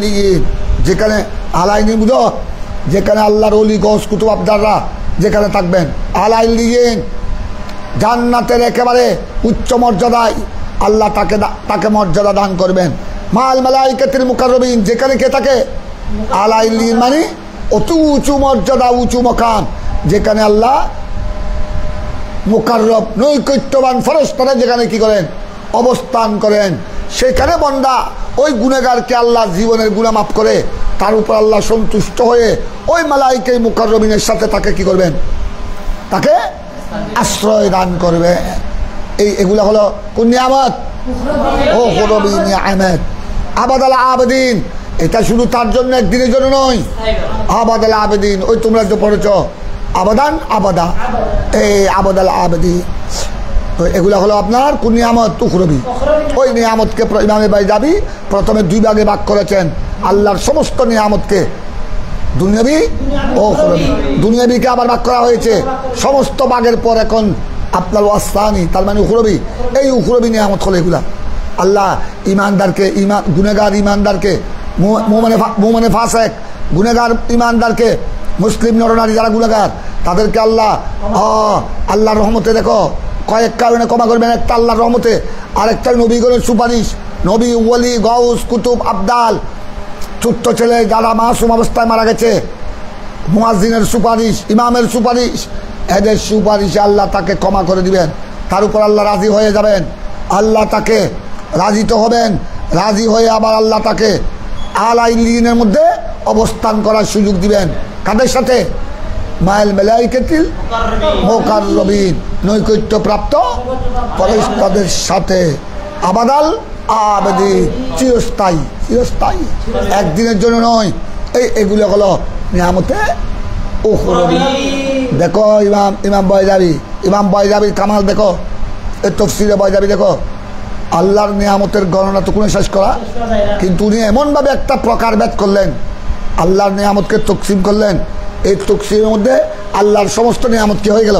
যেখানে আলাইন বুঝো, যেখানে আল্লাহর ওলি গৌস কুতুব আবদাররা যেখানে থাকবেন। আলাইন জান্নাতের একেবারে উচ্চ মর্যাদায় আল্লাহ তাকে মর্যাদা দান করবেন। মাল মালাইকাতিল মুকাররবিন, যেখানে কে থাকে? আলাইন মানে অতি উঁচু মর্যাদা, উঁচু মকাম, যেখানে আল্লাহ মুকাররব নৈকট্যবান ফেরেশতারা যেখানে কি করেন, অবস্থান করেন। সেখানে বান্দা ওই গুনাহগারকে আল্লাহ জীবনের গুনাহ মাফ করে তার উপর আল্লাহ সন্তুষ্ট হয়ে ওই মালাইকা মুকাররবিনের সাথে তাকে কি করবেন, তাকে আশ্রয় দান করবে। এগুলা হলো কোন নিয়ামত? উখরবি নিয়ামত। আবাদাল আবেদিন, এটা শুধু তার জন্য একদিনের জন্য নয়। আবাদাল আবেদিন, ওই তোমরা যে পড়েছ আবাদান আবাদা, এই আবাদাল আবেদিন। তো এগুলা হলো আপনার কোন নিয়ামত? উখরবি। ওই নিয়ামতকে ইমামে বাইজাবি প্রথমে দুই ভাগে ভাগ করেছেন। আল্লাহর সমস্ত নিয়ামতকে দুনিয়াবি ও উখরবি। দুনিয়াবিকে আবার ভাগ করা হয়েছে সমস্ত ভাগের পর এখন আপনার ওয়াসানি, তার মানে উখরবি। এই উখরবি নিয়ামত হলো এগুলা। আল্লাহ ইমানদারকে, গুনেগার ইমানদারকে, মুমিনে ফাসেক গুনেগার ইমানদারকে, মুসলিম নরনারী যারা গুনেগার তাদেরকে আল্লাহ আল্লাহর রহমতে দেখো কয়েক কারণে ক্ষমা করবেন। একটা আল্লাহর রহমতে, আরেকটা নবীগণের সুপারিশ। নবী, ওলি, গাউস, কুতুব, আবদাল, ছোট্ট ছেলে যারা মাসুম অবস্থায় মারা গেছে, মুয়াজ্জিনের সুপারিশ, ইমামের সুপারিশ, এদের সুপারিশে আল্লাহ তাকে ক্ষমা করে দিবেন। তার উপর আল্লাহ রাজি হয়ে যাবেন। আল্লাহ তাকে রাজি তো হবেন, রাজি হয়ে আবার আল্লাহ তাকে আলাইনের মধ্যে অবস্থান করার সুযোগ দিবেন। কাদের সাথে? মাইল মালাইকাতিল মুকাররবিন, নৈকট্যপ্রাপ্ত ফেরেশতাদের সাথে। আবাদাল আবেদিন, চিরস্থায়ী, চিরস্থায়ী, একদিনের জন্য নয়। এগুলো হলো নিয়ামতে উখরবি। দেখো ইমাম বাইজাবির কামাল দেখো, এই তফসিরে বাইজাবি দেখো। আল্লাহর নিয়ামতের গণনা তো কোনো শেষ করা, কিন্তু উনি এমনভাবে একটা প্রকারভেদ করলেন, আল্লাহর নিয়ামতকে তকসিম করলেন। এই তকসিমের মধ্যে আল্লাহর সমস্ত নিয়ামত কি হয়ে গেল,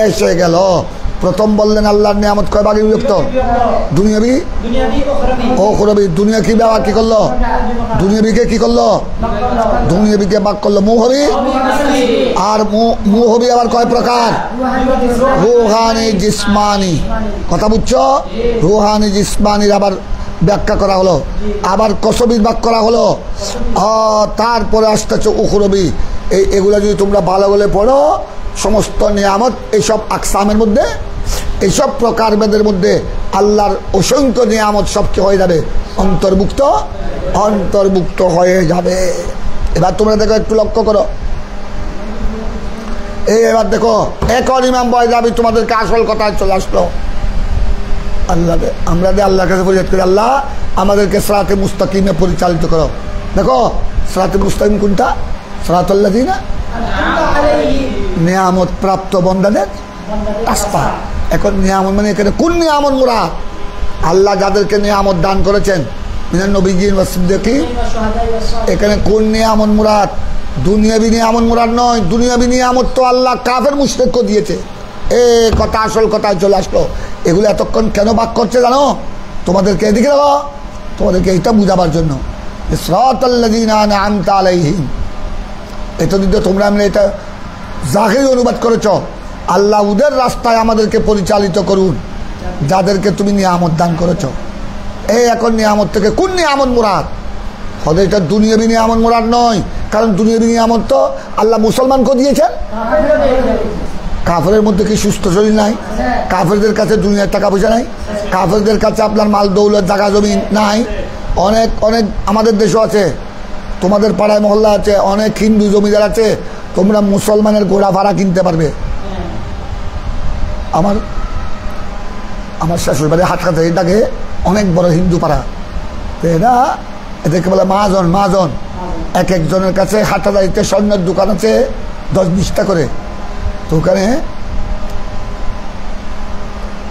এসে গেল। প্রথম বললেন আল্লাহর নিয়ামত কয় ভাগে বিভক্ত? দুনিয়াবি ও উখরবি। দুনিয়া কি ব্যবহার কি করলো? দুনিয়াবিকে কি করলো? দুনিয়াবিকে ভাগ করলো মুহবি। আর মুহবি আবার কয় প্রকার? রুহানি জিসমানি। কথা বুঝছো? রুহানি জিসমানির আবার ব্যাখ্যা করা হলো, আবার কসবির ভাগ করা হলো, তারপরে আসতেছে উখরবি। এগুলো যদি তোমরা ভালো বলে পড়ো, সমস্ত নিয়ামত এইসব আকসামের মধ্যে, এইসব প্রকারভেদের মধ্যে আল্লাহর অসংখ্য নিয়ামত সবকে হয়ে যাবে অন্তর্ভুক্ত, অন্তর্ভুক্ত হয়ে যাবে। এবার তোমরা দেখো, একটু লক্ষ্য করো। এবার দেখো, এখন ইমাম বয়জাবি তোমাদেরকে আসল কথায় চলে আসলো। আল্লাহ আমরা আল্লাহর কাছে ফরিয়াদ করি, আল্লাহ আমাদেরকে সিরাতে মুস্তাকিমে পরিচালিত করো। দেখো সিরাতে মুস্তাকিম কোনটা? সিরাতাল্লাযিনা নিয়ামত প্রাপ্ত বান্দাদের রাস্তা। এখন নিয়ামত মানে এখানে কোন নিয়ামত মুরাদ? আল্লাহ যাদেরকে নিয়ামত দান করেছেন মিনান নবিয়্যিন ওয়াস সিদ্দীকিন, এখানে কোন নিয়ামত মুরাদ? দুনিয়াবি নিয়ামত মুরাদ নয়। দুনিয়াবি নিয়ামত তো আল্লাহ কাফের মুশরিককে দিয়েছে। কথা আসল কথায় চলে আসলো। এগুলো এতক্ষণ কেন বাক করছে জানো? তোমাদেরকে এদিকে দেবো, তোমাদেরকে এইটা বুঝাবার জন্য। সিরাতাল্লাযিনা আন'আমতা আলাইহিম, এটা দিতে তোমরা আমরা এটা জাহিরি অনুবাদ করেছ, আল্লাহ ওদের রাস্তায় আমাদেরকে পরিচালিত করুন যাদেরকে তুমি নিয়ামত দান করেছ। এখন নিয়ামত থেকে কোন নিয়ামত মুরাদ? হয়তো এটা দুনিয়াবি নিয়ামত মুরাদ নয়, কারণ দুনিয়াবি নিয়ামত তো আল্লাহ মুসলমানকে দিয়েছেন। কাফেরের মধ্যে কি সুস্থ শরীর নাই? কাফেরদের কাছে দুনিয়ার টাকা পয়সা নাই? কাফেরদের কাছে আপনার মাল দৌলত জায়গা জমি নাই? অনেক অনেক আমাদের দেশও আছে, তোমাদের পাড়ায় মহল্লা আছে, অনেক হিন্দু জমিদার আছে। তোমরা মুসলমানের ঘোড়া ভাড়া কিনতে পারবে। আমার শাশুড়ি বাড়ি হাটখাতে, এটাকে অনেক বড় হিন্দু পাড়া। তো এদেরকে বলে মহাজন। মহাজন এক একজনের কাছে হাটাদারিতে স্বর্ণের দোকান আছে 10-20টা করে। তো ওখানে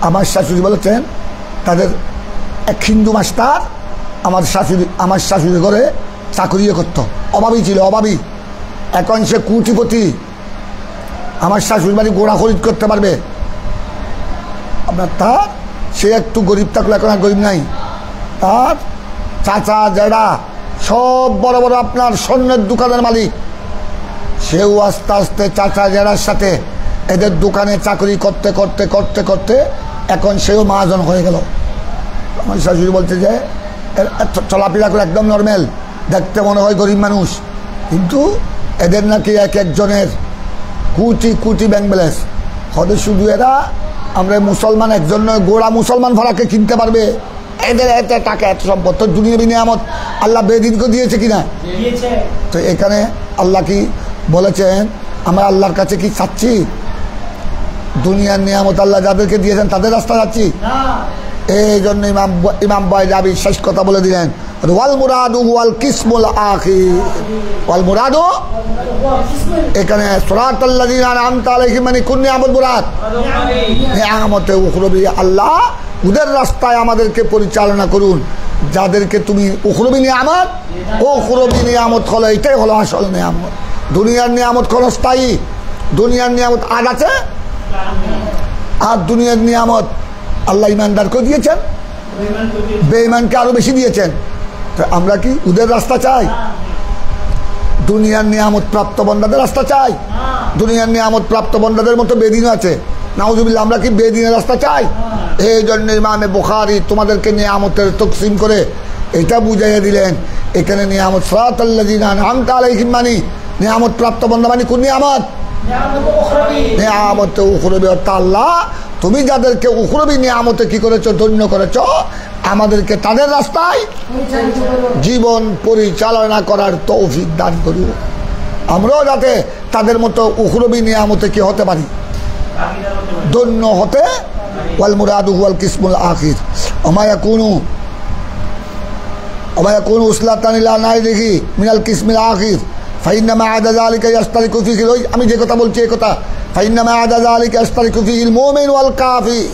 আমার শাশুড়ি বলেছেন তাদের এক হিন্দু মাস্টার আমার শাশুড়ি করে চাকরি করতো। অভাবী ছিল, অভাবী। এখন সে কোটিপতি। আমার শাশুড়ি বাড়ি গোড়া খরিদ করতে পারবে আপনার। তার সে একটু গরিব থাকলো, এখন আর গরিব নাই। তার চাচা জেঠা সব বড় বড় আপনার স্বর্ণের দোকানের মালিক। সেও আস্তে আস্তে চাচা জেঠার সাথে এদের দোকানে চাকরি করতে করতে করতে করতে এখন সেও মহাজন হয়ে গেল। আমার শাশুড়ি বলছে যে চলাফেরা করে একদম নর্মাল, দেখতে মনে হয় গরিব মানুষ, কিন্তু এদের নাকি এক একজনের কোটি কোটি ব্যাংক ব্যালেন্স। হয়তো শুধু এরা আমরা মুসলমান একজন নয়, গোড়া মুসলমান ভাড়াকে কিনতে পারবে। এদের এত টাকা এত সম্পদ। তো দুনিয়াবি নিয়ামত আল্লাহ বেদিনকে দিয়েছে কিনা? তো এখানে আল্লাহ কি বলেছেন? আমরা আল্লাহর কাছে কি চাচ্ছি দুনিয়ার নিয়ামত আল্লাহ যাদেরকে দিয়েছেন তাদের রাস্তা যাচ্ছি? এই জন্য ইমাম বয়জাবি শেষ কথা বলে দিলেন, ওয়াল মুরাদু ওয়াল কিসমুল আখির। ওয়াল মুরাদু এখানে সিরাতাল্লাযিনা আন'আমতা আলাইহিম মানে কোন নিয়ামত মুরাদ? নিয়ামতে উখরবি। আল্লাহ ওদের রাস্তায় আমাদেরকে পরিচালনা করুন যাদেরকে তুমি উখরবি নিয়ামত। উখরবি নিয়ামত হলো, এটাই হলো আসল নিয়ামত। দুনিয়ার নিয়ামত ক্ষণস্থায়ী। দুনিয়ার নিয়ামত আজ আছে, আর দুনিয়ার নিয়ামত আল্লাহ ইমানদারকে দিয়েছেন, বেঈমানকে আরো বেশি দিয়েছেন। তো আমরা কি ওদের রাস্তা চাই? দুনিয়ার নিয়ামত প্রাপ্ত বান্দাদের রাস্তা চাই? দুনিয়ার নিয়ামত প্রাপ্ত বান্দাদের মতো বেদিনও আছে, নাউজুবিল্লাহ। আমরা কি বেদিনের রাস্তা চাই? এই জন্য ইমামে বুখারী তোমাদেরকে নিয়ামতের তকসিম করে এটা বুঝাইয়া দিলেন। এখানে নিয়ামত সিরাতাল্লাযিনা আন'আমতা আলাইহিম মানে নিয়ামত প্রাপ্ত বান্দা মানে কোন নিয়ামত? নিয়ামতে উখরবি। অর্থাৎ আল্লাহ তুমি যাদেরকে উখরবি নিয়ামতে কি করেছো? ধন্য করেছো। আমাদেরকে তাদের রাস্তায় জীবন পরিচালনা করার তৌফিক দান করুন। আমরাও যাতে তাদের মতো উখরবি নিয়ামতে কি হতে পারি? ধন্য হতে। ওয়াল মুরাদু ওয়াল কিসমুল আখির। ওমা ইয়াকুনু উসলাতান ইলা নাইরিহি মিনাল কিসমিল আখির ফাইন্নামা আদা যালিকা ইয়াশতারিকু ফিহি। আমি যে কথা বলছি এই কথা, ফাইন্নামা আদা যালিকা ইয়াশতারিকু ফিহিল মুমিন ওয়াল কাফির।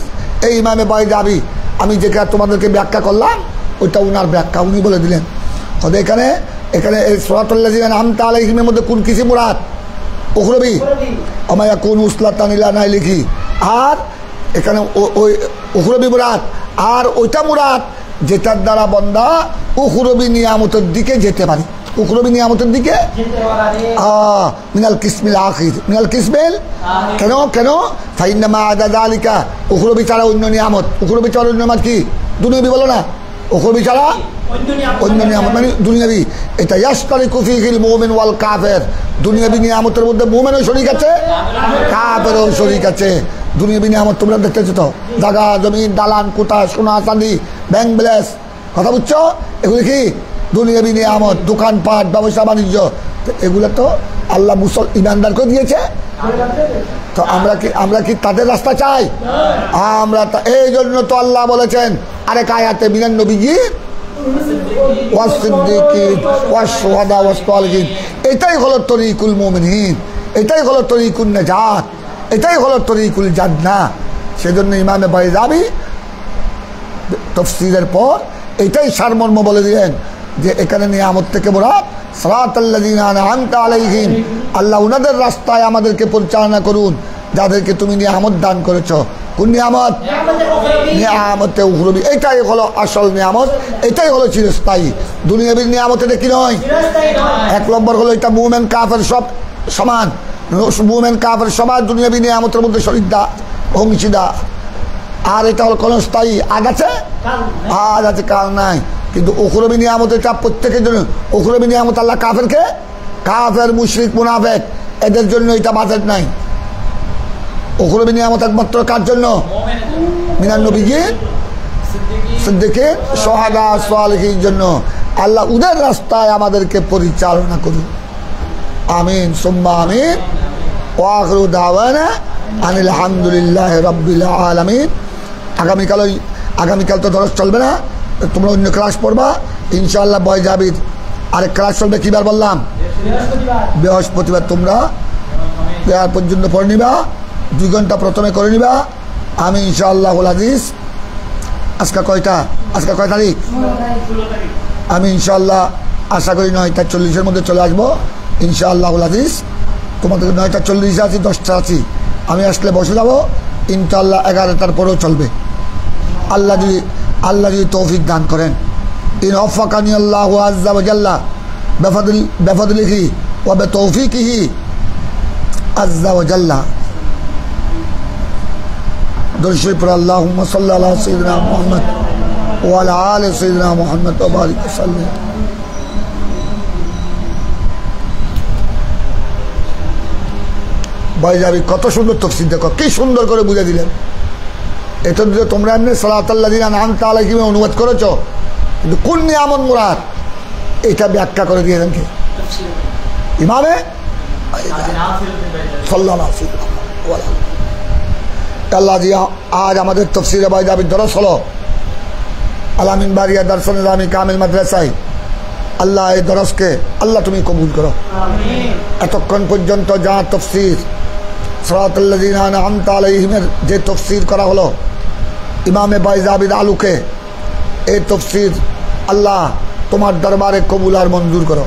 এই ইমামে বয়জাবি আমি যেটা তোমাদেরকে ব্যাখ্যা করলাম ওইটা উনার ব্যাখ্যা, উনি বলে দিলেন। হয়তো এখানে এই সিরাতাল্লাযিনা আন'আমতা আলাইহিমের মধ্যে কোন কিসি মুরাদ? উখরবি। ওমা ইয়াকুনু উসলাতান ইলা নাইরিহি। আর এখানে ওই উখরবি মুরাদ, আর ওইটা মুরাদ যেটার দ্বারা বন্দা উখরবি নিয়ামতের দিকে যেতে পারে। উখরবি নিয়ামতের দিকে মিনাল কিসমিল আখির, মিনাল কিসমিল কেন কেন ফাইন্নামা আদা যালিকা, উখরবি ছাড়া অন্য নিয়ামত, উখরবি ছাড়া অন্য নিয়ামত কি? দুনিয়াবি বলো না, উখরবি ছাড়া অন্য নিয়ামত মানে দুনিয়াবি। এটা ইয়াশতারিকু ফীহিল মুমিন ওয়াল কাফির, দুনিয়াবি নিয়ামতের মধ্যে মুমিনও শরীক আছে, কাফেরও শরীক আছে। দুনিয়াবি নিয়ামত তোমরা দেখতেছো তো, জায়গা জমি, দালান কোঠা, সোনা চাঁদি, ব্যাংক ব্যালেন্স, কথা বুঝছো? এগুলি কি দুনিয়াবি নিয়ামত, দোকানপাট, ব্যবসা বাণিজ্য, এগুলো তো আল্লাহ ইমানদারকে দিয়েছে। তো আমরা কি তাদের রাস্তা চাই? আমরা এই জন্য তো আল্লাহ বলেছেন আরেক আয়াতে মিনান নবিয়্যিন ওয়াস সিদ্দিকিন ওয়াস শুহাদা ওয়াস সালিহিন, এটাই হলো তরিকুল মুমিনিন, এটাই হলো তরিকুন নাজাত, এটাই হলো তরিকুল জান্নাহ। সেজন্য ইমামে বাইজাবি তাফসীরের পর এটাই সারমর্ম বলে দিলেন যে এখানে নিয়ামত থেকে মুরাদ সিরাতাল্লাযিনা আনআমতা আলাইহিম, আল্লাহ উনাদের রাস্তায় আমাদেরকে পরিচালনা করুন যাদেরকে তুমি নিয়ামত দান করেছো। কোন নিয়ামত? নিয়ামতে উখরবি, এটাই হলো আসল নিয়ামত, এটাই হলো চিরস্থায়ী। দুনিয়াবি নিয়ামত এটা কি নয়। এক নম্বর হলো এটা মুমিন কাফের সব সমান, মুমিন কাফের সমান দুনিয়াবি নিয়ামতের মধ্যে শরীকদার অংশীদার। আর এটা হলো কোন স্থায়ী, আজ আছে আজ আছে কাল নাই। কিন্তু উখরবি নিয়ামত এটা প্রত্যেকের জন্য। উখরবি নিয়ামত আল্লাহ কাফেরকে, কাফের মুশরিক মুনাফিক এদের জন্য এটা বাজেট নাই। উখরবি নিয়ামত একমাত্র কার জন্য? মিনান নবিয়্যিন সিদ্দিকিন শুহাদা সালিহিন জন্য। আল্লাহ উদের রাস্তায় আমাদেরকে পরিচালনা করুন, আমিন সুম্মা আমিন। ওয়া আখিরু দাওয়ানা আনিল হামদুলিল্লাহি রাব্বিল আলামিন। আগামীকাল তো দরস চলবে না, তোমরা অন্য ক্লাস পড়বা ইনশাআল্লাহ। বয় জাবির আরেক ক্লাস চলবে, কিবার বললাম? বৃহস্পতিবার। তোমরা প্রেয়ার পর্যন্ত পড়ে নিবা, 2 ঘন্টা প্রথমে করে নিবা। আমি ইনশাআল্লাহুল আজিজ আজকে কয়টা, আজকে কয় তারিখ? আমি ইনশাআল্লাহ আশা করি 9:40-এর মধ্যে চলে আসবো ইনশাআল্লাহুল আজিজ। তোমাদের 9:40 আছি, 10টা আছি। আমি আসলে বসে যাবো ইনশাআল্লাহ। 11টার পরেও চলবে আল্লাহ যদি তৌফিক দান করেন। ইন ওয়াফাকানি আল্লাহু আযজা ওয়া জাল্লা বিফাদলিহি ওয়া বিতৌফিকিহি আযজা ওয়া জাল্লা। দরুদ শরীফ পড়ো, আল্লাহুম্মা সাল্লি আলা সাইয়্যিদিনা মুহাম্মদ ওয়া আলা আলি সাইয়্যিদিনা মুহাম্মদ ওয়া বারিক ওয়াসাল্লিম। বাইজাবি কত সুন্দর তাফসীর, দেখো কি সুন্দর করে বুঝে দিলেন। এটা যদি তোমরা এমনি সিরাতাল্লাযিনা আনআমতা আলাইহিম অনুবাদ করেছো, কিন্তু কোন নিয়ামত মুরাদ এটা ব্যাখ্যা করে দিয়েছেন কে? ইমামে সাল্লাল্লাহু আলাইহি ওয়াসাল্লাম। আল্লাহ জি আজ আমাদের তাফসীরে বাইজাবির দরস হলো আলামিন বারিয়া দারসুন নিজামি কামিল মাদ্রাসায়। আল্লাহ এই দরসকে আল্লাহ তুমি কবুল করো। এতক্ষণ পর্যন্ত যা তাফসীর সিরাতাল্লাযিনা আনআমতা আলাইহিমের যে তাফসীর করা হলো ইমামে বাইজাবির আলোকে, এই তাফসীর আল্লাহ তোমার দরবারে কবুল আর মঞ্জুর করো।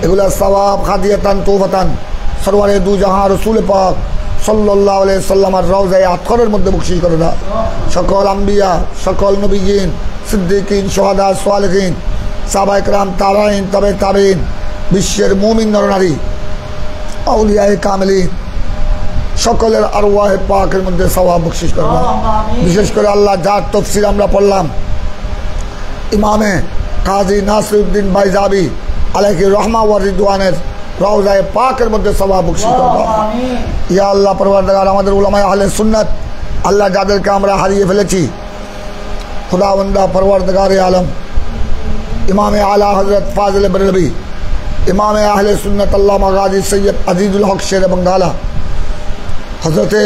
এগুলা সওয়াব হাদিয়াতান তৌবাতান সরওয়ারে দু জাহান রাসূল পাক সাল্লাল্লাহু আলাইহি সাল্লামের রওজায়ে আতহরের মধ্যে বখশিশ করে দাও। সকল আম্বিয়া, সকল নবিয়্যিন, সিদ্দিকিন, শুহাদা, সালিহিন, সাহাবায়ে কেরাম, তাবেঈন, তবে তাবেঈন, বিশ্বের মুমিন নরনারী, আউলিয়ায়ে কামিলিন সকলের আরওয়াহে পাকের মধ্যে সওয়াব বখশিশ করে দাও। বিশেষ করে আল্লাহ যার তাফসীর আমরা পড়লাম ইমামে কাজী নাসিরউদ্দিন বাইজাবি আলাইহি রহমা ওয়া রিদওয়ানের রওজায়ে পাকের মধ্যে সওয়াব বখশিশ করে দাও। ইয়া আল্লাহ পরওয়ারদিগার, আমাদের উলামায়ে আহলে সুন্নাত আল্লাহ যাদেরকে আমরা হারিয়ে ফেলেছি, খুদাবন্দা পরওয়ারদিগারে আলম ইমামে আলা হযরত ফাজিল বরেলভী, ইমামে আহলে সুন্নাত আল্লামা গাজী সৈয়দ আজিজুল হক শের বাঙ্গালা, হযরতে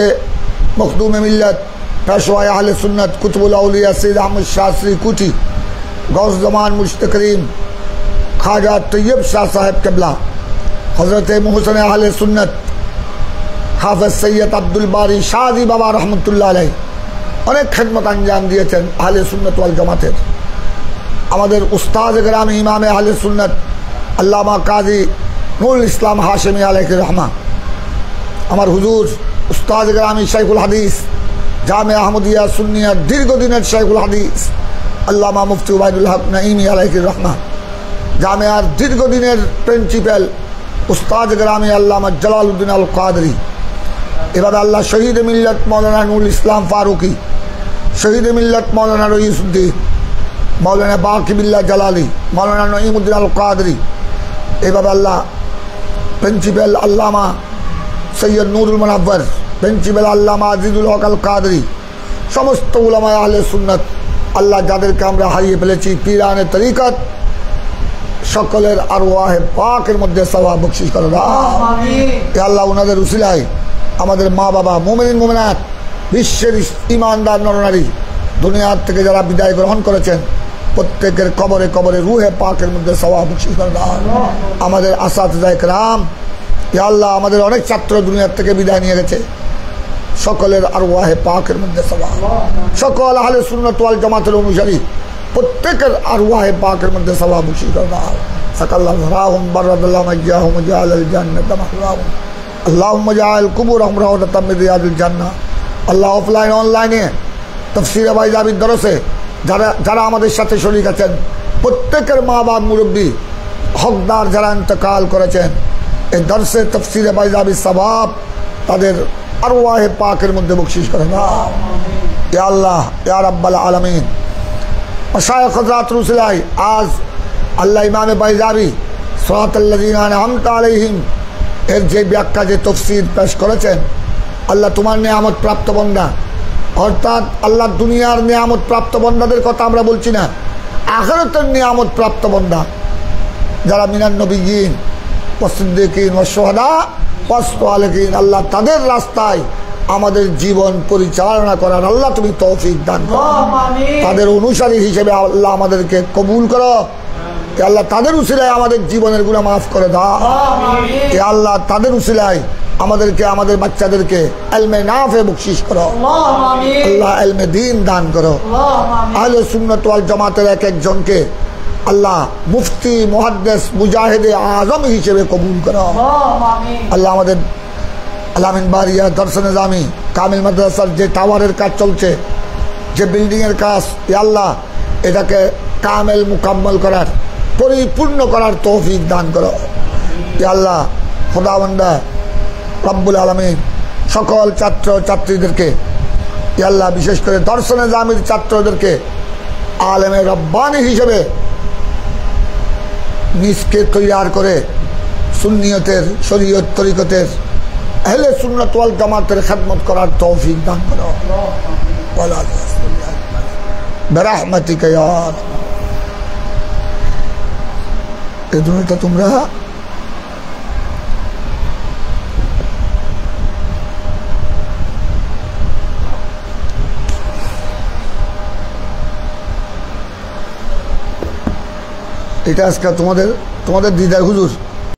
মখদুম মিল্লাত পেশওয়ায়ে আহলে সুন্নাত কুতুবুল আউলিয়া সৈয়দ আহমদ শাস্ত্রী কুটি, গৌস জামান মুশতাক করিম খাজা তৈয়ব শাহ সাহেব কেবলা, হযরতে মুহসিন আহলে সুন্নাত হাফেজ সৈয়দ আব্দুল বারি শাহজি বাবা রহমতুল্লাহ আলাইহি অনেক খেদমত আঞ্জাম দিয়েছেন আহলে সুন্নাত ওয়াল জামাতের। আমাদের উস্তাদ গ্রামী ইমামে আহলে সুন্নাত আল্লামা কাজী নুরুল ইসলাম হাশেমি আলাইহি রহমা, আমার হুজুর উস্তাদ গ্রামী শাইখুল হাদিস জামে আহমদিয়া সুন্নিয়ার দীর্ঘদিনের শেখুল হাদিস আল্লামা মুফতি উবাইদুল হক নাঈমি আলাইহির রহমান, জামেয়ার দীর্ঘদিনের প্রিন্সিপাল উস্তাদ গ্রামে আল্লামা জালালউদ্দিন আল কাদরি, এভাবে আল্লাহ শহীদ মিল্লাত মৌলানা নুরুল ইসলাম ফারুকি, শহীদ মিল্লাত মৌলানা রইসুদ্দিন, মৌলানা বাকিবিল্লাহ জালালি, মৌলানা নঈমুদ্দিন আল কাদরি, এভাবে আল্লাহ প্রিন্সিপাল আল্লামা সৈয়দ নুরুল মুনাব্বর, প্রিন্সিপাল আল্লামা আজিজুল হক আল কাদরি, সমস্ত উলামায়ে আহলে সুন্নাত আল্লাহ যাদেরকে আমরা হারিয়ে ফেলেছি, পীরানে তরিকত, সকলের আরওয়াহে পাকের মধ্যে সওয়াব বখশিশ করে দাও। আল্লাহ ওনাদের উসিলায় আমাদের মা বাবা মুমিন মুমিনাত বিশ্বের ইমানদার নরনারী দুনিয়ার থেকে যারা বিদায় গ্রহণ করেছেন প্রত্যেকের কবরে কবরে রুহে পাকের মধ্যে সওয়াব বখশিশ করে দাও। আমাদের আসাতিজায়ে কেরাম, ইয়া আল্লাহ আমাদের অনেক ছাত্র দুনিয়ার থেকে বিদায় নিয়ে গেছে, সকলের আরওয়াহে পাকের মধ্যে সওয়াব, সকল আহলে সুন্নাত ওয়াল জামাতের অনুসারী প্রত্যেকের আরওয়াহে পাকের মধ্যে সওয়াব বখশিশ করে দাও। সাকাল্লাহু রাহুম বারাদাল্লাহু মাজ্জাহুম জাআলাল জান্নাতা মাহওয়াহুম আল্লাহুম্মা জাআল কুবুরহুম রাওদাতাম মিন রিয়াদিল জান্নাহ। আল্লাহ অফলাইন অনলাইনে তাফসীরে বাইজাবির দরসে যারা আমাদের সাথে শরীক আছেন প্রত্যেকের মা বাপ মুরব্বী হকদার যারা ইন্তেকাল করেছেন, এই দরসে তাফসীরে বাইজাবির সওয়াব তাদের আরওয়াহে পাকের মধ্যে বখশিশ করে দাও। ইয়া আল্লাহ ইয়া রাব্বাল আলামিন, মাশায়েখ হযরতের উসিলায় আজ আল্লাহ ইমামে বাইজাবি সিরাতাল্লাযীনা আন'আমতা আলাইহিম এর যে ব্যাখ্যা যে তাফসীর পেশ করেছেন, আল্লাহ তোমার নিয়ামত প্রাপ্ত বান্দা, অর্থাৎ আল্লাহ দুনিয়ার নিয়ামত প্রাপ্ত বান্দাদের কথা আমরা বলছি না, আখিরাতের নিয়ামত প্রাপ্ত বান্দা যারা মিনান নবিয়্যিন ওয়াস সিদ্দীকিন ওয়াস শুহাদা ওয়াস সালিহিন, আল্লাহ তাদের রাস্তায় আমাদের জীবন পরিচালনা করার আল্লাহ তুমি তৌফিক দান করো। তাদের অনুসারী হিসেবে আল্লাহ আমাদেরকে কবুল করো। আল্লাহ তাদের উসিলায় আমাদের জীবনের গুনাহ মাফ করে দাও। আল্লাহ তাদের উসিলায় আমাদেরকে আমাদের বাচ্চাদেরকে ইলমে নাফে বখশিশ করো। আল্লাহ ইলমে দ্বীন দান করো। আহলে সুন্নাত ওয়াল জামাতের এক একজনকে আল্লাহ মুফতি মুহাদ্দিস মুজাহিদে আজম হিসেবে কবুল করো। আল্লাহ আমাদের আলামিন বারিয়া দরস নিজামি কামিল মাদ্রাসার যে টাওয়ারের কাজ চলছে, যে বিল্ডিংয়ের কাজ, আল্লাহ এটাকে কামেল মুকাম্মল করার পরিপূর্ণ করার তৌফিক দান করো। আল্লাহ খোদাবন্দা রব্বুল আলামিন সকল ছাত্র ছাত্রীদেরকে, আল্লাহ বিশেষ করে দরস নিজামির ছাত্রদেরকে আলেমে রব্বানি হিসেবে নিজকে তৈয়ার করে সুন্নিয়তের শরীয়ত তরিকতের আহলে সুন্নাত ওয়াল জামাতের খেদমত করার তৌফিক দান করো। বিরহমাতিকা ইয়া এই দুনিয়াটা তোমরা এটা আজকে তোমাদের দিদার হুজুর